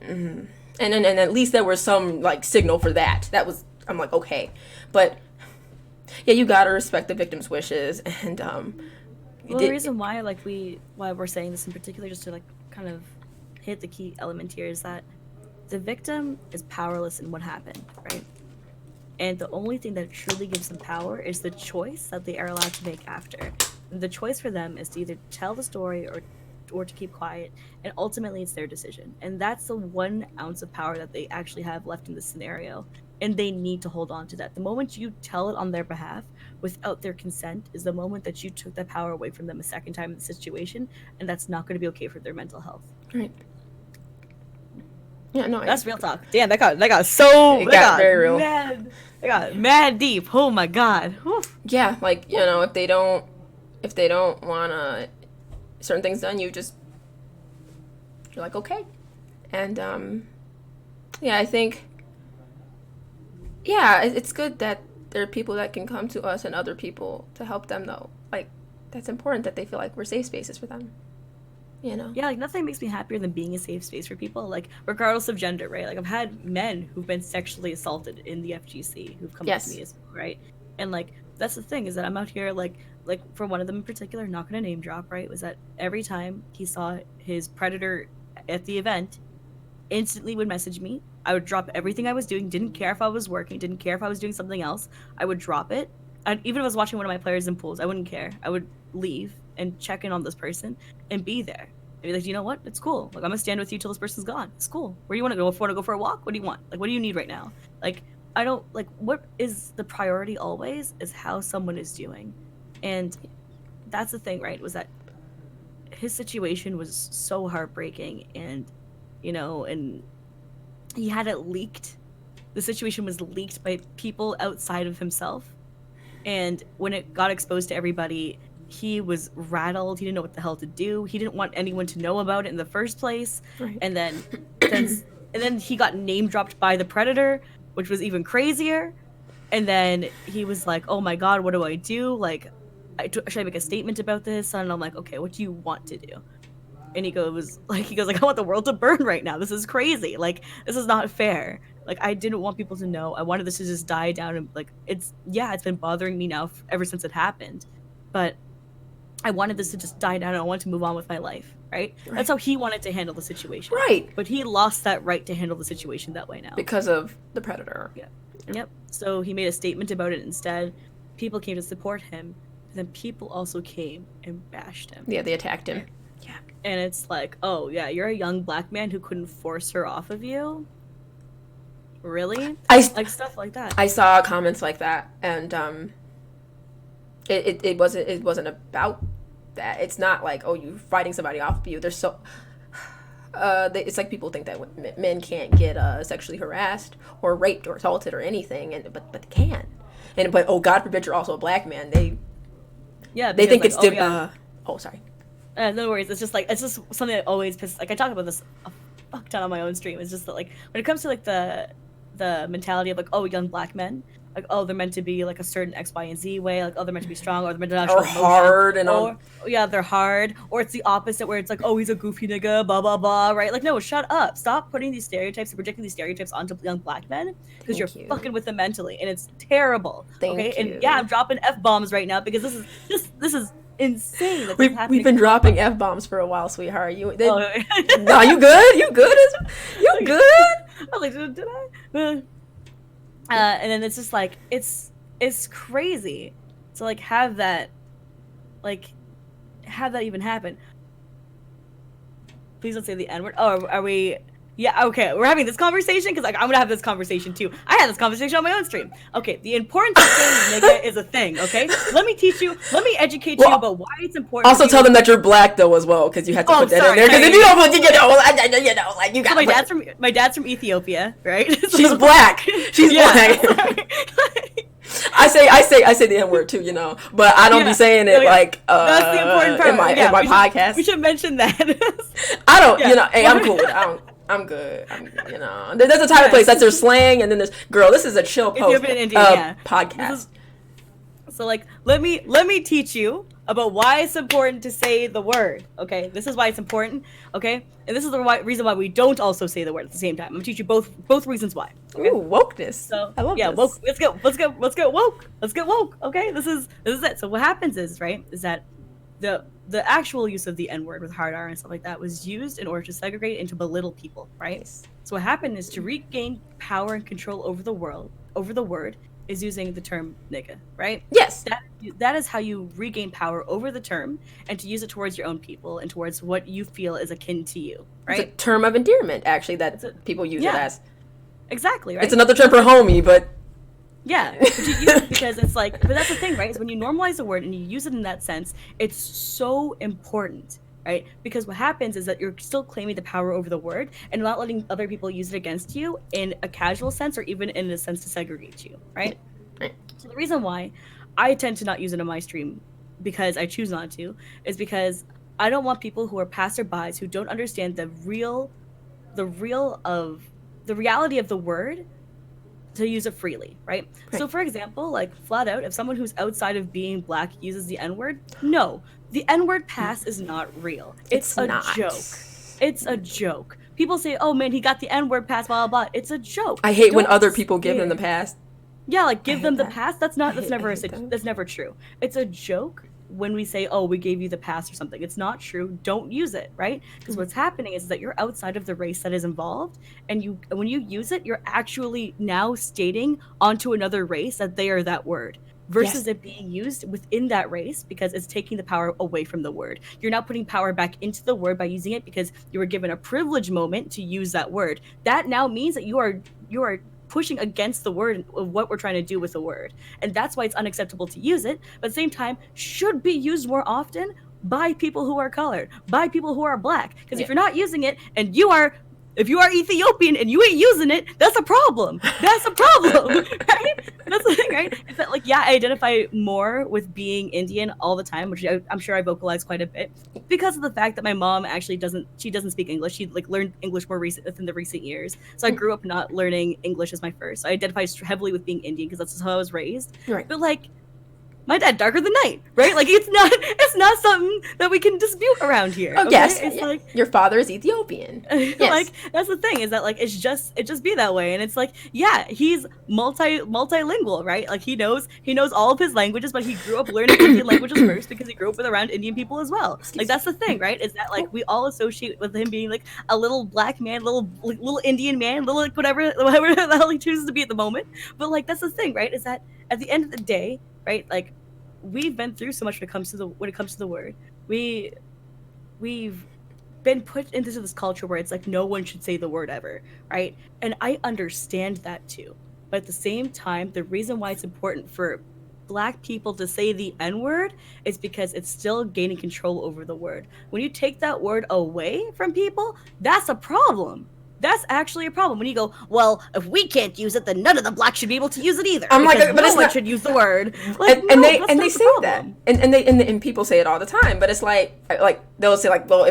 and at least there was some like signal for that. That was, I'm like, okay, but yeah, you gotta respect the victim's wishes, and the reason why we're saying this in particular, just to like kind of hit the key element here, is that the victim is powerless in what happened, right? And the only thing that truly gives them power is the choice that they are allowed to make after. And the choice for them is to either tell the story or to keep quiet, and ultimately it's their decision. And that's the 1 ounce of power that they actually have left in this scenario, and they need to hold on to that. The moment you tell it on their behalf without their consent is the moment that you took that power away from them a second time in the situation, and that's not going to be okay for their mental health. Right. Yeah, no, that's real talk. Damn, that got very real. That got mad deep. Oh my god. Whew. Yeah, like if they don't want certain things done, you're like, okay. And I think it's good that there are people that can come to us and other people to help them, though. Like, that's important that they feel like we're safe spaces for them. Yeah, like nothing makes me happier than being a safe space for people, like regardless of gender, right? Like I've had men who've been sexually assaulted in the FGC who've come up to me, right? And like that's the thing, is that I'm out here like for one of them in particular, not gonna name drop, right, was that every time he saw his predator at the event, instantly would message me. I would drop everything I was doing, didn't care if I was working, didn't care if I was doing something else. I would drop it. And even if I was watching one of my players in pools, I wouldn't care. I would leave and check in on this person and be there. And be like, you know what? It's cool. Like, I'm gonna stand with you till this person's gone. It's cool. Where do you want to go? If you want to go for a walk, what do you want? Like, what do you need right now? Like, I don't, like, what is the priority always is how someone is doing. And that's the thing, right? Was that his situation was so heartbreaking, and, and he had it leaked. The situation was leaked by people outside of himself. And when it got exposed to everybody, he was rattled. He didn't know what the hell to do. He didn't want anyone to know about it in the first place. Right. And then he got name dropped by the Predator, which was even crazier. And then he was like, "Oh my God, what do I do? Like, should I make a statement about this?" And I'm like, "Okay, what do you want to do?" And he goes like, "I want the world to burn right now. This is crazy. Like, this is not fair. Like, I didn't want people to know. I wanted this to just die down. And like, it's been bothering me now ever since it happened, but I wanted this to just die down, and I wanted to move on with my life." Right? That's how he wanted to handle the situation. Right. But he lost that right to handle the situation that way now because of the Predator. Yeah. Yep. So he made a statement about it instead. People came to support him. And then people also came and bashed him. Yeah, they attacked him. Yeah. And it's like, oh, yeah, you're a young black man who couldn't force her off of you? Really? Like, stuff like that. I saw comments like that, and it wasn't about that. It's not like, oh, you fighting somebody off of you. There's so... it's like people think that men can't get sexually harassed or raped or assaulted or anything, but they can. But oh, God forbid you're also a black man. They think it's sorry. No worries. It's just something that always pisses. Like, I talk about this a fuck ton on my own stream. It's just that, like, when it comes to like the mentality of like, oh, young black men, like, oh, they're meant to be like a certain X, Y, and Z way, like, oh, they're meant to be strong, or they're meant to not show emotion, hard and all. Yeah, they're hard, or it's the opposite where it's like, oh, he's a goofy nigga, blah blah blah, right? Like, no, shut up, stop putting these stereotypes and projecting these stereotypes onto young black men, because you're fucking with them mentally, and it's terrible. Thank you. And yeah, I'm dropping F-bombs right now because this is insane. We've been dropping F-bombs for a while, sweetheart. No, you good? You good? You good? I was like, did I? And then it's just like, it's crazy to like have that even happen. Please don't say the N-word. Oh, are we? Yeah, okay, we're having this conversation because like I'm gonna have this conversation too. I had this conversation on my own stream. Okay, the importance of saying nigga is a thing. Okay, let me educate you about why it's important. Also, tell them that you're black though as well, because you have to put that in there. Because if you don't put, like you got. So my dad's from Ethiopia, right? She's black. She's black. I say the N-word too, but I don't be saying it like that's the important part. in my podcast. We should mention that. I don't, hey, I'm cool. I'm good. There's a type of place that's their slang, and then there's this is a chill post podcast. So like, let me teach you about why it's important to say the word. Okay, this is why it's important. Okay, and this is the reason why we don't also say the word at the same time. I'm gonna teach you both reasons why. Okay? Ooh, wokeness. So I love this. Woke. Let's get woke. Let's get woke. Okay, this is it. So what happens is that the actual use of the N-word with hard R and stuff like that was used in order to segregate and to belittle people, right? So what happened is to regain power and control over the word is using the term nigga, right? Yes. That is how you regain power over the term and to use it towards your own people and towards what you feel is akin to you, right? It's a term of endearment, actually, that people use it as. Exactly, right? It's another term for homie, but... Yeah, but you use it because it's like, but that's the thing, right? Is when you normalize the word and you use it in that sense, it's so important, right? Because what happens is that you're still claiming the power over the word and not letting other people use it against you in a casual sense or even in a sense to segregate you, right? Right. So the reason why I tend to not use it on my stream, because I choose not to, is because I don't want people who are passerbys who don't understand the reality of the word to use it freely, right? So for example, like flat out, if someone who's outside of being black uses the N-word, no, the N-word pass is not real. It's a joke. It's a joke. People say, oh man, he got the N-word pass, blah, blah, blah. It's a joke. I hate when other people give them the pass. Yeah, like give them the pass. That's never true. It's a joke when we say, oh, we gave you the pass or something. It's not true. Don't use it, right? Because what's happening is that you're outside of the race that is involved, and when you use it, you're actually now stating onto another race that they are that word, versus it being used within that race because it's taking the power away from the word. You're now putting power back into the word by using it because you were given a privilege moment to use that word. That now means that you are pushing against the word of what we're trying to do with the word. And that's why it's unacceptable to use it, but at the same time, should be used more often by people who are colored, by people who are black. Because if you're not using it, and if you are Ethiopian and you ain't using it, that's a problem. That's a problem, right? That's the thing, right? It's that like, yeah, I identify more with being Indian all the time, which I'm sure I vocalize quite a bit because of the fact that my mom actually doesn't speak English. She like learned English more recent within the recent years. So I grew up not learning English as my first. So I identify heavily with being Indian because that's how I was raised. Right. But like, my dad darker than night, right? Like it's not something that we can dispute around here. Oh, okay? yes. It's like your father is Ethiopian. Yes. Like that's the thing is that like it just be that way, and it's like yeah, he's multilingual, right? Like he knows all of his languages, but he grew up learning Indian languages first because he grew up with around Indian people as well. Like that's the thing, right? Is that like we all associate with him being like a little black man, little Indian man, little like whatever the hell he chooses to be at the moment. But like that's the thing, right? Is that at the end of the day, right? Like we've been through so much when it comes to the word. We've been put into this culture where it's like no one should say the word ever, right? And I understand that too. But at the same time, the reason why it's important for Black people to say the N-word is because it's still gaining control over the word. When you take that word away from people, that's a problem. That's actually a problem. When you go, well, if we can't use it, then none of the Blacks should be able to use it either. I'm like, but no it's one not... should use the word. Like, and no, they say that, and people say it all the time. But it's like they'll say like, well,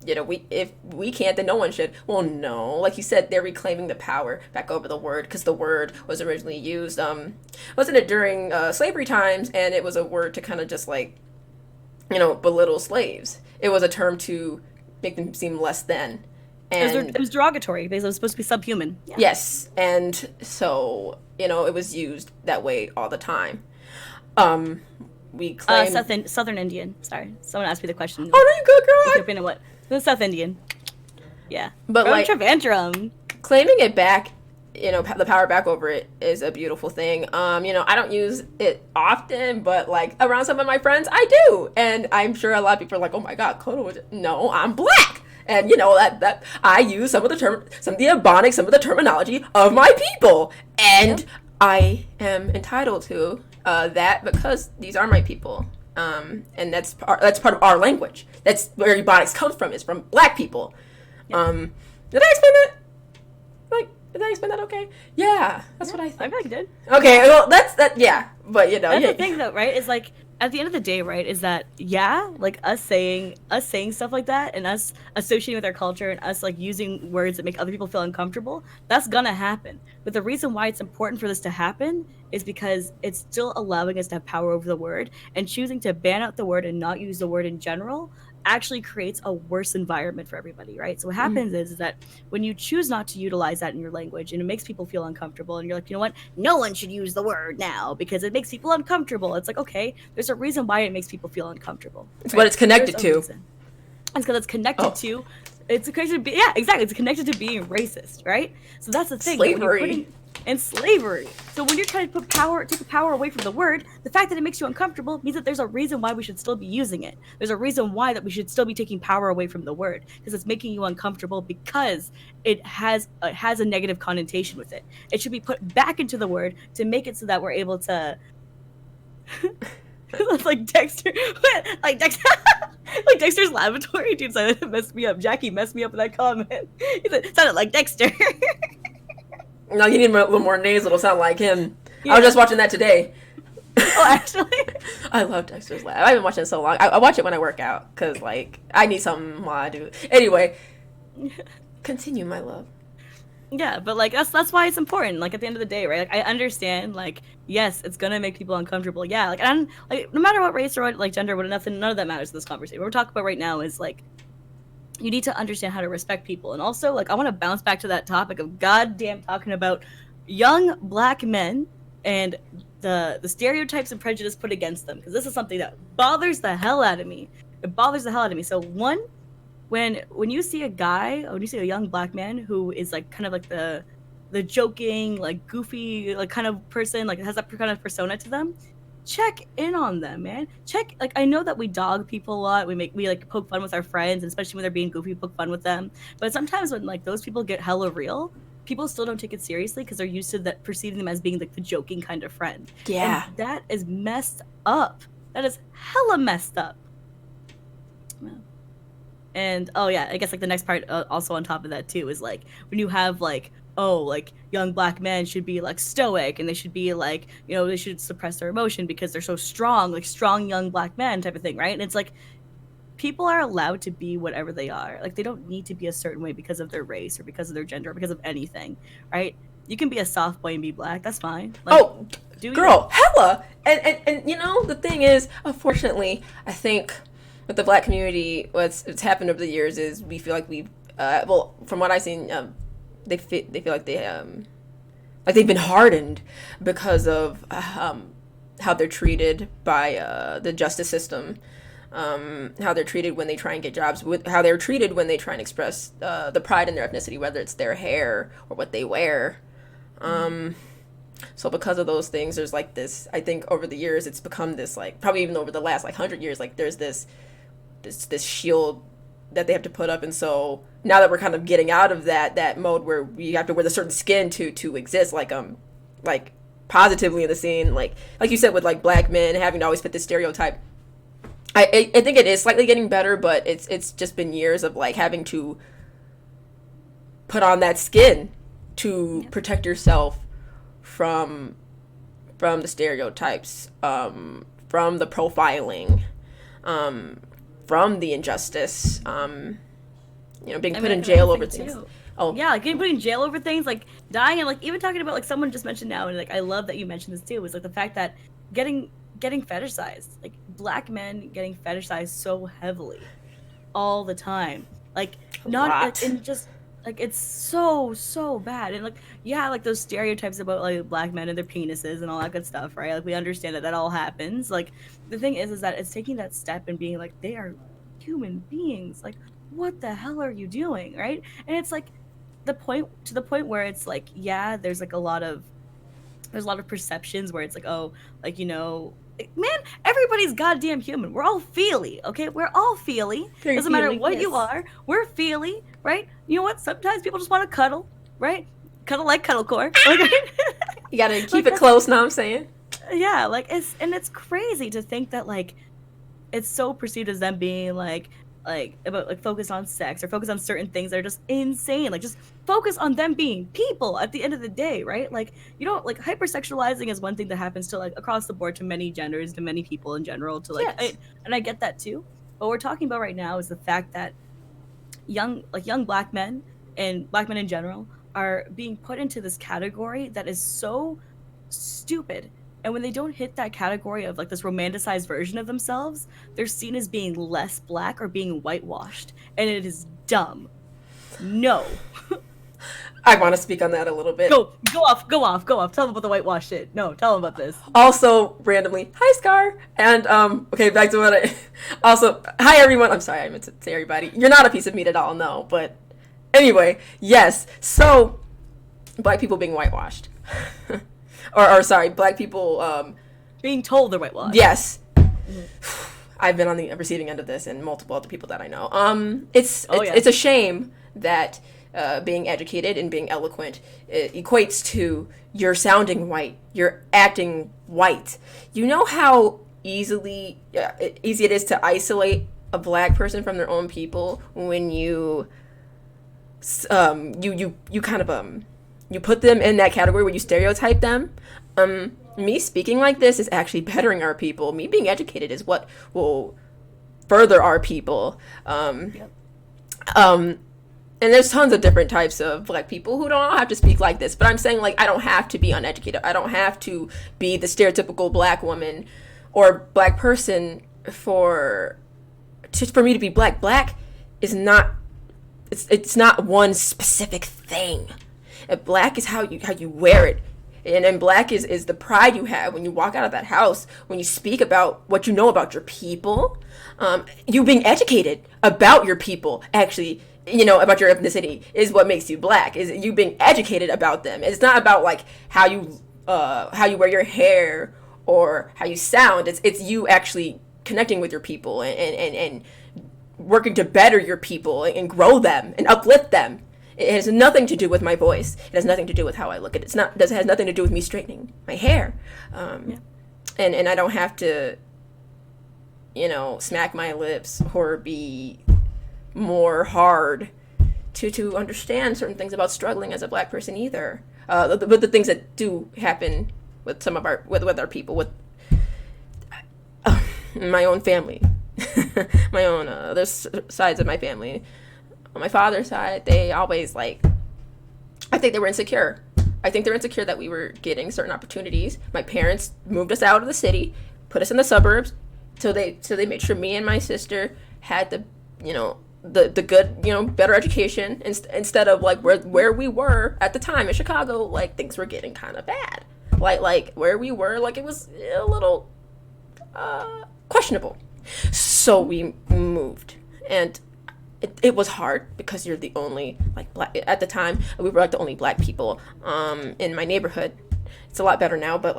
if we can't, then no one should. Well, no, like you said, they're reclaiming the power back over the word because the word was originally used. Wasn't it during slavery times? And it was a word to kind of just like, belittle slaves. It was a term to make them seem less than. And it was derogatory because it was supposed to be subhuman. Yeah. Yes, and so it was used that way all the time. We claim Southern Indian. Sorry, someone asked me the question. Oh, no, you good, girl. Ethiopian and what? The South Indian. Yeah, but like Trivandrum. Claiming it back, the power back over it is a beautiful thing. I don't use it often, but like around some of my friends, I do, and I'm sure a lot of people are like, "Oh my God, Cuddle." No, I'm Black. And that I use some of the ebonics, some of the terminology of my people, and I am entitled to that because these are my people, and that's part of our language. That's where ebonics comes from. Is from Black people. Did I explain that? Did I explain that okay? Yeah, that's what I think. I feel like you did. Okay, well that's that. Yeah, but that's the thing though, right? Is like. At the end of the day, right, is that, like us saying stuff like that and us associating with our culture and us like using words that make other people feel uncomfortable, that's gonna happen. But the reason why it's important for this to happen is because it's still allowing us to have power over the word, and choosing to ban out the word and not use the word in general actually creates a worse environment for everybody, right? So what happens is that when you choose not to utilize that in your language and it makes people feel uncomfortable and you're like, you know what, no one should use the word now because it makes people uncomfortable. It's like, okay, there's a reason why it makes people feel uncomfortable. It's what it's connected to. It's because it's connected to it's connected to being racist, right? So that's the thing. Slavery. And slavery. So when you're trying to take the power away from the word, the fact that it makes you uncomfortable means that there's a reason why we should still be using it. There's a reason why that we should still be taking power away from the word, because it's making you uncomfortable because it has a negative connotation with it. It should be put back into the word to make it so that we're able to. That's like Dexter, like Dexter's Laboratory, dude. That messed me up. Jackie messed me up with that comment. He said, sounded like Dexter. No, you need a little more nasal. It'll sound like him. Yeah. I was just watching that today. Oh, actually? I love Dexter's Lab. I've been watching it so long. I watch it when I work out because, like, I need something while I do it. Anyway, continue, my love. Yeah, but, like, that's why it's important. Like, at the end of the day, right? Like, I understand, like, yes, it's gonna make people uncomfortable. Yeah, like, no matter what race or what, like, gender, none of that matters in this conversation. What we're talking about right now is, like, you need to understand how to respect people. And also, like, I want to bounce back to that topic of goddamn talking about young Black men and the stereotypes and prejudice put against them. Because this is something that bothers the hell out of me. It bothers the hell out of me. So one, when you see a young Black man who is, like, kind of like the joking, like, goofy, like, kind of person, like, has that kind of persona to them, check in on them, man. Like, I know that we dog people a lot. We like poke fun with our friends, and especially when they're being goofy, poke fun with them. But sometimes when like those people get hella real, people still don't take it seriously because they're used to that, perceiving them as being like the joking kind of friend. Yeah. And that is messed up. That is hella messed up. And oh yeah, I guess like the next part also on top of that too is like when you have like oh, like young black men should be like stoic and they should be like, you know, they should suppress their emotion because they're so strong, like strong young black men type of thing, right? And it's like people are allowed to be whatever they are. Like they don't need to be a certain way because of their race or because of their gender or because of anything, right? You can be a soft boy and be black. That's fine. Like, oh, girl, hella. And you know, the thing is, unfortunately, I think with the black community, what's happened over the years is we feel like we've, well, from what I've seen, they feel like they've been hardened because of how they're treated by the justice system, how they're treated when they try and get jobs, how they're treated when they try and express the pride in their ethnicity, whether it's their hair or what they wear. So because of those things, there's like this, I think over the years, it's become this, like, probably even over the last like 100 years, like there's this shield that they have to put up. And so now that we're kind of getting out of that mode where we have to wear a certain skin to exist, like positively in the scene, like you said, with like black men having to always fit this stereotype, I think it is slightly getting better, but it's just been years of like having to put on that skin to protect yourself from the stereotypes, from the profiling, from the injustice, being put in jail over things. Oh yeah, like getting put in jail over things, like dying, and like even talking about, like someone just mentioned now, and like I love that you mentioned this too, was like the fact that getting fetishized, like black men getting fetishized so heavily all the time, like not like, and just like it's so bad. And like yeah, like those stereotypes about like black men and their penises and all that good stuff, right? Like we understand that all happens. Like the thing is that it's taking that step and being like, they are human beings, like what the hell are you doing, right? And it's like the point where it's like, yeah, there's a lot of perceptions where it's like, oh, like, you know, man, everybody's goddamn human. We're all feely, okay? We're all feely. Doesn't matter what you are. We're feely, right? You know what? Sometimes people just want to cuddle, right? Cuddle like CuddleCore. You gotta keep it close, know what I'm saying? Yeah, like it's crazy to think that like it's so perceived as them being like about like focus on sex or focus on certain things that are just insane. Like just focus on them being people at the end of the day, right? Like you don't like hypersexualizing is one thing that happens to like across the board to many genders, to many people in general, to like yes. And I get that too. But what we're talking about right now is the fact that young black men and black men in general are being put into this category that is so stupid. And when they don't hit that category of like this romanticized version of themselves, they're seen as being less black or being whitewashed. And it is dumb. No. I want to speak on that a little bit. Go off. Tell them about the whitewash shit. No, tell them about this. Also, randomly, hi Scar. And okay, back to what I also, hi everyone. I'm sorry, I meant to say everybody. You're not a piece of meat at all, no. But anyway, yes. So black people being whitewashed. Or sorry, black people being told they're whitewashed. Yes. I've been on the receiving end of this, and multiple other people that I know. It's a shame that being educated and being eloquent equates to you're sounding white, you're acting white. You know how easy it is to isolate a black person from their own people when you kind of you put them in that category where you stereotype them. Me speaking like this is actually bettering our people. Me being educated is what will further our people. And there's tons of different types of black people who don't all have to speak like this. But I'm saying, like, I don't have to be uneducated. I don't have to be the stereotypical black woman or black person for me to be black. Black is not, it's not one specific thing. Black is how you wear it. And black is the pride you have when you walk out of that house, when you speak about what you know about your people, you being educated about your people, actually, you know, about your ethnicity is what makes you black, is you being educated about them. It's not about like how you wear your hair or how you sound. It's you actually connecting with your people and working to better your people and grow them and uplift them. It has nothing to do with my voice. It has nothing to do with how I look. It has nothing to do with me straightening my hair. And I don't have to, you know, smack my lips or be more hard to understand certain things about struggling as a Black person either. But the things that do happen with some of our with our people, with my own family, my own there's sides of my family. On my father's side, they always I think they were insecure. I think they're insecure that we were getting certain opportunities. My parents moved us out of the city, put us in the suburbs, so they made sure me and my sister had the good, better education instead of where we were at the time in Chicago. Things were getting kind of bad. Where we were, it was a little questionable. So we moved, and it was hard because you're the only Black at the time. We were the only Black people in my neighborhood. It's a lot better now, but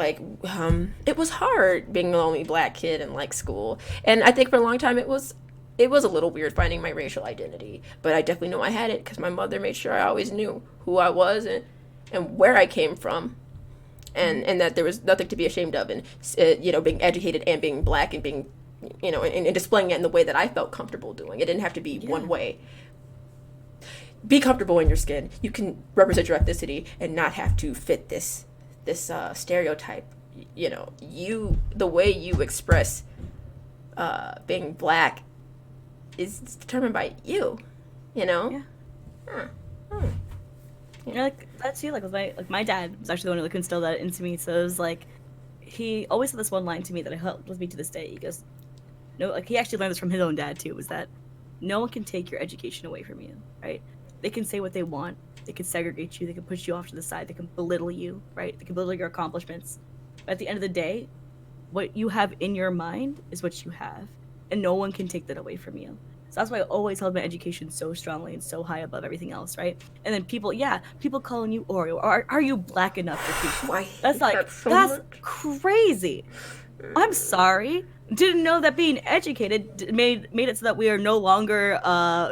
it was hard being the only Black kid in school. And I think for a long time it was a little weird finding my racial identity, but I definitely know I had it because my mother made sure I always knew who I was and where I came from, and that there was nothing to be ashamed of, and being educated and being Black and being and displaying it in the way that I felt comfortable doing. It didn't have to be one way. Be comfortable in your skin. You can represent your ethnicity and not have to fit this stereotype. The way you express being Black is determined by you. Yeah. That's you. My dad was actually the one who instilled that into me. So it was he always said this one line to me that helped with me to this day. He goes, no, he actually learned this from his own dad too, was that no one can take your education away from you, right? They can say what they want. They can segregate you. They can push you off to the side. They can belittle you, right? They can belittle your accomplishments. But at the end of the day, what you have in your mind is what you have, and no one can take that away from you. So that's why I always held my education so strongly and so high above everything else, right? And then people calling you Oreo, or are you Black enough for people? That's crazy. I'm sorry. Didn't know that being educated made it so that we are no longer a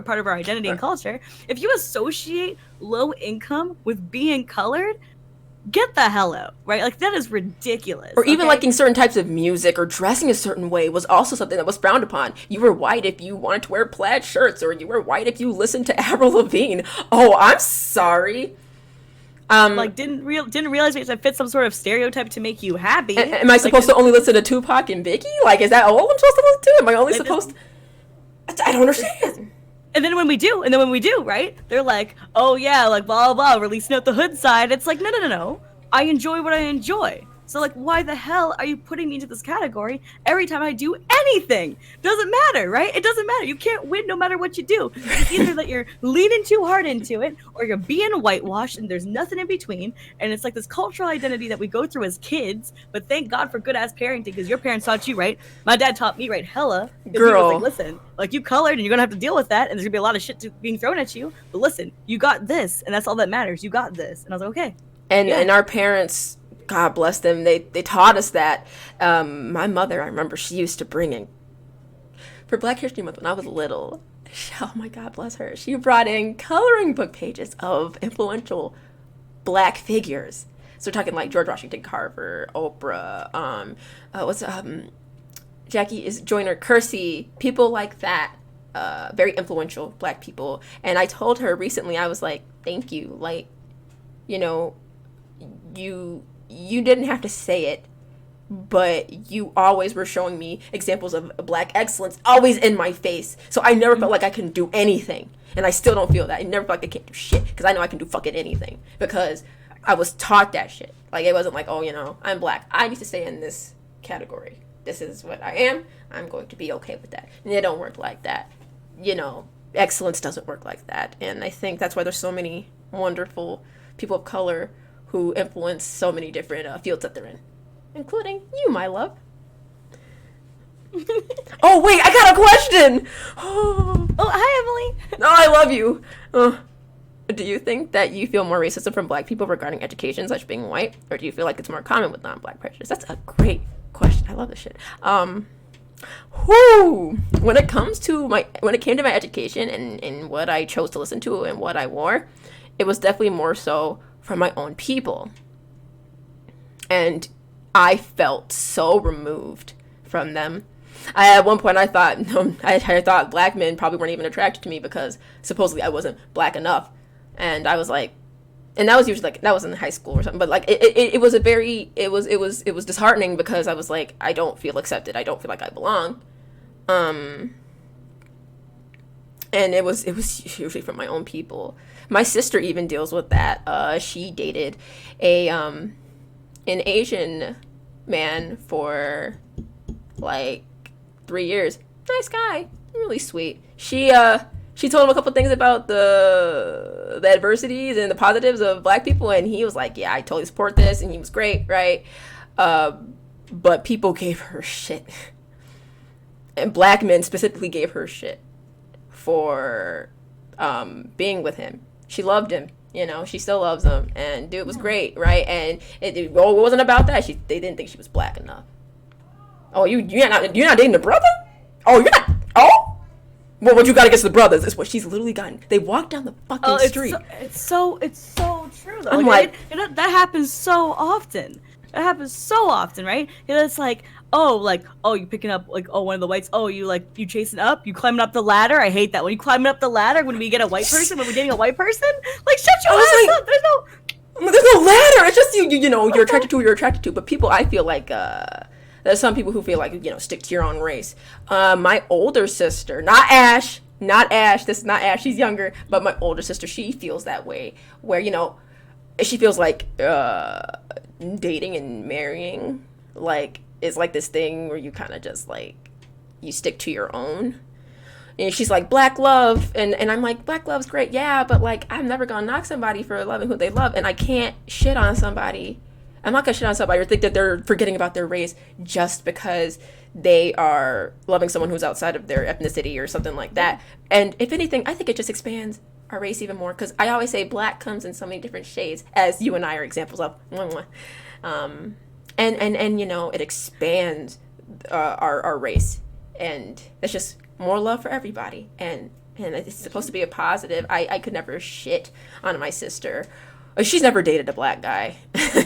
part of our identity and culture. If you associate low income with being colored, get the hell out, right? That is ridiculous. Or even liking certain types of music or dressing a certain way was also something that was frowned upon. You were white if you wanted to wear plaid shirts, or you were white if you listened to Avril Lavigne. Oh, I'm sorry. Didn't realize it fit some sort of stereotype to make you happy. Am I supposed to only listen to Tupac and Biggie? Is that all I'm supposed to listen to? Am I only supposed to... I don't understand. And then when we do, right? They're oh yeah, blah, blah, blah, releasing out the hood side. It's no. I enjoy what I enjoy. So why the hell are you putting me into this category every time I do anything? Doesn't matter, right? It doesn't matter. You can't win no matter what you do. It's either that you're leaning too hard into it, or you're being whitewashed, and there's nothing in between. And it's this cultural identity that we go through as kids. But thank God for good ass parenting, because your parents taught you right. My dad taught me right, hella. Girl, he was listen, you colored, and you're gonna have to deal with that, and there's gonna be a lot of shit being thrown at you. But listen, you got this, and that's all that matters. You got this, and I was okay. And our parents, God bless them, they taught us that. My mother, I remember, she used to bring in, for Black History Month when I was little, oh my God, bless her, she brought in coloring book pages of influential Black figures. So we're talking George Washington Carver, Oprah, Jackie Joyner Kersey, people like that, very influential Black people. And I told her recently, I was thank you, you didn't have to say it, but you always were showing me examples of Black excellence always in my face. So I never felt like I couldn't do anything. And I still don't feel that. I never felt like I can't do shit, because I know I can do fucking anything, because I was taught that shit. It wasn't I'm Black, I need to stay in this category. This is what I am. I'm going to be okay with that. And it don't work like that. Excellence doesn't work like that. And I think that's why there's so many wonderful people of color who influence so many different fields that they're in, including you, my love. Oh, wait, I got a question! Oh, hi, Emily! No, I love you! Do you think that you feel more racism from Black people regarding education, such being white, or do you feel like it's more common with non-Black prejudice? That's a great question. I love this shit. When it came to my education and what I chose to listen to and what I wore, it was definitely more so from my own people. And I felt so removed from them. At one point I thought I thought black men probably weren't even attracted to me because supposedly I wasn't black enough, and I was like, and that was usually like that was in high school or something, but like it was a very it was disheartening because I was like, I don't feel accepted, I don't feel like I belong, and it was usually from my own people. My sister even deals with that. She dated an Asian man for like 3 years. Nice guy, really sweet. She told him a couple things about the adversities and the positives of black people, and he was like, yeah, I totally support this, and he was great, right? But people gave her shit, and black men specifically gave her shit for being with him. She loved him, you know, she still loves him, and dude was great, right? And it wasn't about that. They didn't think she was black enough. Oh, you're not dating the brother? Oh, you're not. Oh, well, what you got against the brothers is what she's literally gotten. They walk down the fucking street. It's so true though. I'm like that happens so often. That happens so often, right? It's like, you picking up like, one of the whites. Oh, you chasing up? You climbing up the ladder? I hate that. When you climbing up the ladder, when we get a white person, when we're dating a white person, like shut your ass up. There's no ladder. It's just you know, you're attracted to who you're attracted to. But people, I feel like there's some people who feel like, you know, stick to your own race. My older sister, not Ash, this is not Ash, she's younger, but my older sister, she feels that way, where, you know, she feels like dating and marrying, like, is like this thing where you kind of just, like, you stick to your own. And she's like, black love, and I'm like, black love's great, yeah, but, like, I'm never gonna knock somebody for loving who they love, and I can't shit on somebody. I'm not gonna shit on somebody or think that they're forgetting about their race just because they are loving someone who's outside of their ethnicity or something like that. And if anything, I think it just expands our race even more, because I always say black comes in so many different shades, as you and I are examples of. And you know, it expands our race, and it's just more love for everybody. And it's supposed to be a positive. I could never shit on my sister. She's never dated a black guy.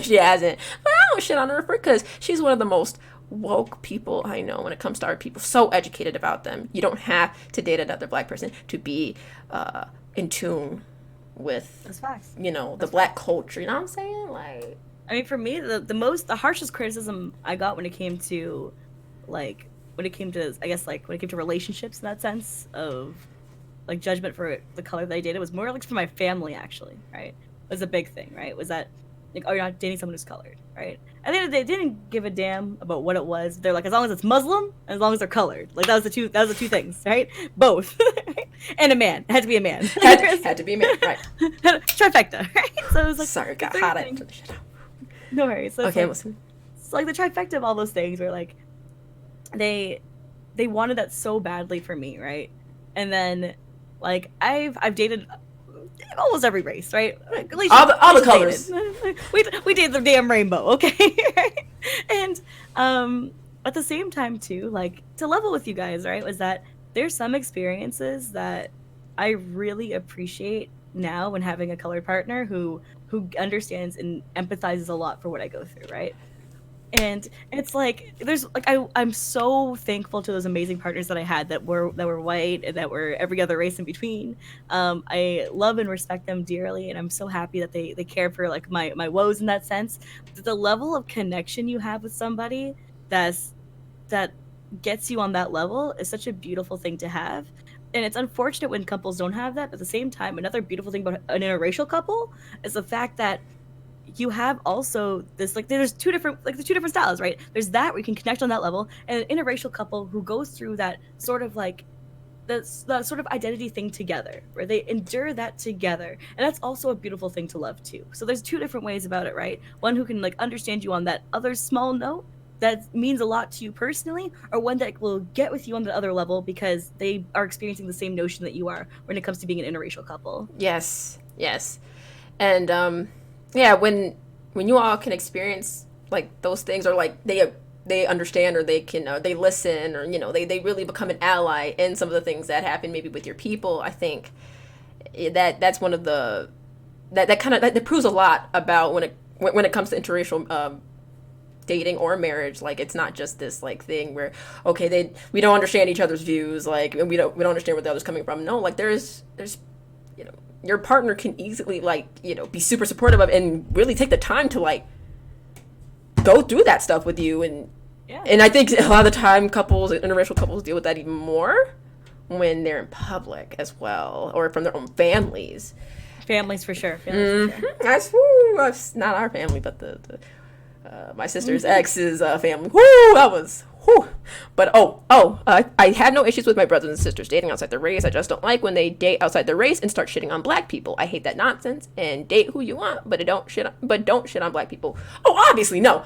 She hasn't. But I don't shit on her because she's one of the most woke people I know when it comes to our people. So educated about them. You don't have to date another black person to be in tune with, that's facts, you know, the black culture. You know what I'm saying? Like, I mean, for me, the harshest criticism I got when it came to relationships, in that sense of like judgment for the color that I dated, was more like from my family, actually, right? Was a big thing, right? Was that like, oh, you're not dating someone who's colored, right? And they didn't give a damn about what it was. They're like, as long as it's Muslim, and as long as they're colored, like that was the two things, right? Both, and a man. It had to be a man. had to be a man, right? Trifecta, right? So it was like, sorry, got hot at it. No worries. So okay, listen. It's like the trifecta of all those things, where like they wanted that so badly for me, right? And then like I've dated almost every race, right? All the colors. We did the damn rainbow, okay? And at the same time too, like, to level with you guys, right, was that there's some experiences that I really appreciate now when having a colored partner who understands and empathizes a lot for what I go through, right? And it's like there's like I'm so thankful to those amazing partners that I had that were white and that were every other race in between. I love and respect them dearly, and I'm so happy that they care for like my woes in that sense. But the level of connection you have with somebody that gets you on that level is such a beautiful thing to have. And it's unfortunate when couples don't have that, but at the same time, another beautiful thing about an interracial couple is the fact that you have also this, like, there's two different styles, right? There's that where you can connect on that level, and an interracial couple who goes through that sort of like the sort of identity thing together, where they endure that together, and that's also a beautiful thing to love too. So there's two different ways about it, right? One who can like understand you on that other small note that means a lot to you personally, or one that will get with you on the other level because they are experiencing the same notion that you are when it comes to being an interracial couple. Yes, and yeah, when you all can experience like those things, or like they understand, or they can they listen, or you know they really become an ally in some of the things that happen maybe with your people. I think that's one of the that proves a lot about when it comes to interracial dating or marriage. Like, it's not just this like thing where, okay, we don't understand each other's views, like, and we don't understand where the other's coming from. No, like, there's you know, your partner can easily, like, you know, be super supportive of and really take the time to, like, go through that stuff with you. And and I think a lot of the time interracial couples deal with that even more when they're in public as well, or from their own families. Families for sure. That's not our family, but the my sister's ex's family. Woo, that was But I had no issues with my brothers and sisters dating outside their race. I just don't like when they date outside their race and start shitting on black people. I hate that nonsense. And date who you want, but don't shit on black people. Oh, obviously no.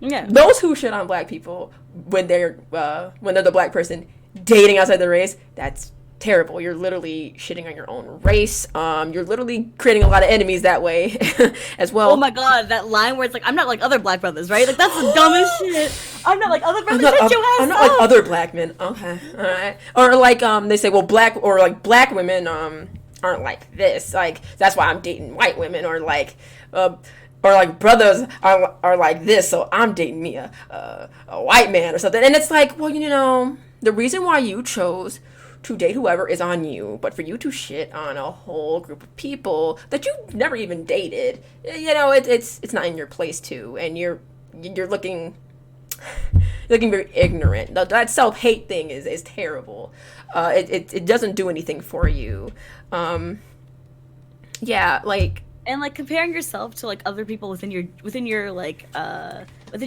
Yeah. Those who shit on black people when they're the black person dating outside their race, that's terrible. You're literally shitting on your own race. You're literally creating a lot of enemies that way as well. Oh my god, that line where it's like, I'm not like other black brothers, right? Like, that's the dumbest shit. I'm not like other brothers. I'm not like other black men. Okay, all right. Or like they say, well, black women aren't like this. Like, that's why I'm dating white women. Or like brothers are like this, so I'm dating me a white man or something. And it's like, well, you know, the reason why you chose to date whoever is on you, but for you to shit on a whole group of people that you never even dated, you know, it's not in your place to, and you're looking very ignorant. That self-hate thing is terrible. It doesn't do anything for you. And like comparing yourself to like other people within your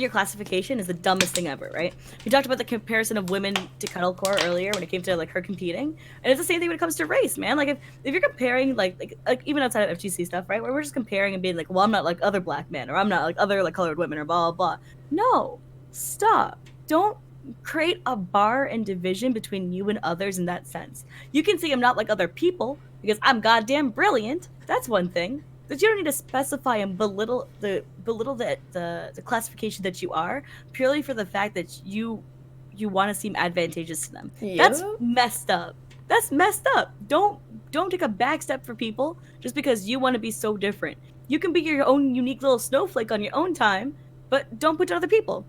classification is the dumbest thing ever, right? We talked about the comparison of women to CuddleCore earlier when it came to like her competing, and it's the same thing when it comes to race, man. Like if you're comparing like even outside of FGC stuff, right, where we're just comparing and being like, well, I'm not like other black men, or I'm not like other like colored women, or blah blah blah. No, stop. Don't create a bar and division between you and others in that sense. You can say I'm not like other people because I'm goddamn brilliant. That's one thing. That you don't need to specify and belittle the classification that you are purely for the fact that you want to seem advantageous to them. Yeah. That's messed up. That's messed up. Don't take a back step for people just because you want to be so different. You can be your own unique little snowflake on your own time, but don't put to other people.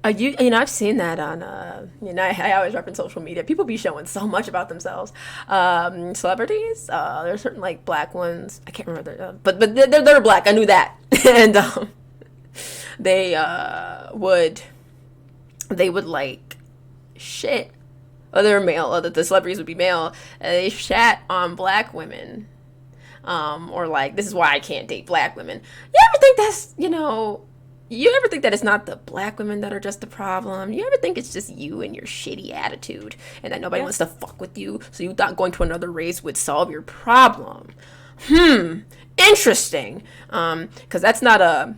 You know, I've seen that on, I always reference social media. People be showing so much about themselves. Celebrities, there's certain, like, black ones. I can't remember, but they're black. I knew that. And they would, like, shit. They're male. The celebrities would be male. And they shat on black women. Or, like, this is why I can't date black women. You ever think that's, you ever think that it's not the black women that are just the problem? You ever think it's just you and your shitty attitude and that nobody wants to fuck with you, so you thought going to another race would solve your problem? Interesting. Because that's not I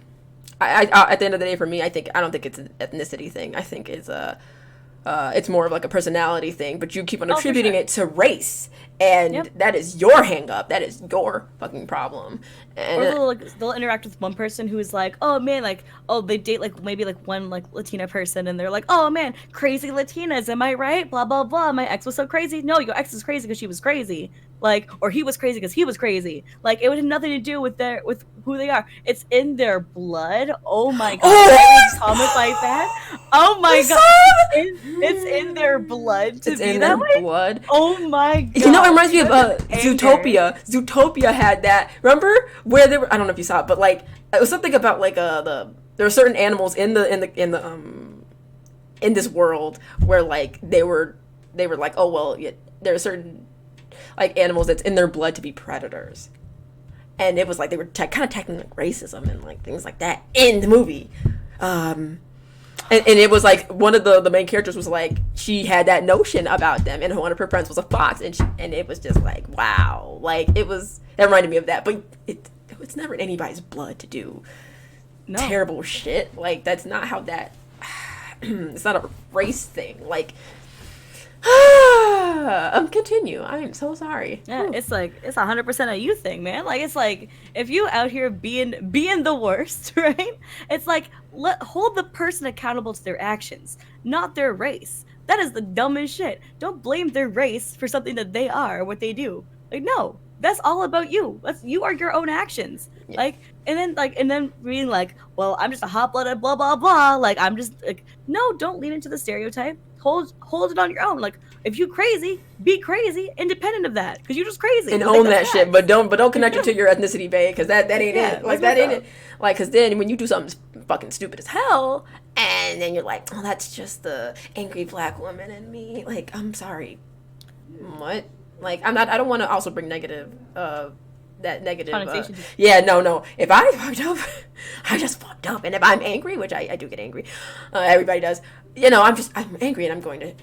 at the end of the day, for me, I don't think it's an ethnicity thing. I think it's more of like a personality thing, but you keep on attributing it to race, and that is your hang up. That is your fucking problem. And or they'll interact with one person who is like, oh man, like, oh, they date like maybe like one like Latina person, and they're like, oh man, crazy Latinas, am I right? Blah blah blah. My ex was so crazy. No, your ex is crazy because she was crazy. Like, or he was crazy because he was crazy. Like, it would have nothing to do with who they are. It's in their blood. Oh my god. Oh, comments like that. Oh my god. It's in their blood to be that way. Blood. Oh my god. You know, it reminds me of Zootopia. Zootopia had that. Remember where they were? I don't know if you saw it, but like it was something about like there are certain animals in this world where like they were like, oh well, yeah, there are certain like animals that's in their blood to be predators, and it was like they were kind of tackling like racism and like things like that in the movie. And it was like one of the main characters was like, she had that notion about them, and one of her friends was a fox, and it was just like, wow, like that reminded me of that. But it's never in anybody's blood to do terrible shit. Like, that's not how that it's not a race thing. Like, continue. I'm so sorry. Yeah, it's like it's 100% a you thing, man. Like, it's like if you out here being the worst, right? It's like hold the person accountable to their actions, not their race. That is the dumbest shit. Don't blame their race for something that they are or what they do. Like, no, That's all about you. You are your own actions. Yeah. Like, and then being like, well, I'm just a hot-blooded blah blah blah. Like, I'm just like, no, don't lean into the stereotype. Hold it on your own. Like, if you crazy, be crazy, independent of that, because you're just crazy. And Like, own that's that shit, facts. but don't connect it to your ethnicity, babe, because that ain't Yeah, it. Like, that's that what's ain't up. it. Like, because then when you do something fucking stupid as hell, and then you're like, oh, that's just the angry black woman in me. Like, I'm sorry. What? Like, I don't want to also bring negative, that negative. Connotation. Yeah, no. If I fucked up, I just fucked up. And if I'm angry, which I do get angry, everybody does, I'm angry and I'm going to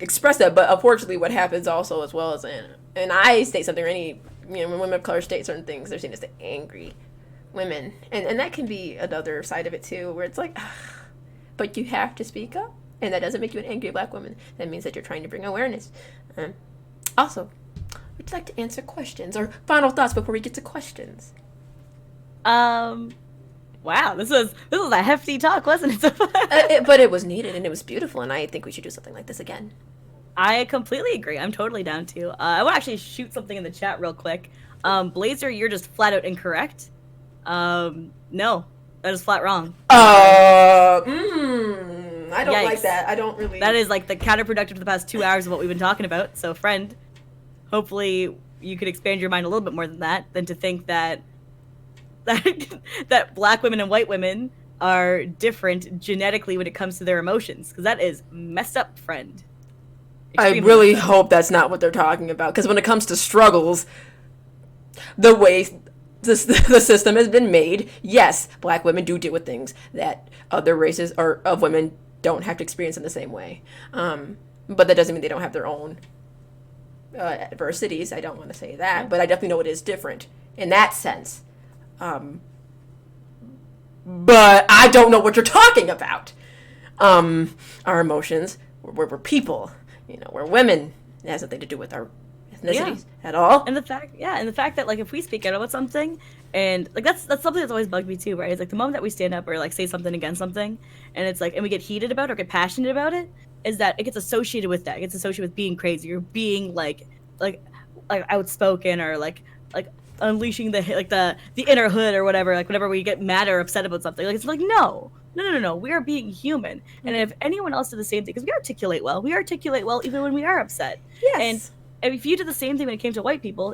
express that. But unfortunately, what happens also as well as, and I state something, or any, when women of color state certain things, they're seen as the angry women. And that can be another side of it too, where it's like, but you have to speak up. And that doesn't make you an angry black woman. That means that you're trying to bring awareness. Also, would you like to answer questions or final thoughts before we get to questions? Wow, this was a hefty talk, wasn't it? But it was needed and it was beautiful, and I think we should do something like this again. I completely agree. I'm totally down to. I want to actually shoot something in the chat real quick. Blazer, you're just flat out incorrect. No, that is flat wrong. I don't Yikes. like that. I don't really. That is like the counterproductive to the past 2 hours of what we've been talking about. So, friend, hopefully you could expand your mind a little bit more than that, than to think that that black women and white women are different genetically when it comes to their emotions, because that is messed up, friend. I really hope that's not what they're talking about, because when it comes to struggles, the way the system has been made, yes, black women do deal with things that other races or of women don't have to experience in the same way. But that doesn't mean they don't have their own adversities. I don't want to say that, but I definitely know it is different in that sense. But I don't know what you're talking about. Our emotions, we're people, we're women. It has nothing to do with our ethnicities at all. And the fact that like if we speak out about something, and like that's something that's always bugged me too, right? It's like the moment that we stand up or like say something against something, and it's like, and we get heated about it or get passionate about it, is that it gets associated with that. It gets associated with being crazy or being like outspoken, or like unleashing the inner hood or whatever. Like whenever we get mad or upset about something, like it's like no. We are being human. And if anyone else did the same thing, because we articulate well even when we are upset. Yes. And if you did the same thing when it came to white people,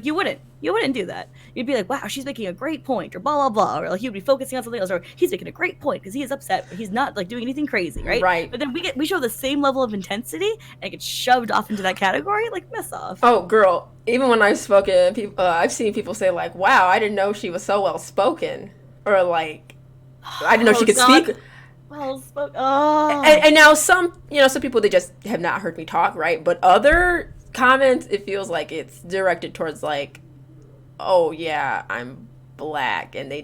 you wouldn't do that. You'd be like, wow, she's making a great point, or blah blah blah, or like you'd be focusing on something else, or he's making a great point because he is upset, but he's not like doing anything crazy, right? Right. But then we show the same level of intensity and it gets shoved off into that category, like mess off. Oh, girl, even when I've spoken, I've seen people say like, wow, I didn't know she was so well spoken, or like, I didn't know she could speak. Well spoken. Oh. And now some people, they just have not heard me talk, right? But other comments, it feels like it's directed towards like, oh yeah, I'm black, and they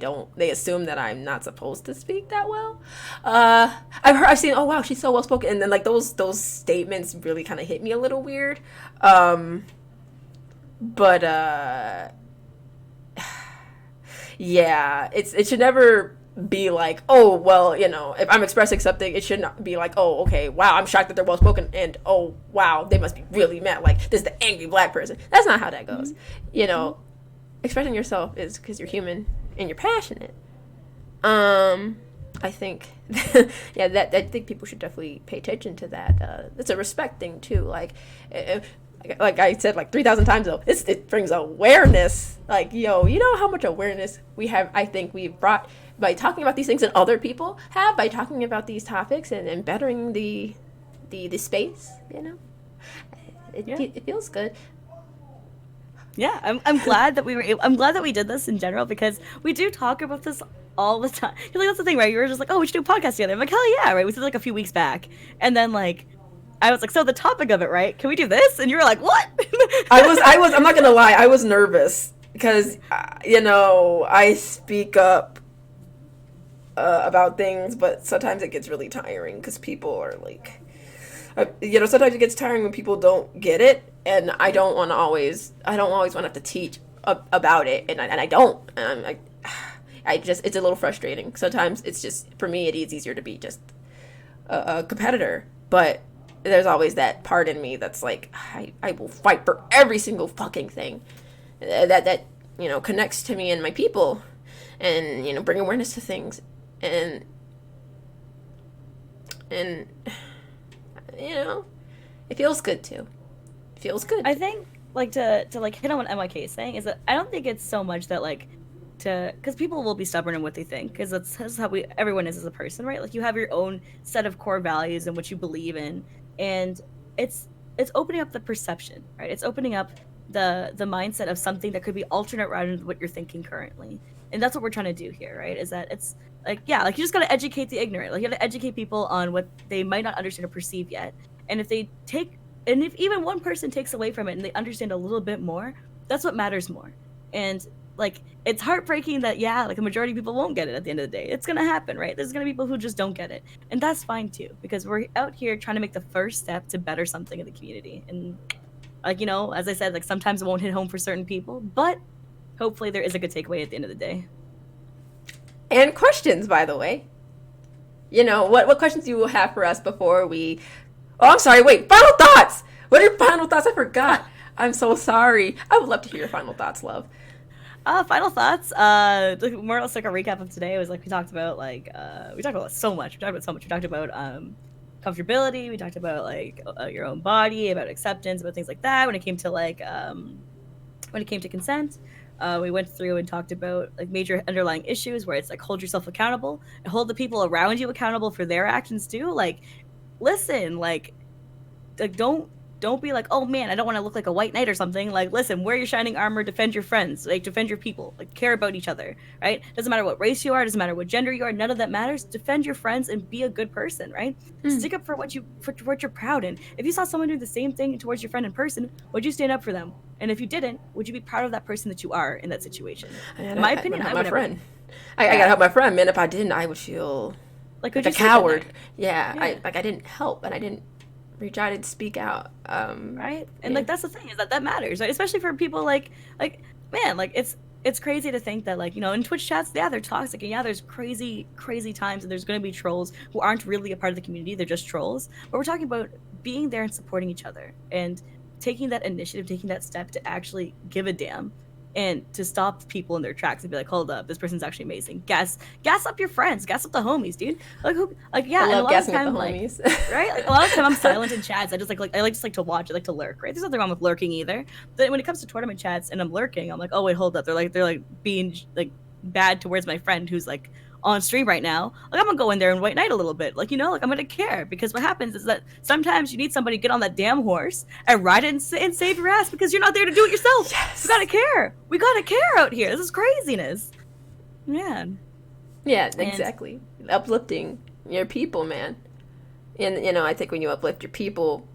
assume that I'm not supposed to speak that well. I've seen, oh wow, she's so well spoken, and then like those statements really kind of hit me a little weird. But yeah, it should never be like, oh well, if I'm expressing something, it should not be like, oh okay, wow, I'm shocked that they're well spoken, and oh wow, they must be really mad, like this is the angry black person. That's not how that goes. Expressing yourself is because you're human and you're passionate. I think I think people should definitely pay attention to that. It's a respect thing too, like I said like 3,000 times though, it brings awareness. Like, you know how much awareness we have, I think we've brought by talking about these things, and other people have by talking about these topics and bettering the space, it feels good. Yeah, I'm glad that I'm glad that we did this in general, because we do talk about this all the time. Like, that's the thing, right? You were just like, oh, we should do a podcast together. I'm like, hell yeah, right? We did like a few weeks back, and then like I was like, so the topic of it, right? Can we do this? And you were like, what? I was. I'm not gonna lie. I was nervous because I speak up about things, but sometimes it gets really tiring because people are like, sometimes it gets tiring when people don't get it, and I don't always want to have to teach about it, and I don't. And I'm like, it's a little frustrating. Sometimes it's just, for me, it is easier to be just a competitor, but there's always that part in me that's like, I will fight for every single fucking thing that you know, connects to me and my people, and, you know, bring awareness to things, and you know, it feels good too. It feels good. I think, like, to like hit on what MYK is saying is that I don't think it's so much that, like, because people will be stubborn in what they think, because that's how everyone is as a person, right? Like, you have your own set of core values and what you believe in, and it's opening up the perception, right? It's opening up the mindset of something that could be alternate rather than what you're thinking currently. And that's what we're trying to do here, right? Is that it's like, yeah, like, you just got to educate the ignorant. Like, you got to educate people on what they might not understand or perceive yet. And if if even one person takes away from it and they understand a little bit more, that's what matters more. And, like, it's heartbreaking that, yeah, like, a majority of people won't get it at the end of the day. It's gonna happen, right? There's gonna be people who just don't get it. And that's fine too, because we're out here trying to make the first step to better something in the community. And, like, you know, as I said, like, sometimes it won't hit home for certain people, but hopefully there is a good takeaway at the end of the day. And questions, by the way. You know, what questions do you have for us before we... Oh, I'm sorry, wait, final thoughts! What are your final thoughts? I forgot. I'm so sorry. I would love to hear your final thoughts, love. Final thoughts. More or less like a recap of today was, like, we talked about so much. We talked about comfortability. We talked about, like, your own body, about acceptance, about things like that. When it came to consent, we went through and talked about, like, major underlying issues where it's like, hold yourself accountable and hold the people around you accountable for their actions too. Like, listen, like don't be like, oh man, I don't want to look like a white knight or something. Like, listen, wear your shining armor, defend your friends, like, defend your people, like, care about each other, right? Doesn't matter what race you are, doesn't matter what gender you are, none of that matters. Defend your friends and be a good person, right? Stick up for what you're proud in. If you saw someone do the same thing towards your friend in person, would you stand up for them? And if you didn't, would you be proud of that person that you are in that situation? In my opinion, I would help my friend. I gotta help my friend, man. If I didn't, I would feel like a coward. Yeah, I didn't help, and I didn't reach out and speak out. Right? And like, that's the thing, is that matters, right? Especially for people like man, like, it's crazy to think that, like, you know, in Twitch chats, yeah, they're toxic, and yeah, there's crazy times, and there's going to be trolls who aren't really a part of the community, they're just trolls. But we're talking about being there and supporting each other and taking that initiative, taking that step to actually give a damn and to stop people in their tracks and be like, hold up, this person's actually amazing. Gas up your friends, gas up the homies, dude. Yeah, I love and a lot gassing of time, up the homies. Like, right? Like, a lot of time I'm silent in chats. I just like to watch. I like to lurk, right? There's nothing wrong with lurking either. But when it comes to tournament chats and I'm lurking, I'm like, oh wait, hold up. They're like being like bad towards my friend who's like on stream right now. Like, I'm gonna go in there and white knight a little bit. Like, you know, like, I'm gonna care, because what happens is that sometimes you need somebody to get on that damn horse and ride it and save your ass, because you're not there to do it yourself. Yes. We gotta care out here. This is craziness, man. Yeah, exactly. Uplifting your people, man. And, you know, I think when you uplift your people,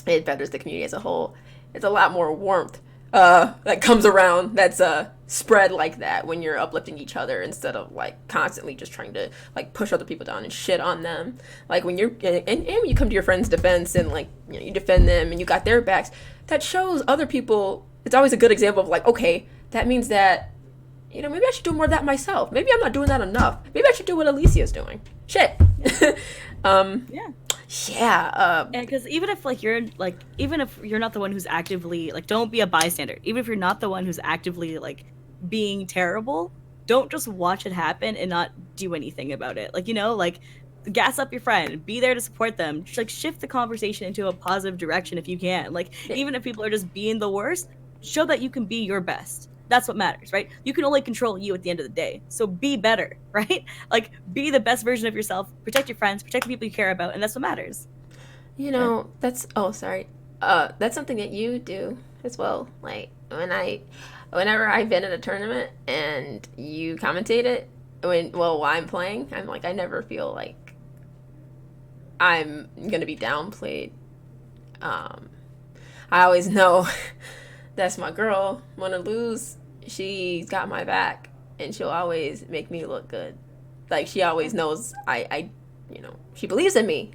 it betters the community as a whole. It's a lot more warmth that comes around, that's spread like that when you're uplifting each other, instead of, like, constantly just trying to, like, push other people down and shit on them. Like, when you're and when you come to your friend's defense and, like, you know, you defend them and you got their backs, that shows other people. It's always a good example of, like, okay, that means that, you know, maybe I should do more of that myself. Maybe I'm not doing that enough. Maybe I should do what Alicia's doing. Shit. Yeah. And because even if you're not the one who's actively, like, don't be a bystander. Even if you're not the one who's actively, like, being terrible, don't just watch it happen and not do anything about it. Like, you know, like, gas up your friend, be there to support them. Just, like, shift the conversation into a positive direction if you can. Like, even if people are just being the worst, show that you can be your best. That's what matters, right? You can only control you at the end of the day. So be better, right? Like, be the best version of yourself. Protect your friends, protect the people you care about, and that's what matters. You know, that's that's something that you do as well. Like, whenever I've been at a tournament and you commentate it, while I'm playing, I'm like, I never feel like I'm gonna be downplayed. I always know that's my girl. Wanna lose, she's got my back, and she'll always make me look good. Like, she always knows I you know, she believes in me.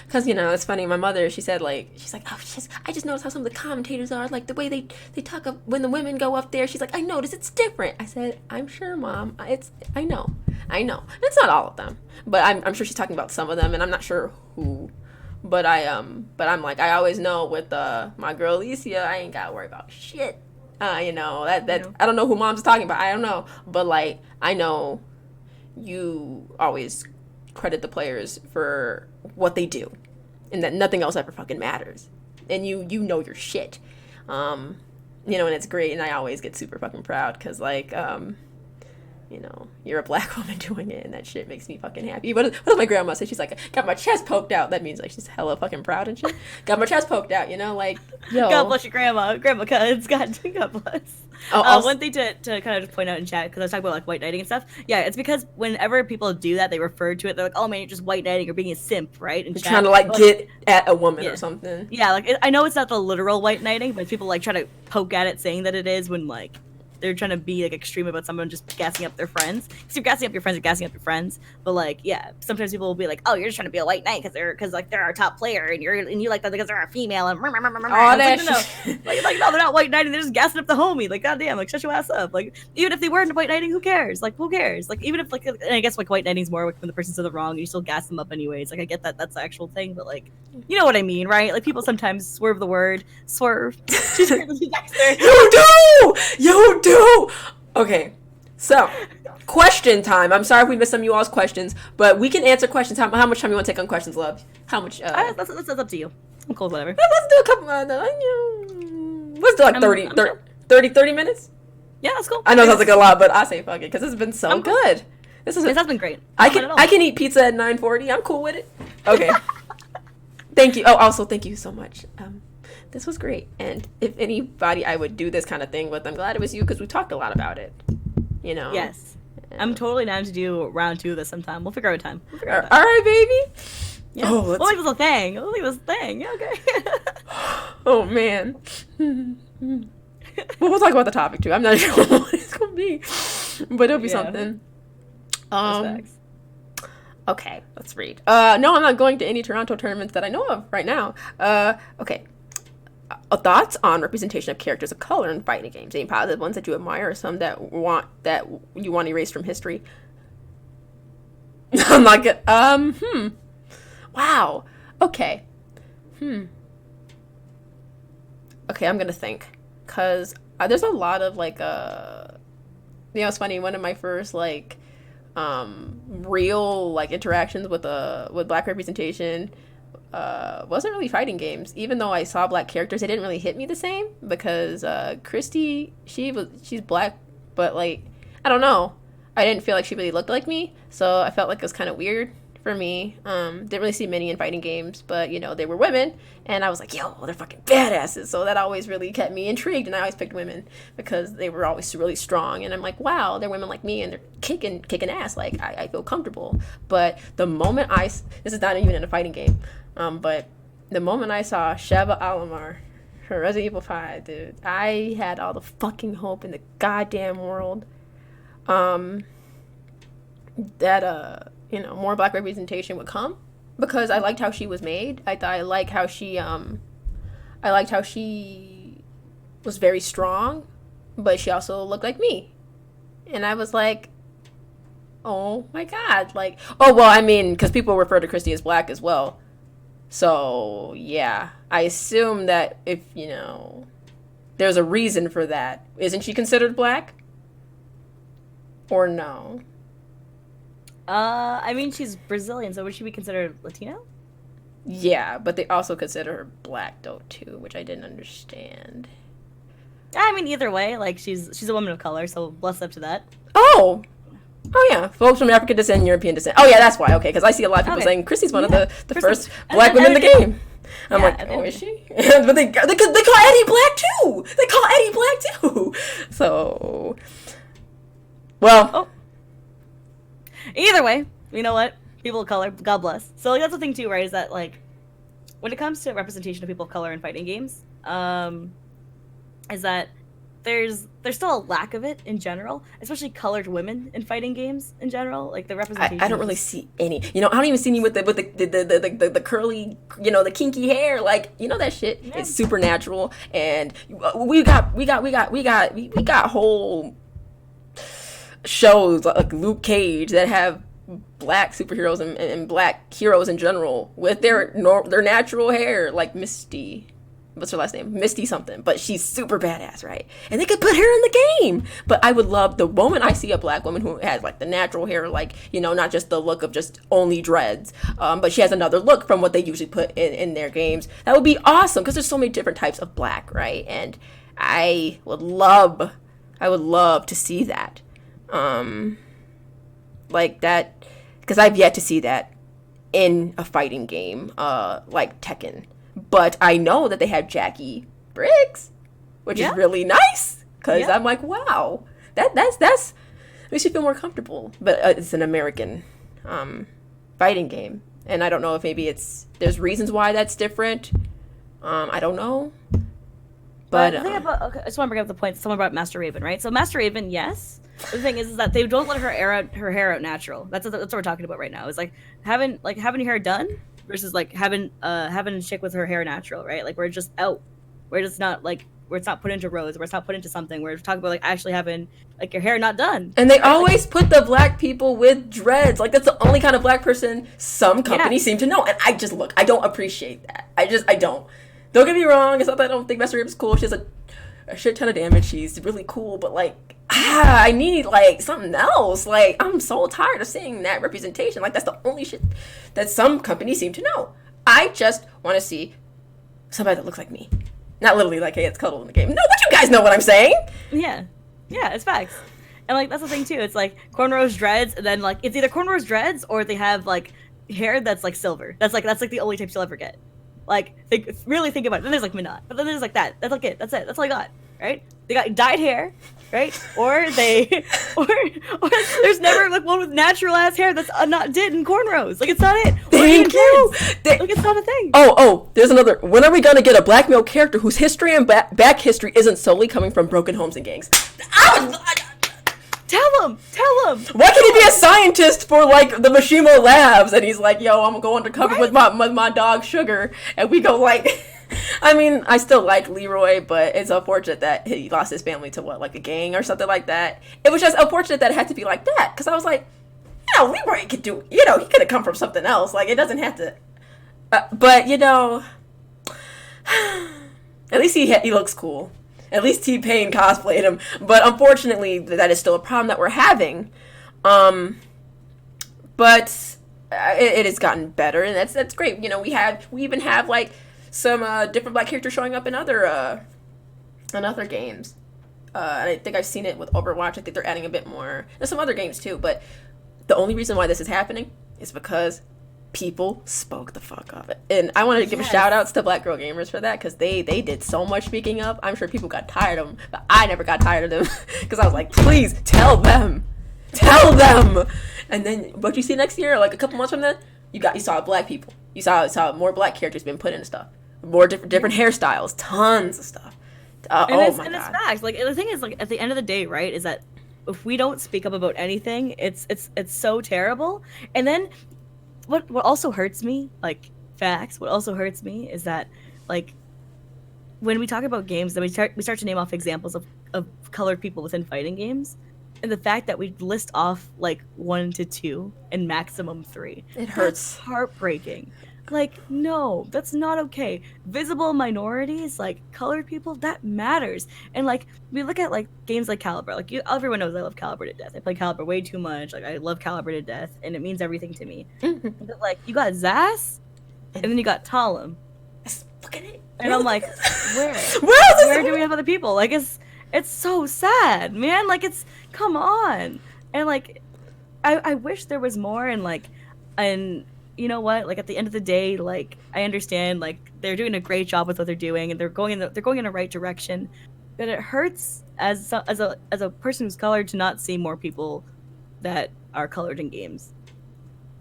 Cause it's funny. My mother, she's like, oh, I just noticed how some of the commentators are, like the way they talk up when the women go up there. She's like, I notice it's different. I said, I'm sure, Mom. I know. It's not all of them, but I'm sure she's talking about some of them, and I'm not sure who. But I'm like, I always know with my girl Alicia, I ain't gotta worry about shit. That I don't know who Mom's talking about. I don't know, but like I know you always credit the players for what they do, and that nothing else ever fucking matters. And you know your shit, and it's great. And I always get super fucking proud because like you're a black woman doing it, and that shit makes me fucking happy. What does my grandma say? She's like, got my chest poked out. That means like she's hella fucking proud and shit. Got my chest poked out, like, yo. God bless your grandma. Grandma Cuds. God bless. One thing to kind of just point out in chat, because I was talking about like white knighting and stuff. Yeah, it's because whenever people do that, they refer to it. They're like, "Oh man, you're just white knighting or being a simp," right? You're trying to like get at a woman or something. Yeah, like I know it's not the literal white knighting, but people like try to poke at it, saying that it is when like they're trying to be like extreme about someone just gassing up their friends. Because you're gassing up your friends, you're gassing up your friends. But like, yeah, sometimes people will be like, "Oh, you're just trying to be a white knight because they're our top player, and you like that because they're a female." And that like, no, they're not white knighting. They're just gassing up the homie. Like, goddamn, like shut your ass up. Like, even if they weren't white knighting, who cares? Like, who cares? Like, even if like, and I guess like white knighting's more like when the person's in the wrong, you still gas them up anyways. Like, I get that that's the actual thing, but like, you know what I mean, right? Like, people sometimes swerve the word. Swerve. You do. Okay, so question time. I'm sorry if we missed some of you all's questions, but we can answer questions. How much time you want to take on questions, love? How much? That's up to you. I'm cool with whatever. Let's do a couple. Let's do like 30 minutes. Yeah, that's cool. I know it sounds like a lot, but I say fuck it because it's been so good. This has been great. I can eat pizza at 9:40. I'm cool with it. Okay. Thank you. Oh, also thank you so much. This was great, and if anybody I would do this kind of thing with, I'm glad it was you because we talked a lot about it. Yes. I'm totally down to do round 2 of this sometime. We'll figure out a time. All right, baby. Yeah. Oh, we'll make this a thing. Yeah, okay. Oh man. Well, we'll talk about the topic too. I'm not sure what it's gonna be, but it'll be something. Okay, let's read. No, I'm not going to any Toronto tournaments that I know of right now. Okay. Thoughts on representation of characters of color in fighting games? Any positive ones that you admire, or some that you want erased from history? I'm not good. Wow. Okay. Okay, I'm gonna think, cause there's a lot of like it's funny. One of my first like real like interactions with black representation wasn't really fighting games. Even though I saw black characters, it didn't really hit me the same because Christy, she's black, but like I don't know, I didn't feel like she really looked like me, so I felt like it was kind of weird for me. Didn't really see many in fighting games, but they were women, and I was like, yo, they're fucking badasses. So that always really kept me intrigued, and I always picked women because they were always really strong, and I'm like, wow, they're women like me, and they're kicking ass. Like I feel comfortable. But the moment this is not even in a fighting game, but the moment I saw Sheva Alomar, her Resident Evil 5, dude, I had all the fucking hope in the goddamn world. That more black representation would come, because I liked how she was made. I liked how she was very strong, but she also looked like me, and I was like, oh my god, like, oh well, I mean, because people refer to Christy as black as well, so yeah, I assume that if there's a reason for that. Isn't she considered black, or no? I mean, she's Brazilian, so would she be considered Latino? Yeah, but they also consider her black though too, which I didn't understand. I mean, either way, like she's a woman of color, so bless up to that. Oh yeah, folks from African descent and European descent. Oh yeah, that's why. Okay, because I see a lot of people saying Christy's one of the first black women in the game. I'm like, oh, is she? But they call Eddie black too. They call Eddie black too. So, well. Oh. Either way, you know what? People of color, God bless. So like, that's the thing too, right? Is that like, when it comes to representation of people of color in fighting games, is that there's still a lack of it in general, especially colored women in fighting games in general. Like the representation. I don't really see any. You know, I don't even see any with the curly, you know, the kinky hair. Like, you know, that shit is supernatural. And we got whole shows like Luke Cage that have black superheroes and black heroes in general with their natural hair, like Misty. What's her last name? Misty something. But she's super badass, right? And they could put her in the game. But I would love the moment I see a black woman who has like the natural hair, like, you know, not just the look of just only dreads, but she has another look from what they usually put in their games. That would be awesome because there's so many different types of black, right? And I would love to see that. Like that, because I've yet to see that in a fighting game, like Tekken. But I know that they have Jackie Briggs, which is really nice. Because I'm like, wow, that's makes you feel more comfortable. But it's an American fighting game, and I don't know if maybe there's reasons why that's different. I don't know. But the thing about, I just want to bring up the point. Someone brought up Master Raven, right? So Master Raven, yes. The thing is that they don't let her hair out natural. That's what we're talking about right now. Is like having your hair done versus like having a chick with her hair natural, right? Like we're just out. We're just not like where it's not put into rows, where it's not put into something. We're talking about like actually having like your hair not done. And they always put the black people with dreads. Like that's the only kind of black person some companies seem to know. And I don't appreciate that. I don't. Don't get me wrong. It's not that I don't think Master Raven's cool. She has a shit ton of damage. She's really cool, but like, I need like something else. Like, I'm so tired of seeing that representation. Like, that's the only shit that some companies seem to know. I just want to see somebody that looks like me. Not literally like, hey, it's Cuddle in the game. No, but you guys know what I'm saying. Yeah, it's facts. And like that's the thing too. It's like cornrows, dreads, and then like it's either cornrows, dreads, or they have like hair that's like silver. That's like the only types you'll ever get. Like, really think about it. Then there's like Minot, but then there's like that. That's like it. That's it. That's all I got. Right? They got dyed hair, right? Or or there's never like one with natural ass hair that's not did in cornrows. Like it's not it. Thank you. Like it's not a thing. Oh, there's another. When are we gonna get a black male character whose history and back history isn't solely coming from broken homes and gangs? Tell him. Why can't he be a scientist for like the Mishimo Labs? And he's like, yo, I'm gonna go undercover with my dog Sugar, and we go like. I mean, I still like Leroy, but it's unfortunate that he lost his family to like a gang or something like that. It was just unfortunate that it had to be like that, because I was like, Leroy could do, he could have come from something else. Like, it doesn't have to. But at least he looks cool. At least T-Pain cosplayed him. But unfortunately, that is still a problem that we're having. But it has gotten better, and that's great. We even have like some different black characters showing up in other games. And I think I've seen it with Overwatch. I think they're adding a bit more. There's some other games too, but the only reason why this is happening is because people spoke the fuck of it. And I wanted to give a shout outs to Black Girl Gamers for that, because they did so much speaking up. I'm sure people got tired of them, but I never got tired of them because I was like, please tell them. And then what you see next year, like a couple months from then, you saw black people. You saw more black characters being put into stuff. More different hairstyles, tons of stuff. My God. And it's facts. Like the thing is, like at the end of the day, right, is that if we don't speak up about anything, it's so terrible. And then what also hurts me, like facts, what also hurts me is that like when we talk about games, then we start to name off examples of colored people within fighting games, and the fact that we list off like 1 to 2 and maximum 3, it hurts. That's heartbreaking. Like, no, that's not okay. Visible minorities, like colored people, that matters. And like we look at like games like Calibur. Like everyone knows I love Calibur to death. I play Calibur way too much. Like I love Calibur to death, and it means everything to me. But like you got Zas, and then you got Talum. And I'm like, where do we have other people? Like it's so sad, man. Like come on. And like I wish there was more, and you know what? Like at the end of the day, like I understand, like they're doing a great job with what they're doing, and they're going in the right direction. But it hurts as a person who's colored to not see more people that are colored in games.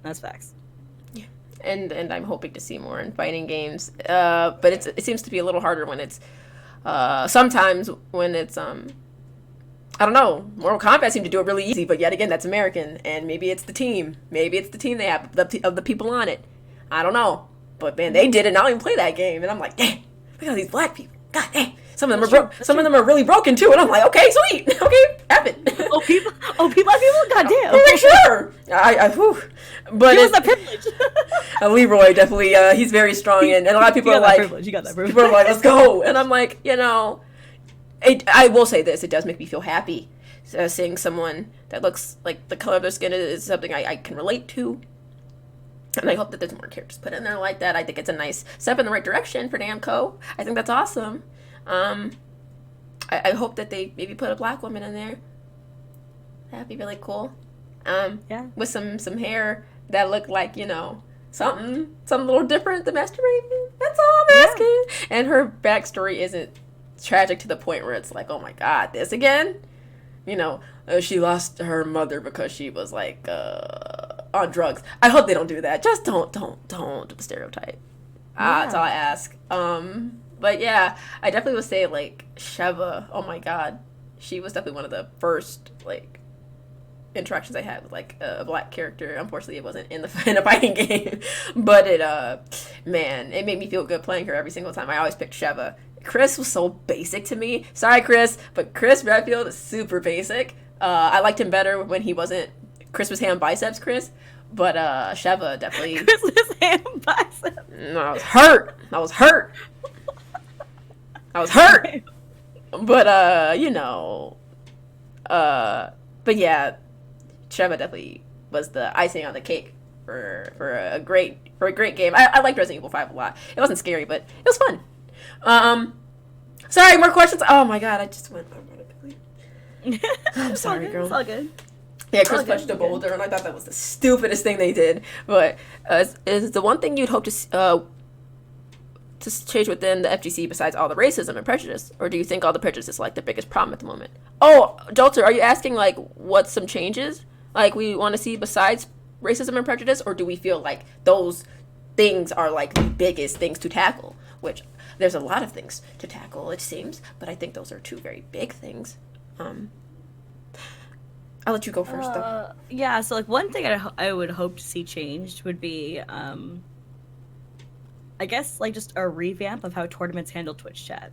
That's facts. Yeah, and I'm hoping to see more in fighting games. But it seems to be a little harder when it's Sometimes when it's I don't know. Mortal Kombat seemed to do it really easy, but yet again, that's American, and maybe it's the team. Maybe it's the team they have of the people on it. I don't know, but man, they did it. And I don't even play that game, and I'm like, dang, look at all these black people. God dang, some of them some of them are really broken too, and I'm like, okay, sweet, okay, have it. Oh, black people, goddamn. For sure. Whew. But it was the privilege. Leroy definitely, he's very strong, and a lot of people are like, you got that privilege. People are like, let's go, and I'm like, you know. I will say this, it does make me feel happy seeing someone that looks like the color of their skin is something I can relate to. And I hope that there's more characters put in there like that. I think it's a nice step in the right direction for Namco. I think that's awesome. I hope that they maybe put a black woman in there. That'd be really cool. Yeah. With some hair that looked like, you know, something a little different than Master Raven. That's all I'm asking. And her backstory isn't tragic to the point where it's like, oh my god, this again? You know, she lost her mother because she was like on drugs. I hope they don't do that. Just don't do the stereotype. That's all I ask. But yeah, I definitely would say like Sheva. Oh my god, she was definitely one of the first like interactions I had with like a black character. Unfortunately, it wasn't in a fighting game, but it man, it made me feel good playing her every single time. I always picked Sheva. Chris was so basic to me. Sorry, Chris, but Chris Redfield is super basic. I liked him better when he wasn't Christmas ham biceps Chris, but Sheva definitely. Christmas ham biceps. No, I was hurt. But you know, but yeah, Sheva definitely was the icing on the cake for a great game. I liked Resident Evil 5 a lot. It wasn't scary, but it was fun. Sorry, more questions? Oh my god, I just went I'm sorry, girl. It's all good. Yeah, Chris punched a boulder, and I thought that was the stupidest thing they did. But is the one thing you'd hope to change within the FGC besides all the racism and prejudice? Or do you think all the prejudice is like the biggest problem at the moment? Oh, Jolter, are you asking like what some changes like we want to see besides racism and prejudice? Or do we feel like those things are like the biggest things to tackle? Which there's a lot of things to tackle, it seems, but I think those are two very big things. I'll let you go first, though. Yeah, so like one thing I would hope to see changed would be, I guess like just a revamp of how tournaments handle Twitch chat.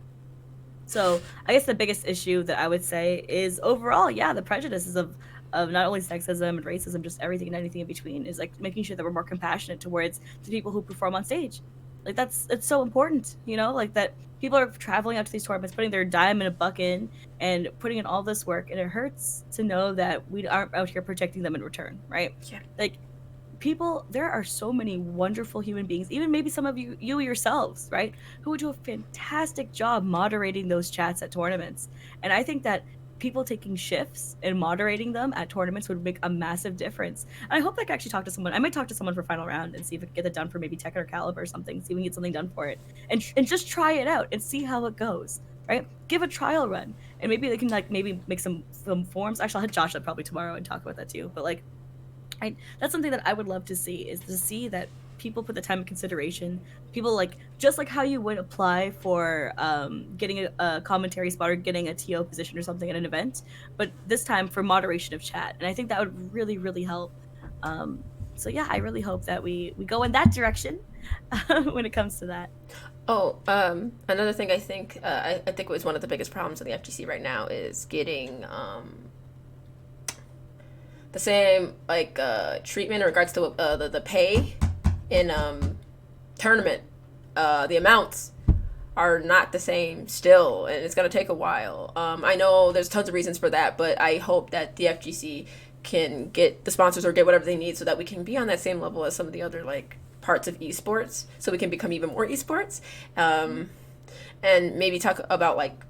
So I guess the biggest issue that I would say is overall, yeah, the prejudices of not only sexism and racism, just everything and anything in between, is like making sure that we're more compassionate towards the people who perform on stage. Like it's so important, you know, like that people are traveling out to these tournaments, putting their dime in a bucket and putting in all this work, and it hurts to know that we aren't out here protecting them in return, right? Yeah. Like people, there are so many wonderful human beings, even maybe some of you yourselves, right, who would do a fantastic job moderating those chats at tournaments. And I think that people taking shifts and moderating them at tournaments would make a massive difference. And I hope I can actually talk to someone. I might talk to someone for final round and see if I can get it done for maybe Tekken or Calibur or something, see if we can get something done for it. And just try it out and see how it goes, right? Give a trial run. And maybe they can like maybe make some forms. Actually, I'll hit Josh up probably tomorrow and talk about that too. But like, that's something that I would love to see, is to see that people put the time and consideration. People like, just like how you would apply for getting a commentary spot or getting a TO position or something at an event, but this time for moderation of chat. And I think that would really, really help. So yeah, I really hope that we go in that direction when it comes to that. Oh, another thing I think I think was one of the biggest problems in the FGC right now is getting the same like treatment in regards to the pay in tournament. The amounts are not the same still, and it's going to take a while. I know there's tons of reasons for that, but I hope that the FGC can get the sponsors or get whatever they need so that we can be on that same level as some of the other like parts of esports, so we can become even more esports, and maybe talk about like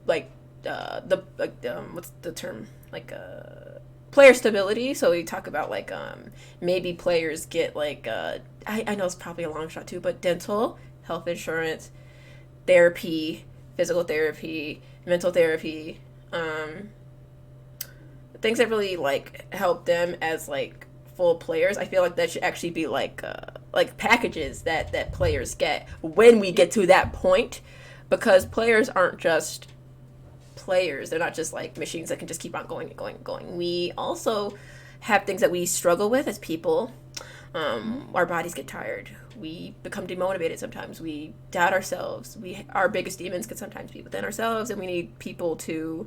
what's the term, like player stability. So we talk about like maybe players get like I know it's probably a long shot too, but dental, health insurance, therapy, physical therapy, mental therapy, things that really like help them as like full players. I feel like that should actually be like packages that players get when we get to that point. because players aren't just players. They're not just like machines that can just keep on going and going and going. We also have things that we struggle with as people. Our bodies get tired. We become demotivated sometimes. We doubt ourselves. Our biggest demons can sometimes be within ourselves, and we need people to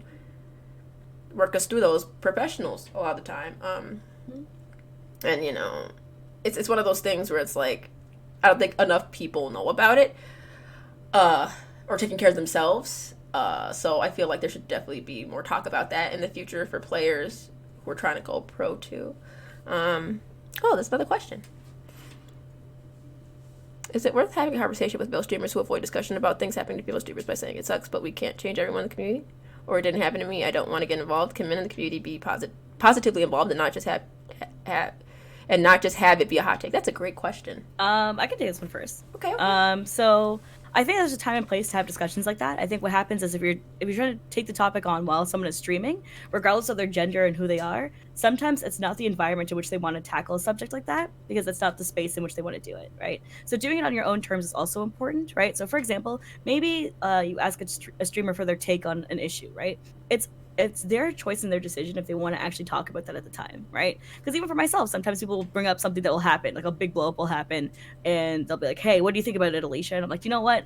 work us through those, professionals a lot of the time. And you know, it's one of those things where it's like, I don't think enough people know about it, or taking care of themselves. So I feel like there should definitely be more talk about that in the future for players who are trying to go pro too. Oh, there's another question. Is it worth having a conversation with male streamers who avoid discussion about things happening to female streamers by saying it sucks, but we can't change everyone in the community? Or it didn't happen to me, I don't want to get involved? Can men in the community be positively involved and not just have it be a hot take? That's a great question. I can take this one first. Okay. So I think there's a time and place to have discussions like that. I think what happens is if you're trying to take the topic on while someone is streaming, regardless of their gender and who they are, sometimes it's not the environment in which they want to tackle a subject like that, because it's not the space in which they want to do it, right? So doing it on your own terms is also important, right? So for example, maybe you ask a streamer for their take on an issue, right? It's their choice and their decision if they want to actually talk about that at the time, right? Because even for myself, sometimes people will bring up something that will happen, like a big blow up will happen, and they'll be like, "Hey, what do you think about it, Alicia?" And I'm like, you know what?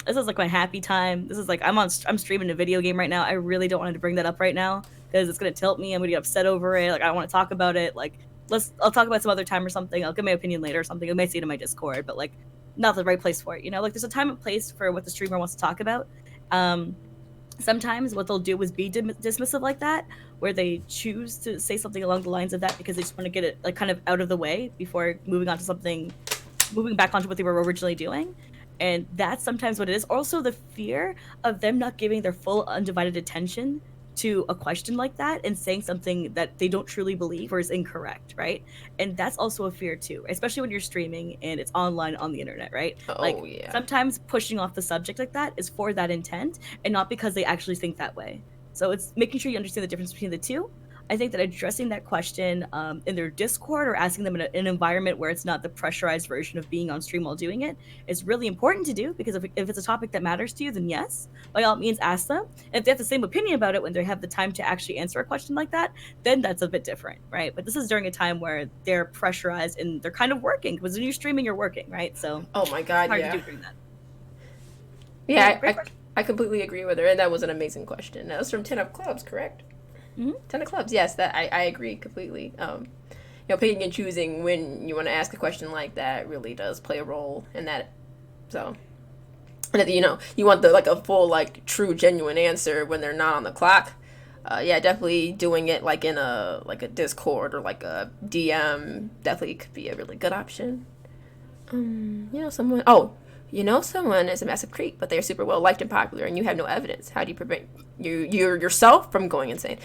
This is like my happy time. This is like I'm streaming a video game right now. I really don't want to bring that up right now because it's gonna tilt me. I'm gonna get upset over it. Like I don't want to talk about it. Like I'll talk about it some other time or something. I'll give my opinion later or something. You may see it in my Discord, but like not the right place for it. You know, like there's a time and place for what the streamer wants to talk about. Sometimes what they'll do is be dismissive like that, where they choose to say something along the lines of that because they just want to get it like kind of out of the way before moving back onto what they were originally doing. And that's sometimes what it is. Also the fear of them not giving their full undivided attention to a question like that and saying something that they don't truly believe or is incorrect, right? And that's also a fear too, especially when you're streaming and it's online on the internet, right? Yeah. Sometimes pushing off the subject like that is for that intent and not because they actually think that way. So it's making sure you understand the difference between the two. I think that addressing that question in their Discord or asking them in an environment where it's not the pressurized version of being on stream while doing it is really important to do, because if it's a topic that matters to you, then yes, by all means ask them. And if they have the same opinion about it when they have the time to actually answer a question like that, then that's a bit different, right? But this is during a time where they're pressurized and they're kind of working, because when you're streaming, you're working, right? So oh my god, it's hard yeah. to do during that. Yeah, I completely agree with her, and that was an amazing question. That was from 10 of Clubs, correct? Mm-hmm. 10 of Clubs, yes, that I agree completely. You know, picking and choosing when you want to ask a question like that really does play a role in that. So, and you know, you want a full, like, true, genuine answer when they're not on the clock. Yeah, definitely doing it like in a Discord or like a DM definitely could be a really good option. You know, someone is a massive creep, but they're super well liked and popular, and you have no evidence. How do you prevent yourself from going insane?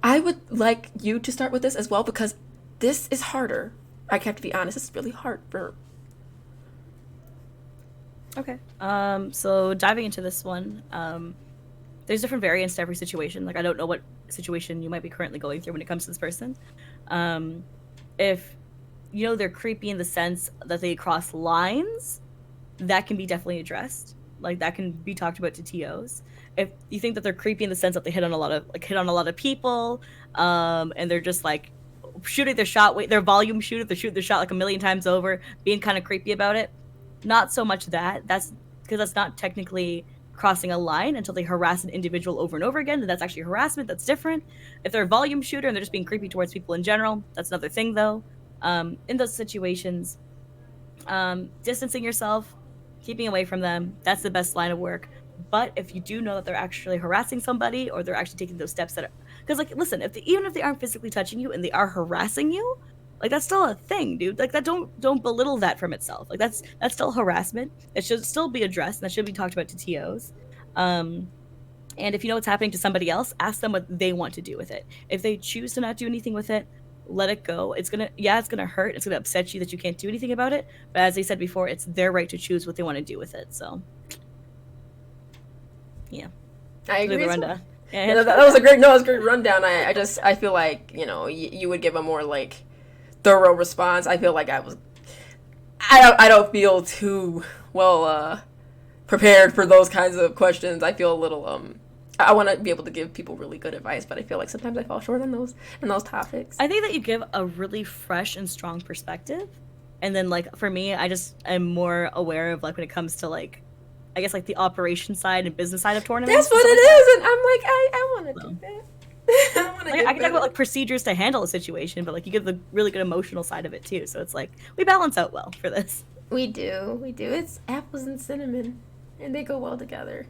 I would like you to start with this as well, because this is harder. I have to be honest, this is really hard for. Okay. So diving into this one, there's different variants to every situation. Like I don't know what situation you might be currently going through when it comes to this person. If you know they're creepy in the sense that they cross lines, that can be definitely addressed. Like that can be talked about to TOs. If you think that they're creepy in the sense that they hit on a lot of people, and they're just like shooting their shot, their volume shooter, they're shooting their shot like a million times over, being kind of creepy about it. Not so much that. That's because that's not technically crossing a line until they harass an individual over and over again. And that's actually harassment. That's different. If they're a volume shooter and they're just being creepy towards people in general, that's another thing though. In those situations, distancing yourself, keeping away from them, that's the best line of work. But if you do know that they're actually harassing somebody, or they're actually taking those steps that are, because like, listen, even if they aren't physically touching you and they are harassing you, like that's still a thing, dude. Like that, don't belittle that from itself. Like that's still harassment. It should still be addressed, and that should be talked about to TOs. And if you know what's happening to somebody else, ask them what they want to do with it. If they choose to not do anything with it, let it go. It's gonna hurt. It's gonna upset you that you can't do anything about it. But as I said before, it's their right to choose what they want to do with it. So, yeah, I agree. Rundown. Yeah, that was a great rundown. I feel like, you know, you would give a more like thorough response. I feel like I don't feel too well prepared for those kinds of questions. I feel a little I want to be able to give people really good advice, but I feel like sometimes I fall short on those topics. I think that you give a really fresh and strong perspective, and then like for me, I just am more aware of like when it comes to like, I guess like the operation side and business side of tournaments. That's what it is, and I'm like, I want to do that. I can talk about like procedures to handle a situation, but like you give the really good emotional side of it too. So it's like we balance out well for this. We do. It's apples and cinnamon, and they go well together.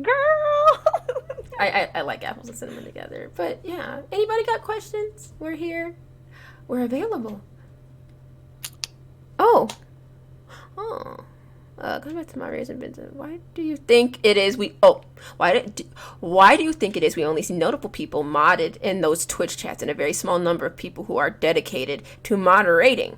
Girl, I like apples and cinnamon together. But yeah, anybody got questions? We're here. We're available. Oh. Going back to my raising Vincent, why do you think it is why do you think it is we only see notable people modded in those Twitch chats and a very small number of people who are dedicated to moderating?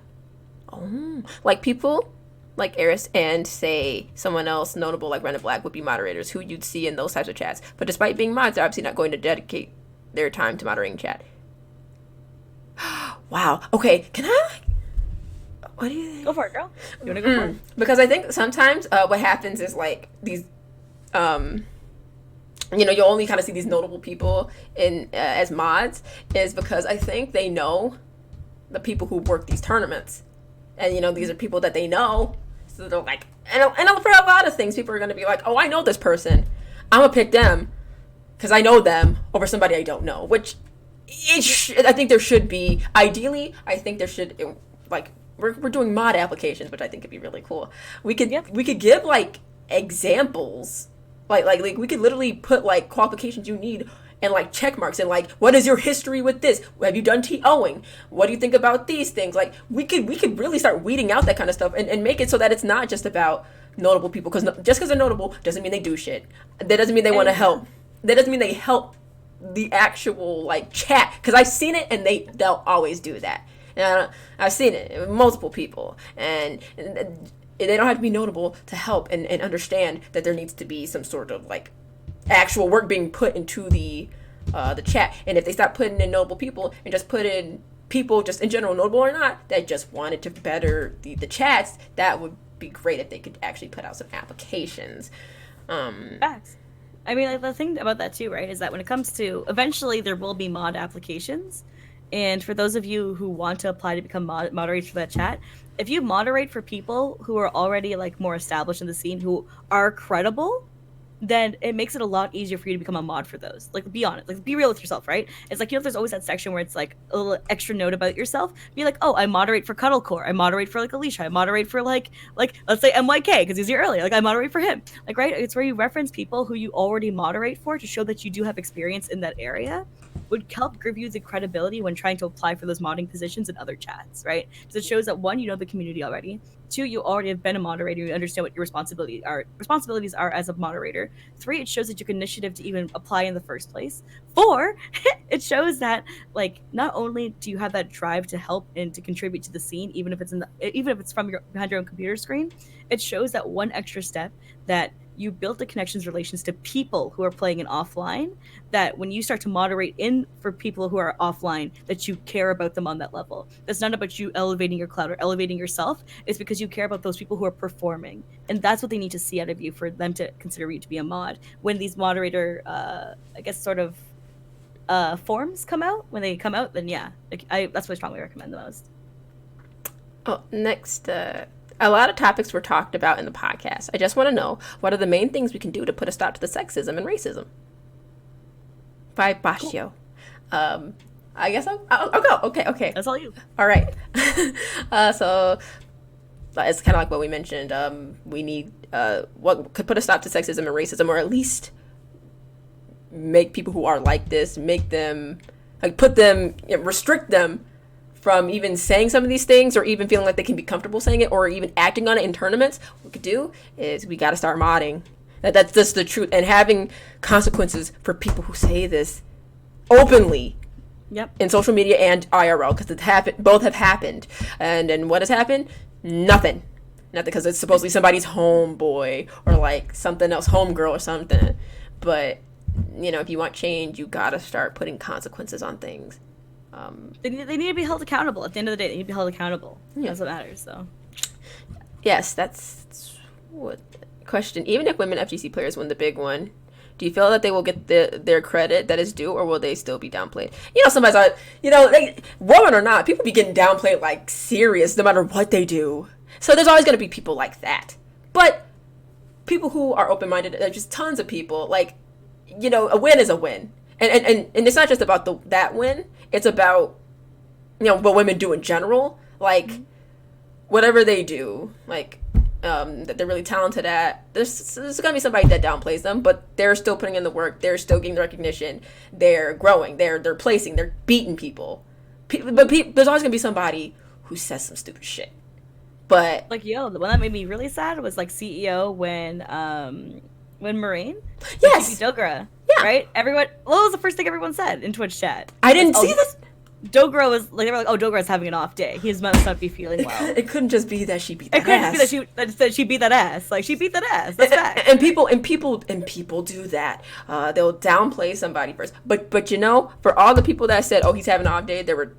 Oh, like people like Eris and say someone else notable like Ren Black would be moderators who you'd see in those types of chats. But despite being mods, they're obviously not going to dedicate their time to moderating chat. Wow. Okay, can I what do you think? Go for it, girl. You want to go for it? Because I think sometimes what happens is like these, you only kind of see these notable people in as mods is because I think they know the people who work these tournaments, and these are people that they know, so they're like, and for a lot of things, people are gonna be like, oh, I know this person, I'm gonna pick them because I know them over somebody I don't know, which I think there should be ideally. I think there should like. We're doing mod applications, which I think could be really cool. We could give like examples, like we could literally put like qualifications you need and like check marks and like what is your history with this? Have you done TOing? What do you think about these things? Like we could really start weeding out that kind of stuff and make it so that it's not just about notable people, because just because they're notable doesn't mean they do shit. That doesn't mean they want to help. That doesn't mean they help the actual like chat, because I've seen it and they'll always do that. I've seen it with multiple people, and they don't have to be notable to help and understand that there needs to be some sort of like actual work being put into the chat. And if they stop putting in notable people and just put in people just in general, notable or not, that just wanted to better the chats, that would be great if they could actually put out some applications. Facts. I mean, like, the thing about that too, right, is that when it comes to eventually there will be mod applications. And for those of you who want to apply to become moderators for that chat, if you moderate for people who are already like more established in the scene, who are credible, then it makes it a lot easier for you to become a mod for those. Like, be honest, like be real with yourself, right? It's like, there's always that section where it's like a little extra note about yourself. Be like, oh, I moderate for CuddleCore, I moderate for like Alicia, I moderate for like let's say MYK because he's here earlier. Like I moderate for him. Like, right? It's where you reference people who you already moderate for to show that you do have experience in that area. Would help give you the credibility when trying to apply for those modding positions in other chats, right? Because it shows that 1, you know the community already. 2, you already have been a moderator, you understand what your responsibilities are as a moderator. 3, it shows that you have initiative to even apply in the first place. 4, it shows that like not only do you have that drive to help and to contribute to the scene, even if it's from behind your own computer screen, it shows that one extra step that you built the connections, relations to people who are playing in offline, that when you start to moderate in for people who are offline, that you care about them on that level. That's not about you elevating your cloud or elevating yourself. It's because you care about those people who are performing. And that's what they need to see out of you for them to consider you to be a mod. When these moderator, forms come out, then yeah, that's what I strongly recommend the most. Oh, next, a lot of topics were talked about in the podcast. I just want to know, what are the main things we can do to put a stop to the sexism and racism? By Bascio. Cool. I guess I'll go. Okay. That's all you. All right. So it's kind of like what we mentioned. We need what could put a stop to sexism and racism, or at least make people who are like this, make them restrict them from even saying some of these things, or even feeling like they can be comfortable saying it, or even acting on it in tournaments. What we could do is we got to start modding. That's just the truth, and having consequences for people who say this openly. Yep. In social media and IRL, because both have happened. And what has happened? Nothing, because it's supposedly somebody's homeboy or like something else, homegirl or something. But if you want change, you gotta start putting consequences on things. They need to be held accountable. At the end of the day, they need to be held accountable. Yeah. That's what matters. So, yes, that's what Question: even if women FGC players win the big one, do you feel that they will get their credit that is due, or will they still be downplayed? You know, somebody's like, you know, like, woman or not, people be getting downplayed like serious no matter what they do. So there's always going to be people like that. But people who are open-minded, there's just tons of people. Like, you know, a win is a win, and it's not just about that win. It's about, you know, what women do in general. Like, whatever they do, like, that they're really talented at, there's gonna be somebody that downplays them, but they're still putting in the work, they're still getting the recognition, they're growing, they're placing, they're beating people. There's always gonna be somebody who says some stupid shit. But like, yo, the one that made me really sad was like CEO when Marine, yes, she beat Dogra, yeah, right? Everyone, what was the first thing everyone said in Twitch chat? I didn't see this. Dogra was like, they were like, oh, Dogra's having an off day. He must not be feeling well. It couldn't just be that she beat that ass. It couldn't just be that she beat that ass. Like, she beat that ass. That's fact. And people do that. They'll downplay somebody first. But you know, for all the people that said, oh, he's having an off day, there were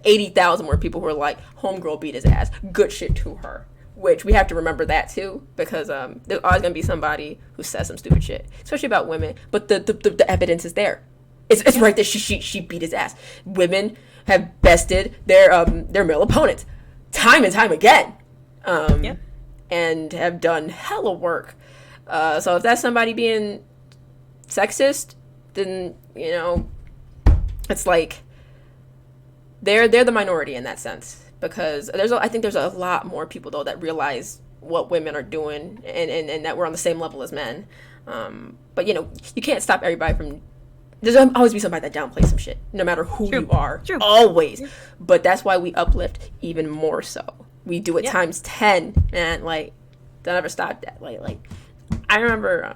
80,000 more people who were like, homegirl beat his ass. Good shit to her. Which we have to remember that too, because there's always gonna be somebody who says some stupid shit, especially about women. But the evidence is there. It's right there. She beat his ass. Women have bested their male opponents time and time again, and have done hella work. So if that's somebody being sexist, then, you know, it's like they're the minority in that sense, because I think there's a lot more people though that realize what women are doing, and that we're on the same level as men. But you know, you can't stop everybody from. There's always be somebody that downplays some shit, no matter who you are. True. Always. But that's why we uplift even more so. We do it times 10, and like, don't ever stop that. Like I remember,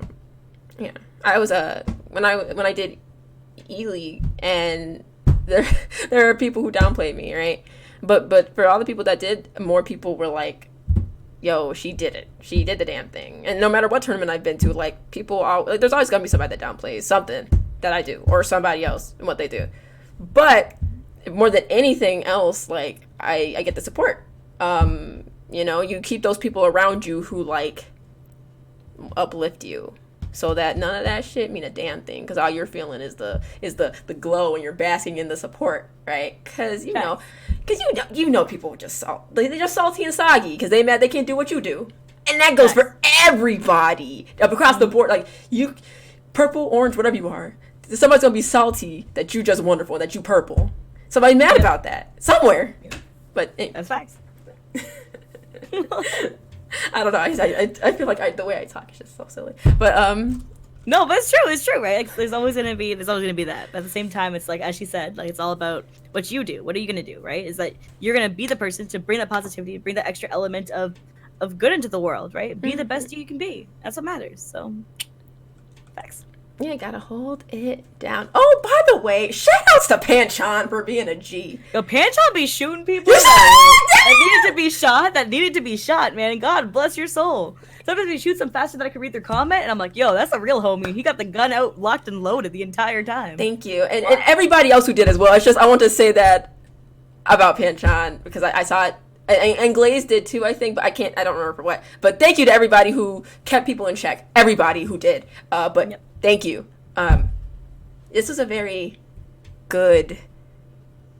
I was when I did E-League, and there are people who downplayed me, right? But for all the people that did, more people were like, yo, she did it. She did the damn thing. And no matter what tournament I've been to, like, there's always gonna be somebody that downplays something that I do, or somebody else and what they do. But more than anything else, like, I get the support. You know, you keep those people around you who like uplift you, so that none of that shit mean a damn thing, because all you're feeling is the glow, and you're basking in the support, right? Because you know people are just they're just salty and soggy because they mad they can't do what you do, and that goes for everybody across the board. Like, you, purple, orange, whatever you are, somebody's gonna be salty that you just wonderful, that you purple. Somebody mad about that somewhere. But that's facts. I don't know. I feel like the way I talk is just so silly. But no, but it's true, right? Like, there's always gonna be that. But at the same time, it's like, as she said, like, it's all about what you do. What are you gonna do, right? Is that you're gonna be the person to bring that positivity, bring that extra element of good into the world, right? Be the best you can be. That's what matters. So, facts. Yeah, gotta hold it down. Oh, by the way, shout outs to Panchan for being a G. Yo, Panchan be shooting people that needed to be shot, man. God bless your soul. Sometimes he shoots them faster than I can read their comment, and I'm like, yo, that's a real homie. He got the gun out, locked and loaded the entire time. Thank you. And everybody else who did as well. It's just, I want to say that about Panchan, because I saw it, and Glaze did too, I think, but I don't remember for what. But thank you to everybody who kept people in check. Everybody who did. Thank you. This was a very good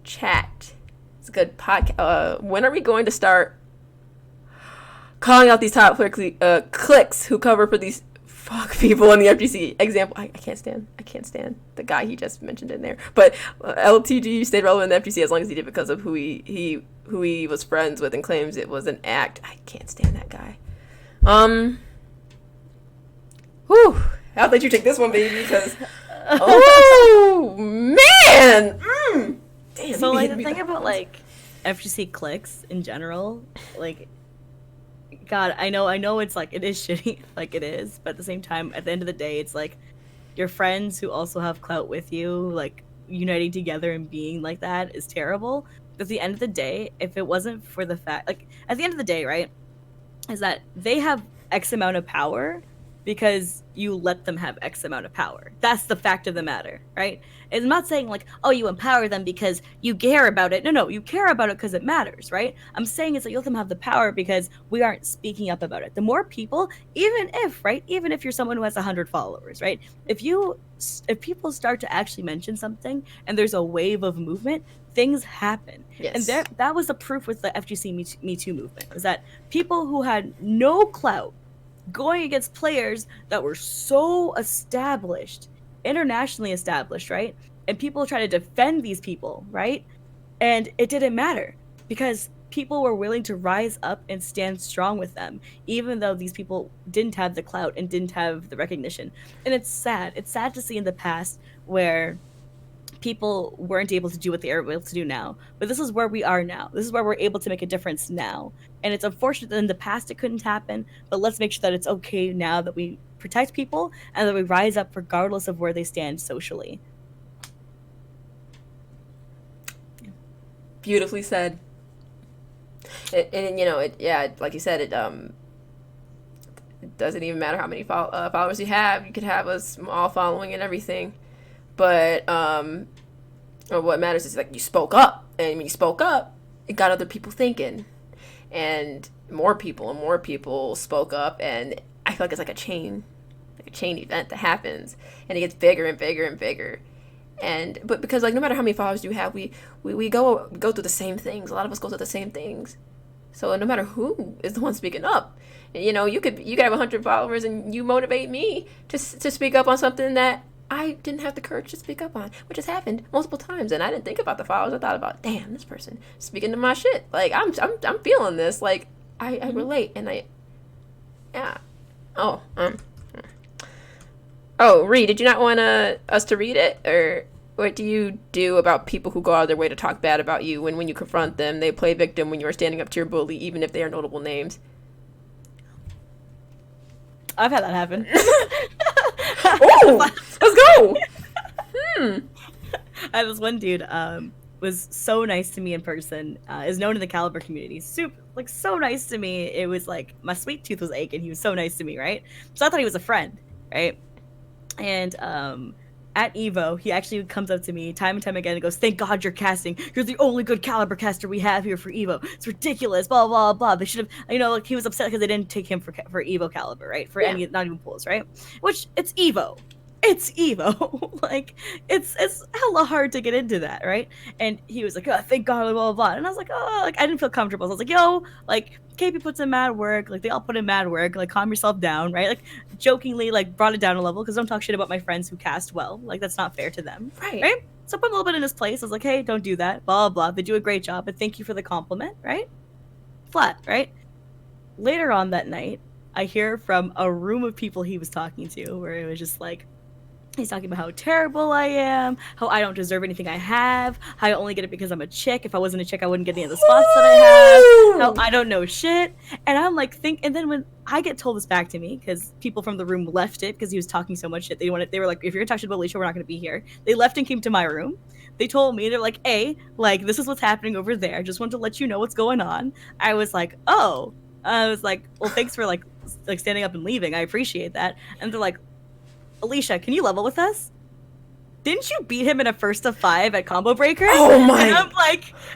chat. It's a good podcast. When are we going to start calling out these top clicks who cover for these fuck people in the FGC? Example, I can't stand the guy he just mentioned in there. But LTG stayed relevant in the FGC as long as he did, because of who he was friends with, and claims it was an act. I can't stand that guy. Whew. I'll let you take this one, baby, because oh man. Damn. So, like, the thing about like FGC clicks in general, like, God, I know it's like, it is shitty, like, it is, but at the same time, at the end of the day, it's like your friends who also have clout with you, like, uniting together and being like that is terrible. But at the end of the day, if it wasn't for the fact, like, at the end of the day, right, is that they have X amount of power, because you let them have X amount of power. That's the fact of the matter, right? And I'm not saying like, oh, you empower them because you care about it. No, you care about it because it matters, right? I'm saying is that you let them have the power because we aren't speaking up about it. The more people, even if you're someone who has 100 followers, right? If people start to actually mention something and there's a wave of movement, things happen. Yes. And that was the proof with the FGC Me Too movement, was that people who had no clout going against players that were so established, internationally established, right? And people try to defend these people, right? And it didn't matter because people were willing to rise up and stand strong with them, even though these people didn't have the clout and didn't have the recognition. And it's sad. It's sad to see in the past where people weren't able to do what they are able to do now. But this is where we are now. This is where we're able to make a difference now. And it's unfortunate that in the past it couldn't happen, but let's make sure that it's okay now that we protect people and that we rise up regardless of where they stand socially. Beautifully said. And you know, like you said, it doesn't even matter how many followers you have. You could have a small following and everything. But what matters is like you spoke up, and when you spoke up, it got other people thinking, and more people spoke up, and I feel like it's like a chain event that happens, and it gets bigger and bigger and bigger. But because like no matter how many followers you have, we go through the same things. A lot of us go through the same things. So no matter who is the one speaking up, you know, you could have 100 followers, and you motivate me to speak up on something that I didn't have the courage to speak up on, which has happened multiple times. And I didn't think about the followers. I thought about, damn, this person speaking to my shit. Like I'm feeling this. Like I relate, and yeah. Oh, Ree, did you not want us to read it, or what do you do about people who go out of their way to talk bad about you when you confront them, they play victim when you are standing up to your bully, even if they are notable names? I've had that happen. Oh, let's go. I had this one dude was so nice to me in person, is known in the Calibur community, so nice to me. It was like my sweet tooth was aching. He was so nice to me, right? So I thought he was a friend, right? And at Evo, he actually comes up to me time and time again and goes, "Thank God you're casting. You're the only good Calibur caster we have here for Evo. It's ridiculous, blah, blah, blah. They should have," like he was upset because they didn't take him for Evo Calibur, right? For any, not even pools, right? Which, it's Evo. It's Evo. Like, it's hella hard to get into that, right? And he was like, "Oh, thank God, blah, blah, blah." And I was like, oh, like, I didn't feel comfortable. So I was like, yo, like, KP puts in mad work. Like, they all put in mad work. Like, calm yourself down, right? Like, jokingly, like, brought it down a level because don't talk shit about my friends who cast well. Like, that's not fair to them. Right? So I put a little bit in his place. I was like, hey, don't do that. Blah, blah, blah. They do a great job, but thank you for the compliment, right? Flat, right? Later on that night, I hear from a room of people he was talking to where it was just like, he's talking about how terrible I am, how I don't deserve anything I have, how I only get it because I'm a chick. If I wasn't a chick, I wouldn't get any of the spots that I have. How I don't know shit. And I'm like, and then when I get told this back to me, because people from the room left it because he was talking so much shit, they were like, if you're gonna talk shit about Alicia, we're not gonna be here. They left and came to my room. They told me, they're like, hey, like, this is what's happening over there. Just wanted to let you know what's going on. I was like, oh. I was like, well, thanks for like standing up and leaving. I appreciate that. And they're like, Alicia, can you level with us? Didn't you beat him in a 1-5 at Combo Breaker? Oh my!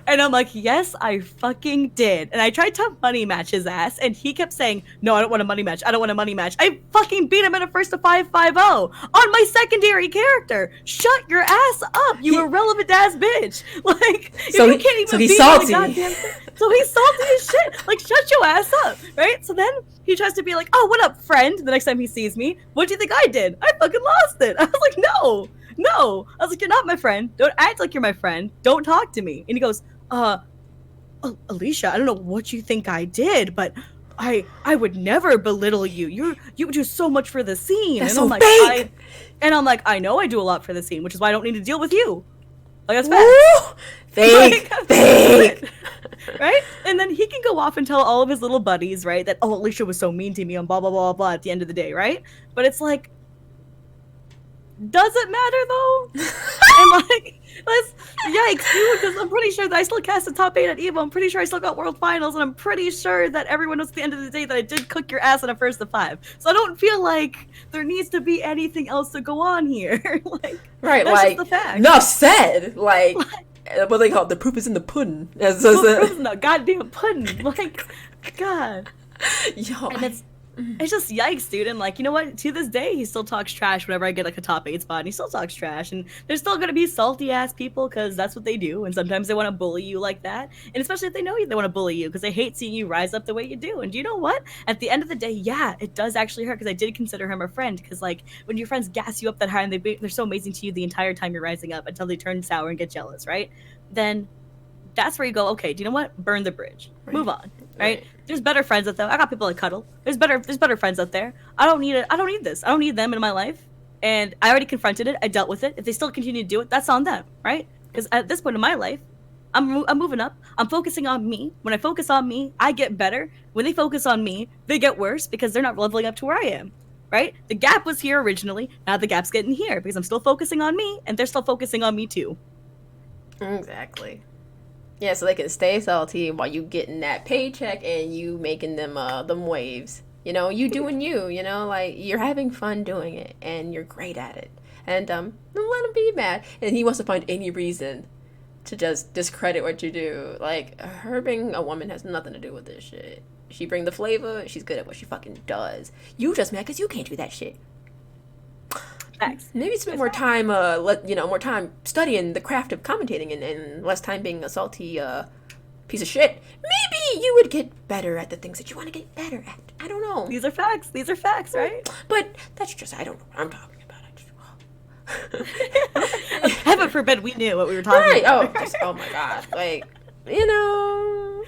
And I'm like, yes, I fucking did. And I tried to money match his ass, and he kept saying, no, I don't want a money match. I don't want a money match. I fucking beat him in a 1-5 5-0 on my secondary character. Shut your ass up, you irrelevant ass bitch. Like, so you can't even beat him in the goddamn thing. So he's salty as shit. Like, shut your ass up, right? So then he tries to be like, oh, what up, friend? The next time he sees me, what do you think I did? I fucking lost it. I was like, no. I was like, you're not my friend. Don't act like you're my friend. Don't talk to me. And he goes, Alicia, I don't know what you think I did, but I would never belittle you. You do so much for the scene. That's and I'm so like, fake. I know I do a lot for the scene, which is why I don't need to deal with you. Like, that's bad. Fake. Right? And then he can go off and tell all of his little buddies, right, that, oh, Alicia was so mean to me and blah, blah, blah, blah at the end of the day, right? But it's like, does it matter though? Yikes, dude, because I'm pretty sure that I still cast the top 8 at EVO. I'm pretty sure I still got World Finals, and I'm pretty sure that everyone knows at the end of the day that I did cook your ass in a first of 5. So I don't feel like there needs to be anything else to go on here. Like, right, that's like, just the fact. enough said. Like, what they call it, the proof is in the pudding. The proof is in the goddamn pudding. Like, God. Yo, and it's just yikes, dude. And like, you know what? To this day, he still talks trash whenever I get like a top 8 spot. And he still talks trash. And there's still gonna be salty ass people because that's what they do. And sometimes they want to bully you like that. And especially if they know you, they want to bully you because they hate seeing you rise up the way you do. And do you know what? At the end of the day, yeah, it does actually hurt because I did consider him a friend. Because like when your friends gas you up that high and they're so amazing to you the entire time you're rising up until they turn sour and get jealous, right? Then that's where you go, okay, do you know what? Burn the bridge. Right. Move on. Right? There's better friends out there. I got people like Cuddle. There's better friends out there. I don't need this. I don't need them in my life. And I already confronted it. I dealt with it. If they still continue to do it, that's on them, right? Because at this point in my life, I'm moving up. I'm focusing on me. When I focus on me, I get better. When they focus on me, they get worse because they're not leveling up to where I am. Right? The gap was here originally. Now the gap's getting here because I'm still focusing on me and they're still focusing on me too. Exactly. Yeah, so they can stay salty while you getting that paycheck and you making them waves. You know, you doing you, you know, like you're having fun doing it and you're great at it. And don't let him be mad. And he wants to find any reason to just discredit what you do. Like, her being a woman has nothing to do with this shit. She bring the flavor, she's good at what she fucking does. You just mad because you can't do that shit. Facts. Maybe spend more time, more time studying the craft of commentating and less time being a salty piece of shit. Maybe you would get better at the things that you want to get better at. I don't know. These are facts. These are facts, right? But that's just, I don't know what I'm talking about. Heaven forbid we knew what we were talking about. Oh my god. Like, you know.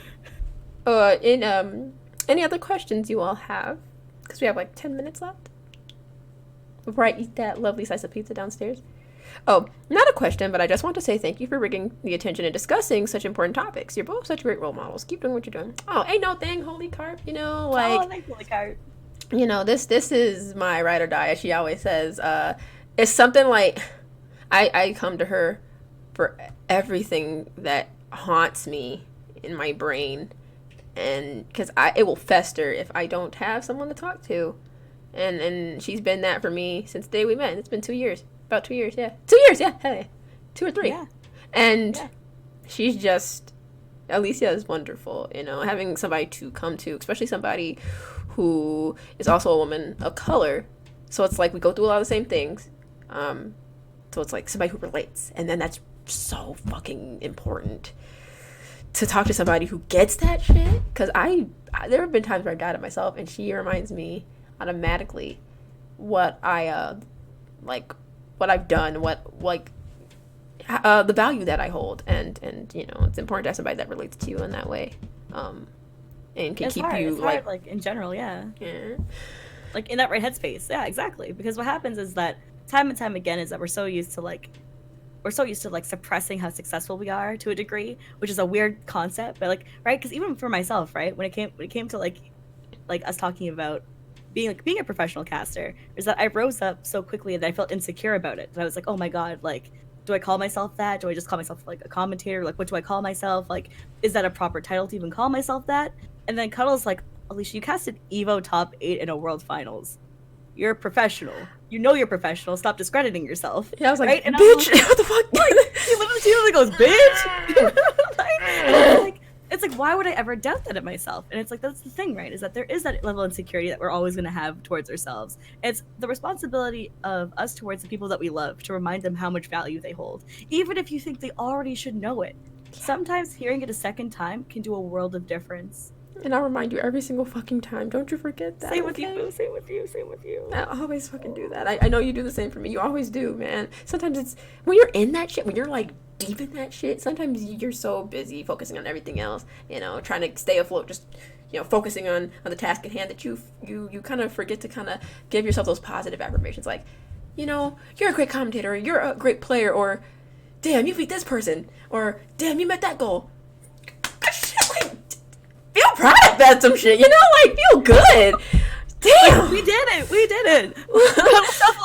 Any other questions you all have? Because we have like 10 minutes left. Before I eat that lovely slice of pizza downstairs. Oh, not a question, but I just want to say thank you for bringing the attention and discussing such important topics. You're both such great role models. Keep doing what you're doing. Oh, ain't no thing, Holy Carp. You know, like... Oh, thanks, Holy Carp. You know, this is my ride or die, as she always says. It's something like... I come to her for everything that haunts me in my brain. And... Because it will fester if I don't have someone to talk to. And she's been that for me since the day we met. It's been 2 years. About 2 years, yeah. 2 years, yeah. Hell yeah. 2 or 3. Yeah. And she's just... Alicia is wonderful, you know. Having somebody to come to, especially somebody who is also a woman of color. So it's like we go through a lot of the same things. So it's like somebody who relates. And then that's so fucking important. To talk to somebody who gets that shit. Because there have been times where I doubted myself. And she reminds me... automatically what what I've done, the value that I hold, and you know, it's important to have somebody that relates to you in that way, and can keep you hard, like in general, yeah, like in that right headspace, yeah, exactly. Because what happens is that time and time again is that we're so used to suppressing how successful we are to a degree, which is a weird concept, but like, right? Because even for myself, right, when it came to like us talking about being a professional caster, is that I rose up so quickly that I felt insecure about it. And I was like, oh my god, like, do I call myself that? Do I just call myself like a commentator? Like, what do I call myself? Like, is that a proper title to even call myself that? And then Cuddle's like, Alicia, you casted EVO top 8 in a World Finals. You're a professional. You know you're professional. Stop discrediting yourself. Yeah, I was like, right? And bitch, what the fuck? Like, she literally goes, bitch. And I was like, it's like, why would I ever doubt that of myself? And it's like, that's the thing, right? Is that there is that level of insecurity that we're always going to have towards ourselves. It's the responsibility of us towards the people that we love to remind them how much value they hold. Even if you think they already should know it. Sometimes hearing it a second time can do a world of difference. And I'll remind you every single fucking time. Don't you forget that. Same with you. Same with you. I always fucking do that. I know you do the same for me. You always do, man. Sometimes it's, when you're in that shit, when you're like, deep in that shit, sometimes you're so busy focusing on everything else, you know, trying to stay afloat, just, you know, focusing on the task at hand, that you kind of forget to kind of give yourself those positive affirmations, like, you know, you're a great commentator, or you're a great player, or damn, you beat this person, or damn, you met that goal. Like, feel proud about some shit, you know, like, feel good. Damn, we did it.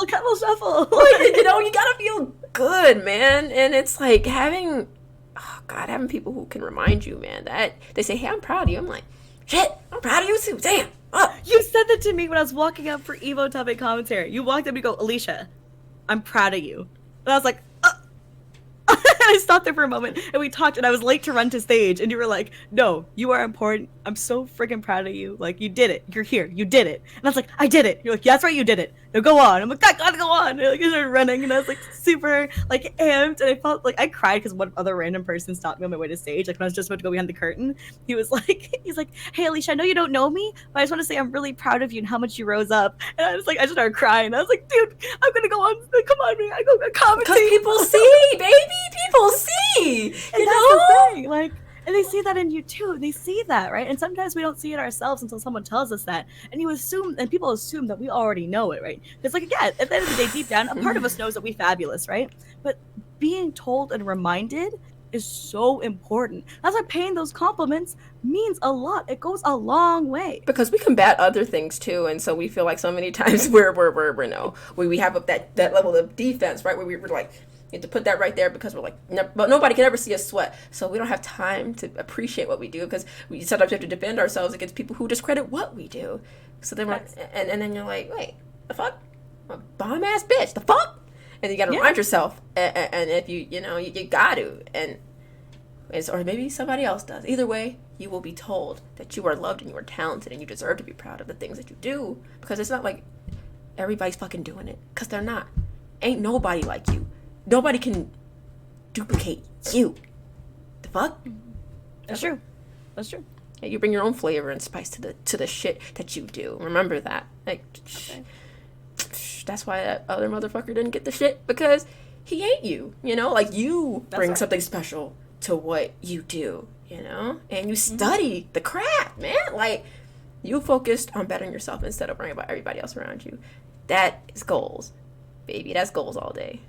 Cuddle shuffle. Like, you know, you gotta feel good, man. And it's like having people who can remind you, man, that they say, hey, I'm proud of you. I'm like, shit, I'm proud of you too. Damn. You said that to me when I was walking up for Evo topic commentary. You walked up and you go, Alicia, I'm proud of you. And I was like, and I stopped there for a moment and we talked and I was late to run to stage and you were like, no, you are important. I'm so freaking proud of you. Like, you did it. You're here. You did it. And I was like, I did it. You're like, yeah, that's right. You did it. Now go on. I'm like, I gotta go on. And like, I started running and I was like super like amped and I felt like I cried because one other random person stopped me on my way to stage. Like when I was just about to go behind the curtain, he's like, hey, Alicia, I know you don't know me, but I just want to say I'm really proud of you and how much you rose up. And I was like, I just started crying. I was like, dude, I'm gonna go on. Like, come on, man. I go commentate. Because people see, baby. People see. And that's the thing. Like, and they see that in you too. They see that, right? And sometimes we don't see it ourselves until someone tells us that. And people assume that we already know it, right? Because like, yeah, at the end of the day, deep down, a part of us knows that we're fabulous, right? But being told and reminded is so important. That's why paying those compliments means a lot. It goes a long way. Because we combat other things too, and so we feel like so many times we have that level of defense, right? Where we're like, you have to put that right there because we're like, but nobody can ever see us sweat, so we don't have time to appreciate what we do because we sometimes have to defend ourselves against people who discredit what we do. So then and then you're like, wait, the fuck, a bomb ass bitch, the fuck, and you got to remind yourself, and if you got to, or maybe somebody else does. Either way, you will be told that you are loved and you are talented and you deserve to be proud of the things that you do, because it's not like everybody's fucking doing it, because they're not. Ain't nobody like you. Nobody can duplicate you. The fuck? That's true. That's true. Yeah, you bring your own flavor and spice to the shit that you do. Remember that. Like, that's why that other motherfucker didn't get the shit, because he ain't you. You know, like you bring something special to what you do. You know, and you study the craft, man. Like, you focused on bettering yourself instead of worrying about everybody else around you. That is goals, baby. That's goals all day.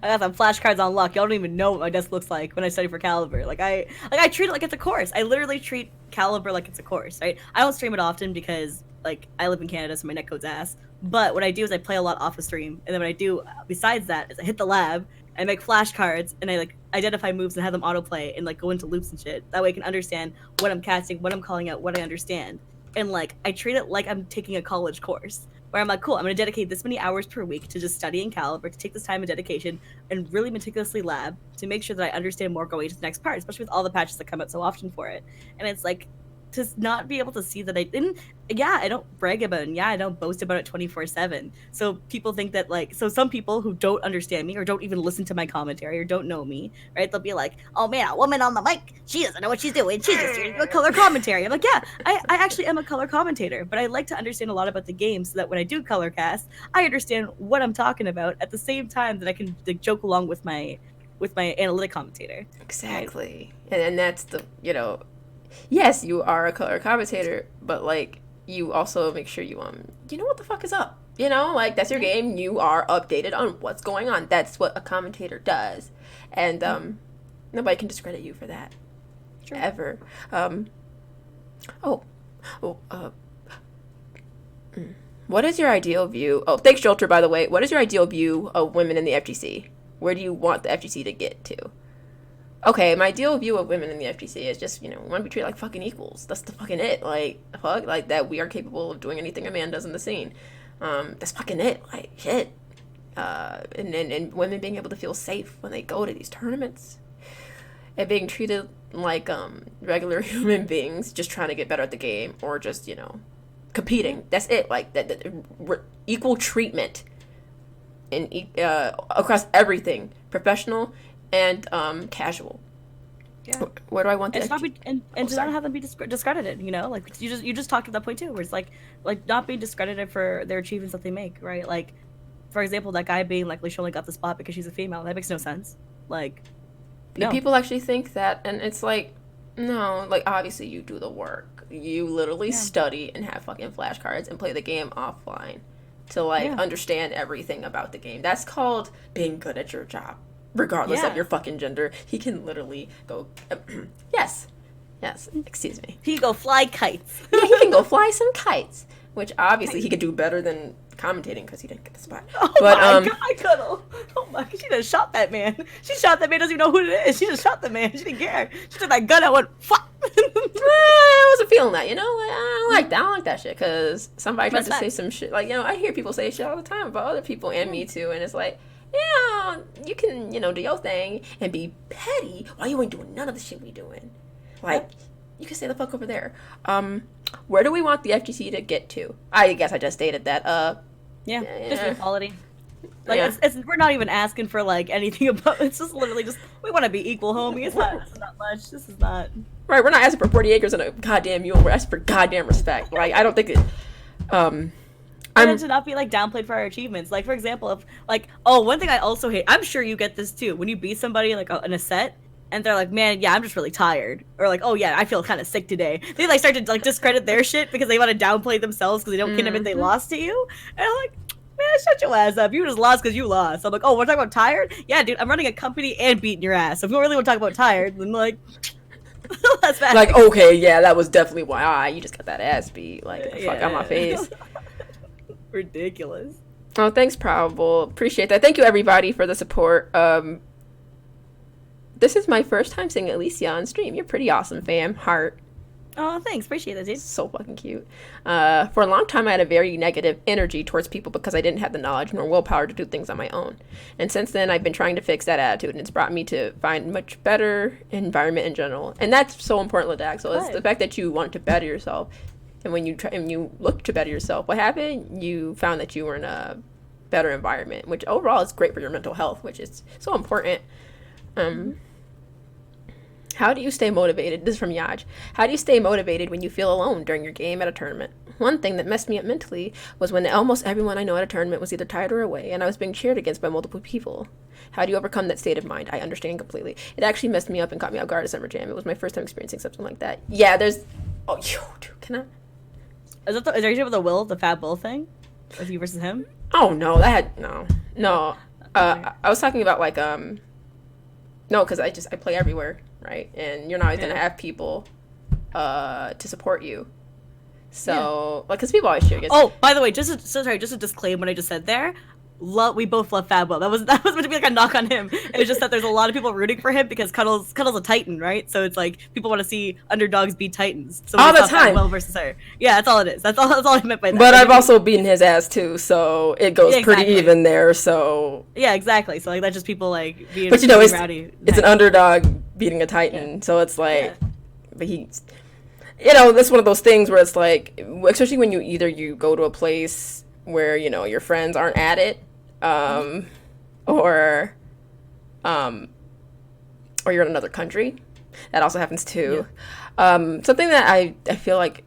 I got some flashcards on lock. Y'all don't even know what my desk looks like when I study for Calibur. Like I treat it like it's a course. I literally treat Calibur like it's a course, right? I don't stream it often because like I live in Canada, so my net code's ass. But what I do is I play a lot off the stream, and then what I do besides that is I hit the lab, I make flashcards, and I like identify moves and have them autoplay and like go into loops and shit. That way I can understand what I'm casting, what I'm calling out, what I understand. And like I treat it like I'm taking a college course, where I'm like, cool, I'm going to dedicate this many hours per week to just studying Calibur, to take this time and dedication and really meticulously lab to make sure that I understand more going into the next part, especially with all the patches that come out so often for it. And it's like, to not be able to see that I didn't, I don't brag about it, and I don't boast about it 24/7. So people think that like, so some people who don't understand me or don't even listen to my commentary or don't know me, right? They'll be like, oh man, a woman on the mic, she doesn't know what she's doing. She's just doing a color commentary. I'm like, yeah, I actually am a color commentator, but I like to understand a lot about the game so that when I do color cast, I understand what I'm talking about at the same time that I can like, joke along with my analytic commentator. Exactly. Right? And that's the, yes, you are a color commentator, but like you also make sure you know what the fuck is up. Like that's your game. You are updated on what's going on. That's what a commentator does, and nobody can discredit you for that, ever. What is your ideal view? Oh, thanks, Jolter. By the way, what is your ideal view of women in the FGC? Where do you want the FGC to get to? Okay, my ideal view of women in the FGC is just, we want to be treated like fucking equals. That's the fucking it. Like, fuck, like that we are capable of doing anything a man does in the scene. That's fucking it. Like, shit. And women being able to feel safe when they go to these tournaments. And being treated like regular human beings, just trying to get better at the game, or just, competing. That's it. Like, that equal treatment in across everything. Professional and casual. Yeah. Where do I want that? And to not have them be discredited, like you just talked at that point too, where it's like not being discredited for their achievements that they make, right? Like, for example, that guy being like, she only got the spot because she's a female. That makes no sense. Like, no. People actually think that, and it's like, no, like obviously you do the work. You literally study and have fucking flashcards and play the game offline to understand everything about the game. That's called being good at your job. Regardless of your fucking gender, he can literally go, yes, excuse me. He can go fly kites. Yeah, he can go fly some kites. which obviously he could do better than commentating because he didn't get the spot. Oh but, my god, Cuddle! Oh my, she just shot that man. She shot that man, doesn't even know who it is. She just shot the man. She didn't care. She took that gun out and went, fuck! I wasn't feeling that, you know? I don't like that shit, because somebody tried to say some shit. Like, you know, I hear people say shit all the time about other people and me too, and it's like, yeah, you can, you know, do your thing and be petty while you ain't doing none of the shit we doing. Like, you can stay the fuck over there. Where do we want the FGC to get to? I guess I just stated that. Just equality. Like, it's we're not even asking for, like, anything about it's just literally just, we want to be equal, homie. It's not much. This is not... Right, we're not asking for 40 acres and a goddamn mule. We're asking for goddamn respect. Like, I don't think it... And to not be, like, downplayed for our achievements. Like, for example, if, like, oh, one thing I also hate, I'm sure you get this too, when you beat somebody, like, in a set, and they're like, man, yeah, I'm just really tired. Or like, oh yeah, I feel kind of sick today. They, like, start to, like, discredit their shit because they want to downplay themselves because they don't care if they lost to you. And I'm like, man, shut your ass up. You just lost because you lost. I'm like, oh, we're talking about tired? Yeah, dude, I'm running a company and beating your ass. So if you don't really want to talk about tired, then, like... that's bad. Like, okay, yeah, that was definitely why you just got that ass beat. Like, get the fuck out my face. Ridiculous. Oh, thanks, Probable. Appreciate that. Thank you, everybody, for the support. This is my first time seeing Alicia on stream. You're pretty awesome, fam. Heart. Oh, thanks. Appreciate that, dude. So fucking cute. For a long time, I had a very negative energy towards people because I didn't have the knowledge nor willpower to do things on my own. And since then, I've been trying to fix that attitude, and it's brought me to find much better environment in general. And that's so important, Ladaxel, is the fact that you want to better yourself. And when you try and you look to better yourself, what happened? You found that you were in a better environment, which overall is great for your mental health, which is so important. How do you stay motivated? This is from Yaj. How do you stay motivated when you feel alone during your game at a tournament? One thing that messed me up mentally was when almost everyone I know at a tournament was either tired or away, and I was being cheered against by multiple people. How do you overcome that state of mind? I understand completely. It actually messed me up and caught me off guard at Summer Jam. It was my first time experiencing something like that. Yeah, there's... Oh, yo, dude, can I... Is there anything with the Fat Bull thing? With you versus him? Oh, no, that had... No. I was talking about, like, no, because I play everywhere, right? And you're not always going to have people to support you. So, like, because people always cheer against... Oh, by the way, just to disclaim what I just said there. We both love Fabbo. That was meant to be like a knock on him. It was just that there's a lot of people rooting for him because Cuddle's a Titan, right? So it's like people want to see underdogs beat Titans. So all the time. Fabbo versus her. Yeah, that's all it is. That's all I meant by that. But I've also beaten his ass too, so it goes pretty even there. So yeah, exactly. So like that's just people like being. But you know, rowdy. It's an underdog beating a Titan, so it's like, but he's. You know, that's one of those things where it's like, especially when you go to a place where, you know, your friends aren't at it, or you're in another country. That also happens too. Yeah. Something that I feel like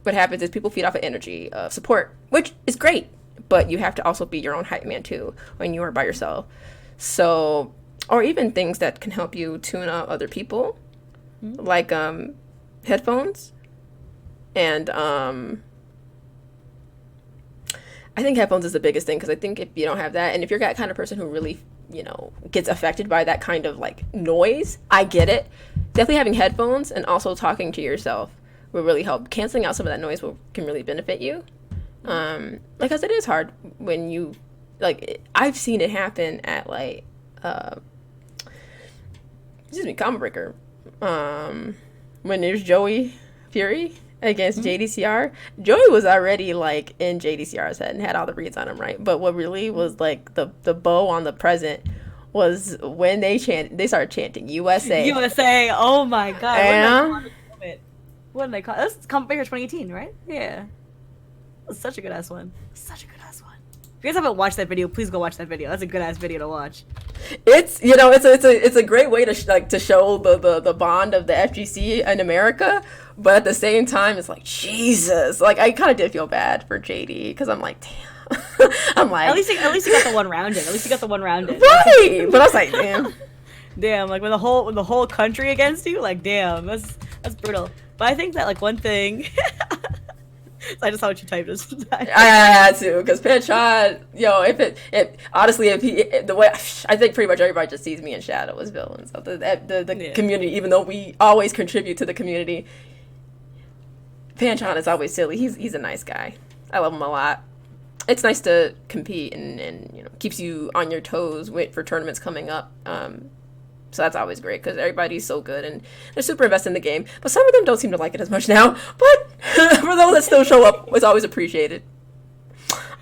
what happens is people feed off of energy of support, which is great, but you have to also be your own hype man too when you are by yourself. So, or even things that can help you tune out other people, like headphones. And I think headphones is the biggest thing, because I think if you don't have that, and if you're that kind of person who really, you know, gets affected by that kind of like noise, I get it. Definitely having headphones and also talking to yourself will really help. Canceling out some of that noise can really benefit you. Because it is hard when you, like, I've seen it happen at like, Combo Breaker. When there's Joey Fury against JDCR. Joey was already like in JDCR's head and had all the reads on him, right? But what really was like the bow on the present was when they started chanting USA. USA. Oh my god. Yeah. What did I call it? That's Combo Breaker 2018, right? Yeah. That was such a good ass one. Such a good ass one. If you guys haven't watched that video, please go watch that video. That's a good ass video to watch. It's, you know, it's a great way to to show the bond of the FGC in America, but at the same time it's like, Jesus, like I kind of did feel bad for JD, because I'm like, damn. I'm like, at least you got the one rounded. At least you got the one rounded. Right. But I was like, damn. Damn, like when the whole country against you, like damn, that's brutal. But I think that like one thing. So I just saw what you typed this time. I had to, because Panchot, yo, honestly, the way, I think pretty much everybody just sees me in shadow as villains of the community, even though we always contribute to the community. Panchot is always silly. He's a nice guy. I love him a lot. It's nice to compete and you know, keeps you on your toes, wait for tournaments coming up. So that's always great because everybody's so good and they're super invested in the game. But some of them don't seem to like it as much now. But for those that still show up, it's always appreciated.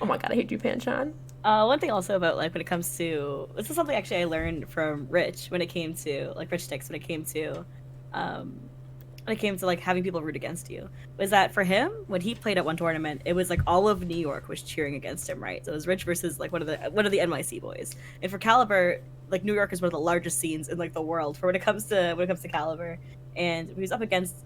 Oh my god, I hate you, Panchan. One thing also about like when it comes to this is something actually I learned from Rich when it came to like Rich Sticks when it came to like having people root against you was that for him when he played at one tournament it was like all of New York was cheering against him, right? So it was Rich versus like one of the NYC boys, and for Calibur, like New York is one of the largest scenes in like the world for when it comes to Calibur, and he was up against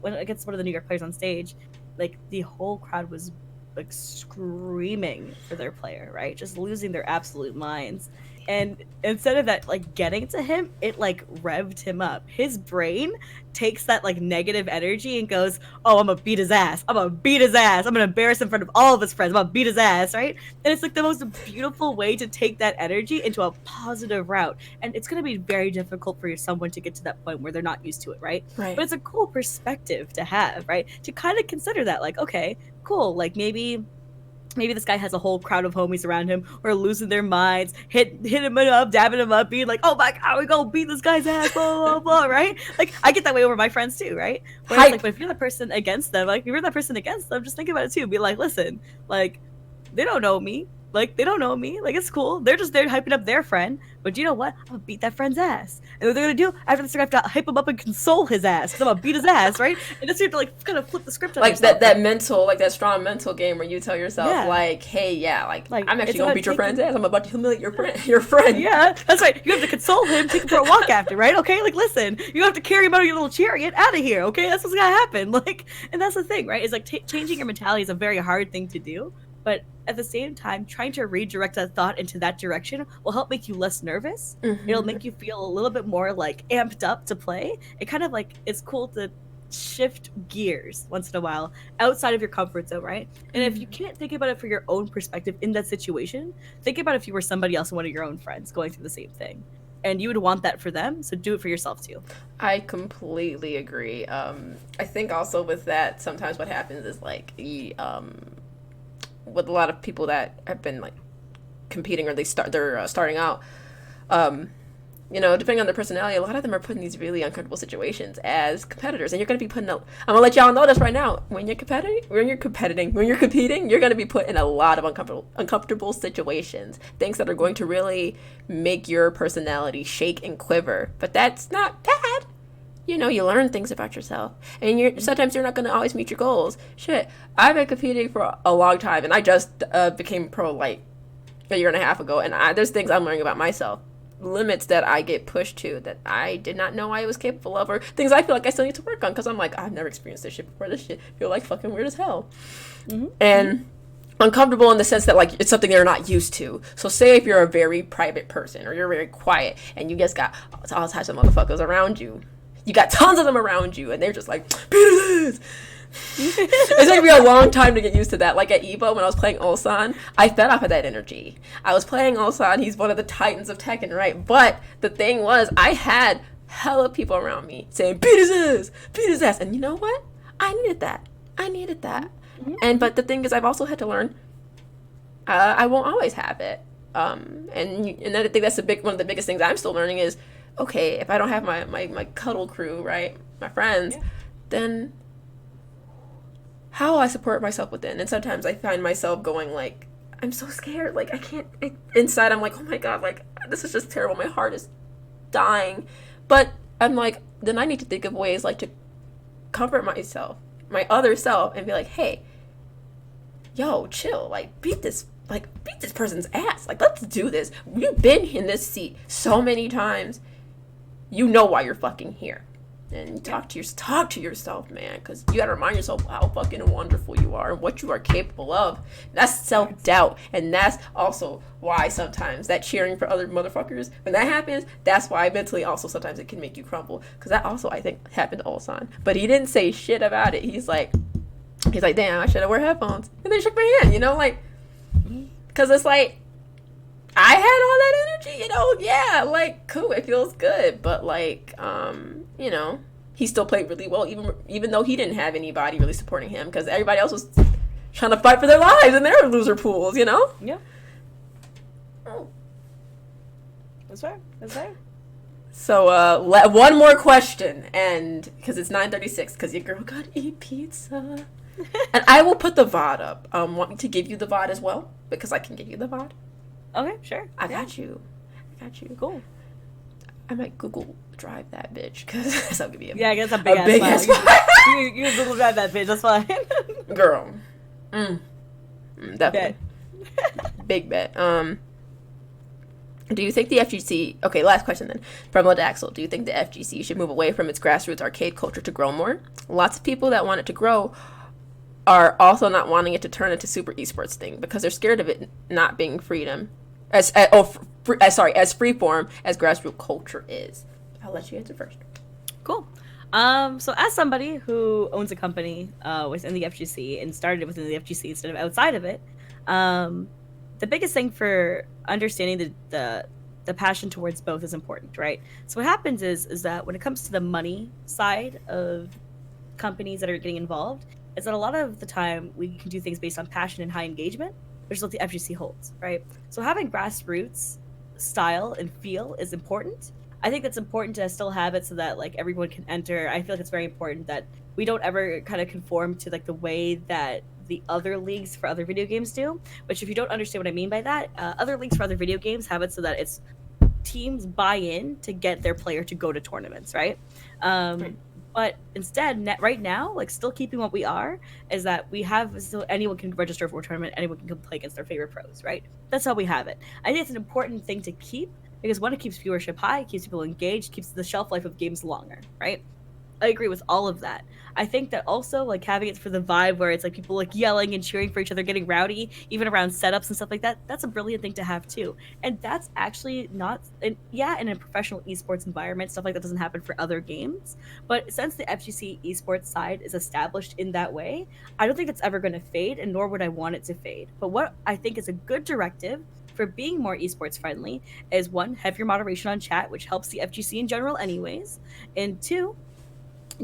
one of the New York players on stage, like the whole crowd was like screaming for their player, right? Just losing their absolute minds. And instead of that like getting to him, it like revved him up. His brain takes that like negative energy and goes, oh, I'm gonna beat his ass. I'm gonna beat his ass. I'm gonna embarrass him in front of all of his friends. I'm gonna beat his ass, right? And it's like the most beautiful way to take that energy into a positive route. And it's gonna be very difficult for someone to get to that point where they're not used to it, right? Right. But it's a cool perspective to have, right? To kind of consider that, like, okay, cool, like maybe this guy has a whole crowd of homies around him who are losing their minds, hit him up, dabbing him up, being like, oh my god, we gonna beat this guy's ass, blah, blah, blah, right? Like, I get that way over my friends too, right? Whereas, like, but if you're the person against them, just think about it too. Be like, listen, like, they don't know me. Like, it's cool. They're just there hyping up their friend. But you know what? I'm gonna beat that friend's ass. And what they're gonna do after this, they're gonna have to hype him up and console his ass. Because I'm gonna beat his ass, right? And just you have to, like, kind of flip the script on like yourself. that mental, like that strong mental game where you tell yourself, like, hey, yeah, like I'm actually gonna beat your friend's ass. I'm about to humiliate your friend. Yeah, that's right. You have to console him, take him for a walk after, right? Okay, like, listen, you have to carry him out of your little chariot out of here, okay? That's what's gonna happen. Like, and that's the thing, right? Is like changing your mentality is a very hard thing to do. But at the same time, trying to redirect that thought into that direction will help make you less nervous. Mm-hmm. It'll make you feel a little bit more like amped up to play. It kind of like, it's cool to shift gears once in a while outside of your comfort zone, right? And if you can't think about it for your own perspective in that situation, think about if you were somebody else, one of your own friends going through the same thing. And you would want that for them, so do it for yourself too. I completely agree. I think also with that, sometimes what happens is like, with a lot of people that have been like competing or they're starting out, you know, depending on their personality, a lot of them are put in these really uncomfortable situations as competitors, and you're going to be put in I'm gonna let y'all know this right now. When you're competing, you're going to be put in a lot of uncomfortable situations, things that are going to really make your personality shake and quiver. But that's not bad. You know, you learn things about yourself, and sometimes you're not going to always meet your goals. Shit, I've been competing for a long time, and I just became pro like a year and a half ago, and there's things I'm learning about myself, limits that I get pushed to that I did not know I was capable of, or things I feel like I still need to work on because I'm like, I've never experienced this shit before. This shit feel like fucking weird as hell. Mm-hmm. And uncomfortable in the sense that like it's something they're not used to. So say if you're a very private person or you're very quiet and you just got all types of motherfuckers around you. You got tons of them around you, and they're just like, Prejudice! It's going to be a long time to get used to that. Like at Evo, when I was playing Ulsan, I fed off of that energy. I was playing Ulsan. He's one of the titans of Tekken, right? But the thing was, I had hella people around me saying, beat his ass. And you know what? I needed that. Mm-hmm. But the thing is, I've also had to learn, I won't always have it. And I think that's one of the biggest things I'm still learning is, okay, if I don't have my cuddle crew, right, my friends, then how will I support myself within? And sometimes I find myself going like, I'm so scared, like I can't, inside I'm like, oh my god, like this is just terrible, my heart is dying. But I'm like, then I need to think of ways like to comfort myself, my other self, and be like, hey, yo, chill, like beat this person's ass, like let's do this. You've been in this seat so many times. You know why you're fucking here. And talk to yourself, man, because you gotta remind yourself how fucking wonderful you are and what you are capable of. That's self-doubt, and that's also why sometimes that cheering for other motherfuckers, when that happens, that's why mentally also sometimes it can make you crumble. Because that also, I think, happened to Ulsan. But he didn't say shit about it. He's like, damn, I should have wear headphones. And then he shook my hand, you know, like, because it's like, I had all that energy, you know, yeah, like, cool, it feels good, but, like, you know, he still played really well, even though he didn't have anybody really supporting him, because everybody else was trying to fight for their lives in their loser pools, you know? Yeah. Oh. That's fair. That's fair. So, one more question, and because it's 9:36, because your girl got to eat pizza. And I will put the VOD up. Want me to give you the VOD as well? Because I can give you the VOD. Okay, sure. I got you. Cool. I might Google Drive that bitch, because that'll give me I guess a big ass file. You Google Drive that bitch, that's fine. Girl. Definitely. Bet. Big bet. Do you think the FGC... Okay, last question then. From Lodaxel. Do you think the FGC should move away from its grassroots arcade culture to grow more? Lots of people that want it to grow are also not wanting it to turn into super esports thing because they're scared of it not being freedom. As freeform as grassroots culture is. I'll let you answer first. Cool. So as somebody who owns a company within the FGC and started within the FGC instead of outside of it, the biggest thing for understanding the passion towards both is important, right? So what happens is that when it comes to the money side of companies that are getting involved, is that a lot of the time we can do things based on passion and high engagement, which is what the FGC holds, right? So having grassroots style and feel is important. I think it's important to still have it so that like everyone can enter. I feel like it's very important that we don't ever kind of conform to like the way that the other leagues for other video games do, which if you don't understand what I mean by that, other leagues for other video games have it so that it's teams buy in to get their player to go to tournaments, right? Right. But instead, right now, like still keeping what we are, is that we have so anyone can register for a tournament, anyone can play against their favorite pros, right? That's how we have it. I think it's an important thing to keep because one, it keeps viewership high, keeps people engaged, keeps the shelf life of games longer, right? I agree with all of that. I think that also like having it for the vibe where it's like people like yelling and cheering for each other, getting rowdy, even around setups and stuff like that. That's a brilliant thing to have too. And that's actually not, in a professional esports environment, stuff like that doesn't happen for other games. But since the FGC esports side is established in that way, I don't think it's ever going to fade, and nor would I want it to fade. But what I think is a good directive for being more esports friendly is one, have your moderation on chat, which helps the FGC in general anyways. And two,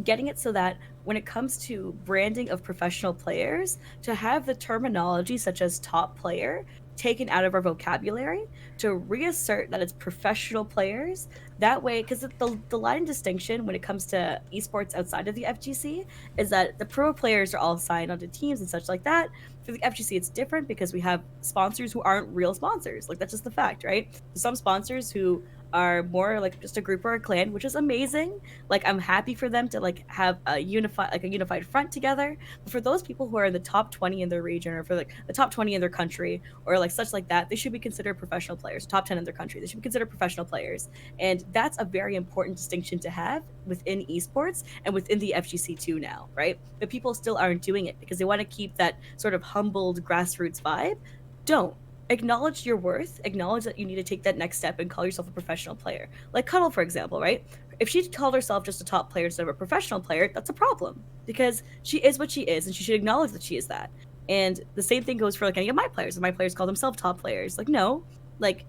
getting it so that when it comes to branding of professional players, to have the terminology such as top player taken out of our vocabulary, to reassert that it's professional players. That way, because the line distinction when it comes to esports outside of the FGC is that the pro players are all signed onto teams and such like that. For the FGC, it's different because we have sponsors who aren't real sponsors. Like, that's just the fact, right? Some sponsors who are more like just a group or a clan, which is amazing. Like, I'm happy for them to like have a unified front together. But for those people who are in the top 20 in their region, or for like the top 20 in their country, or like such like that, they should be considered professional players. Top 10 in their country, they should be considered professional players. And that's a very important distinction to have within esports and within the FGC too now, right? But people still aren't doing it because they want to keep that sort of humbled grassroots vibe. Don't. Acknowledge your worth, acknowledge that you need to take that next step and call yourself a professional player. Like Cuddle, for example, right? If she called herself just a top player instead of a professional player, that's a problem because she is what she is and she should acknowledge that she is that. And the same thing goes for like any of my players. If my players call themselves top players, like no, like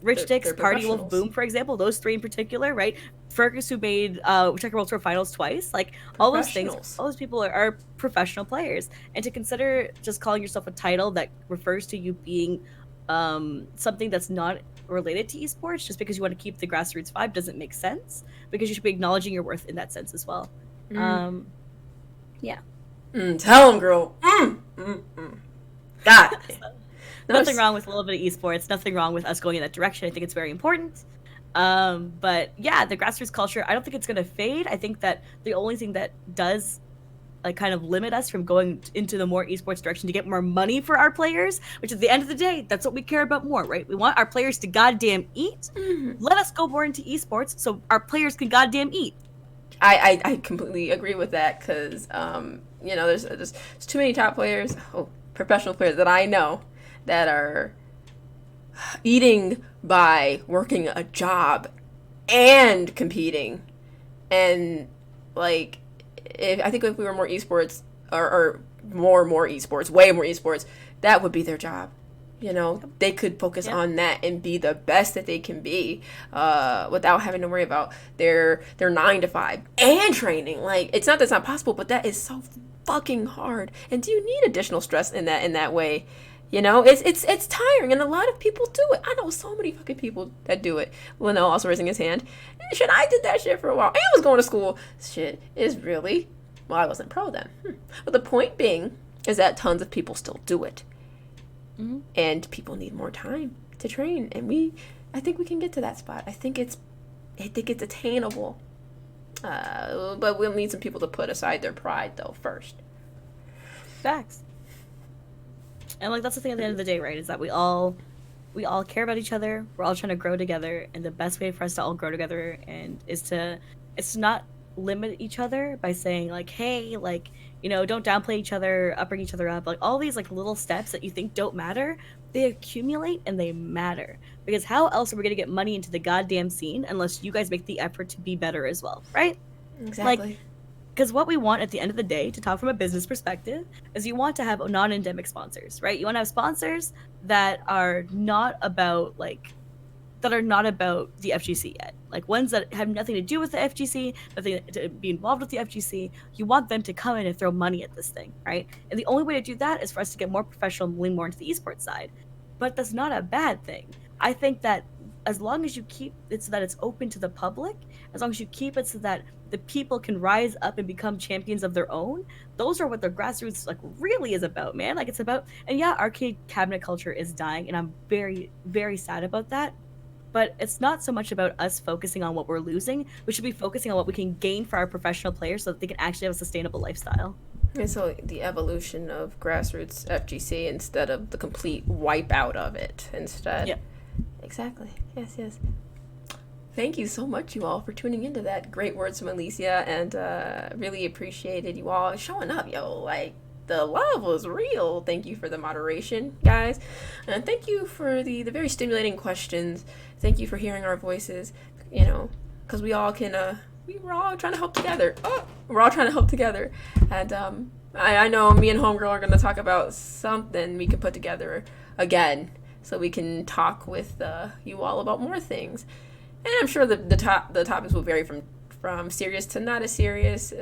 Rich Dicks, Party Wolf, Boom, for example, those three in particular, right? Fergus, who made Checker World Tour Finals twice, like all those things, all those people are professional players. And to consider just calling yourself a title that refers to you being something that's not related to esports just because you want to keep the grassroots vibe doesn't make sense, because you should be acknowledging your worth in that sense as well. Yeah. Tell them, girl. God. Nothing wrong with a little bit of esports. Nothing wrong with us going in that direction. I think it's very important. But yeah, the grassroots culture, I don't think it's going to fade. I think that the only thing that does like kind of limit us from going into the more esports direction to get more money for our players, which at the end of the day, that's what we care about more, right? We want our players to goddamn eat. Let us go more into esports so our players can goddamn eat. I completely agree with that because, you know, there's too many top players, professional players that I know that are eating by working a job and competing. And like, I think if we were more esports or more esports, way more esports, that would be their job. You know, they could focus on that and be the best that they can be without having to worry about their 9 to 5 and training. Like, it's not that's not possible, but that is so fucking hard. And do you need additional stress in that way? You know, it's tiring, and a lot of people do it. I know so many fucking people that do it. Linnell also raising his hand. Shit, I did that shit for a while. I was going to school. Shit is really, well, I wasn't pro then. But the point being is that tons of people still do it. Mm-hmm. And people need more time to train. And I think we can get to that spot. I think it's attainable. But we'll need some people to put aside their pride, though, first. Facts. And like that's the thing at the end of the day, right? Is that we all care about each other. We're all trying to grow together, and the best way for us to all grow together is to not limit each other by saying like, hey, like, you know, don't downplay each other, bring each other up. Like all these like little steps that you think don't matter, they accumulate and they matter. Because how else are we gonna get money into the goddamn scene unless you guys make the effort to be better as well, right? Exactly. Like, because what we want at the end of the day, to talk from a business perspective, is you want to have non-endemic sponsors, right? You want to have sponsors that are not about the FGC yet. Like ones that have nothing to do with the FGC, nothing to be involved with the FGC. You want them to come in and throw money at this thing, right? And the only way to do that is for us to get more professional and lean more into the esports side. But that's not a bad thing. I think that as long as you keep it so that it's open to the public, as long as you keep it so that the people can rise up and become champions of their own, those are what the grassroots like really is about, man. Like it's about, and yeah, arcade cabinet culture is dying, and I'm very, very sad about that. But it's not so much about us focusing on what we're losing. We should be focusing on what we can gain for our professional players so that they can actually have a sustainable lifestyle. And so the evolution of grassroots FGC instead of the complete wipeout of it. Instead. Yeah. Exactly. Yes. Thank you so much, you all, for tuning into that. Great words from Alicia, and really appreciated you all showing up, yo. Like, the love was real. Thank you for the moderation, guys. And thank you for the very stimulating questions. Thank you for hearing our voices, you know, because we all can, we're all trying to help together. We're all trying to help together. And I know me and Homegirl are going to talk about something we can put together again so we can talk with you all about more things. And I'm sure the topics will vary from serious to not as serious,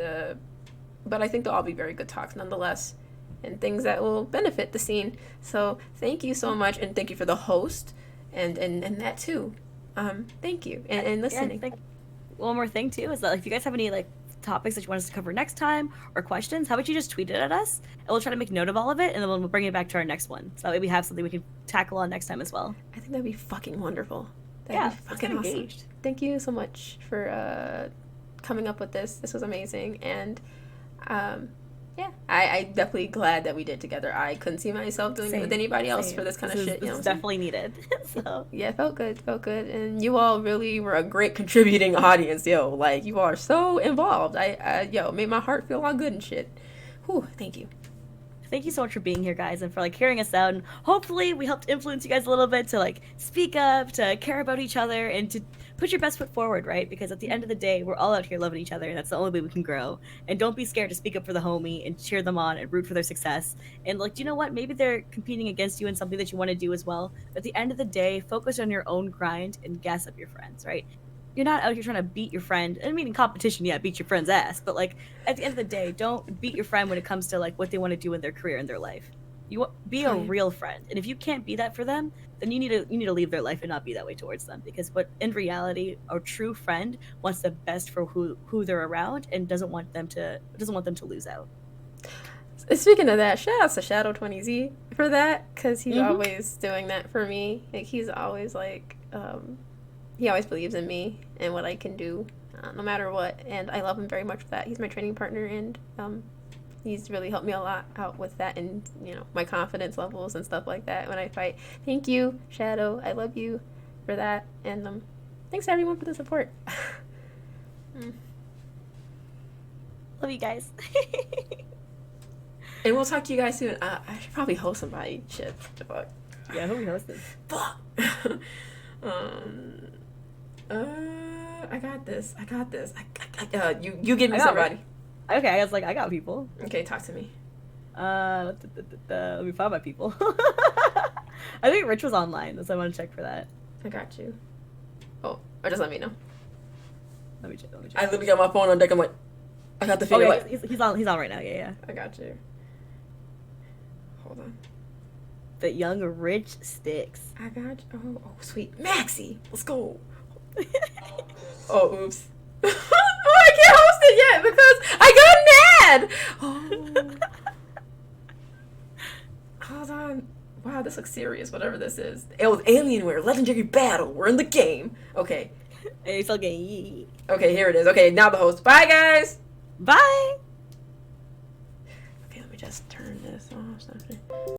but I think they'll all be very good talks nonetheless, and things that will benefit the scene. So thank you so much, and thank you for the host, and that too. Thank you, and listening. Yeah, one more thing too is that if you guys have any like topics that you want us to cover next time or questions, how about you just tweet it at us, and we'll try to make note of all of it, and then we'll bring it back to our next one. So that way we have something we can tackle on next time as well. I think that'd be fucking wonderful. That'd be fucking awesome. Engaged. Thank you so much for coming up with this. This was amazing, and yeah, I definitely glad that we did together. I couldn't see myself doing it with anybody else for this kind of shit. You know, it's definitely needed. So yeah, it felt good, and you all really were a great contributing audience, yo. Like, you all are so involved. I made my heart feel all good and shit. Whew, thank you. Thank you so much for being here, guys, and for like hearing us out. And hopefully we helped influence you guys a little bit to like speak up, to care about each other, and to put your best foot forward, right? Because at the end of the day, we're all out here loving each other, and that's the only way we can grow. And don't be scared to speak up for the homie and cheer them on and root for their success. And like, you know what? Maybe they're competing against you in something that you want to do as well. But at the end of the day, focus on your own grind and gas up your friends, right? You're not out here trying to beat your friend. I mean, in competition, yeah, beat your friend's ass. But like, at the end of the day, don't beat your friend when it comes to like what they want to do in their career and their life. Be a real friend, and if you can't be that for them, then you need to leave their life and not be that way towards them. Because what in reality, a true friend wants the best for who they're around and doesn't want them to lose out. Speaking of that, shout out to Shadow 20Z for that, because he's always doing that for me. Like, he's always like, he always believes in me and what I can do, no matter what. And I love him very much for that. He's my training partner, and he's really helped me a lot out with that, and you know, my confidence levels and stuff like that when I fight. Thank you, Shadow. I love you for that, and thanks to everyone for the support. Love you guys. And we'll talk to you guys soon. I should probably host somebody. Shit. Fuck. Yeah, who we hosting? Fuck. I got this. You give me somebody. Okay, I was like, I got people. Okay, talk to me. Let me find my people. I think Rich was online, so I want to check for that. I got you. Oh, or just let me know. Let me check. I literally got my phone on deck. I'm like, I got the Oh video. yeah, he's on right now. Yeah. I got you. Hold on. The young rich sticks. I got you. Oh, sweet. Maxie, let's go. Oh, oops. Oh, I can't host it yet because I got mad. Oh. Hold on. Wow, this looks serious, whatever this is. It was Alienware, Legendary Battle. We're in the game. Okay. AXL Gaming. Okay, here it is. Okay, now the host. Bye, guys. Bye. Okay, let me just turn this off.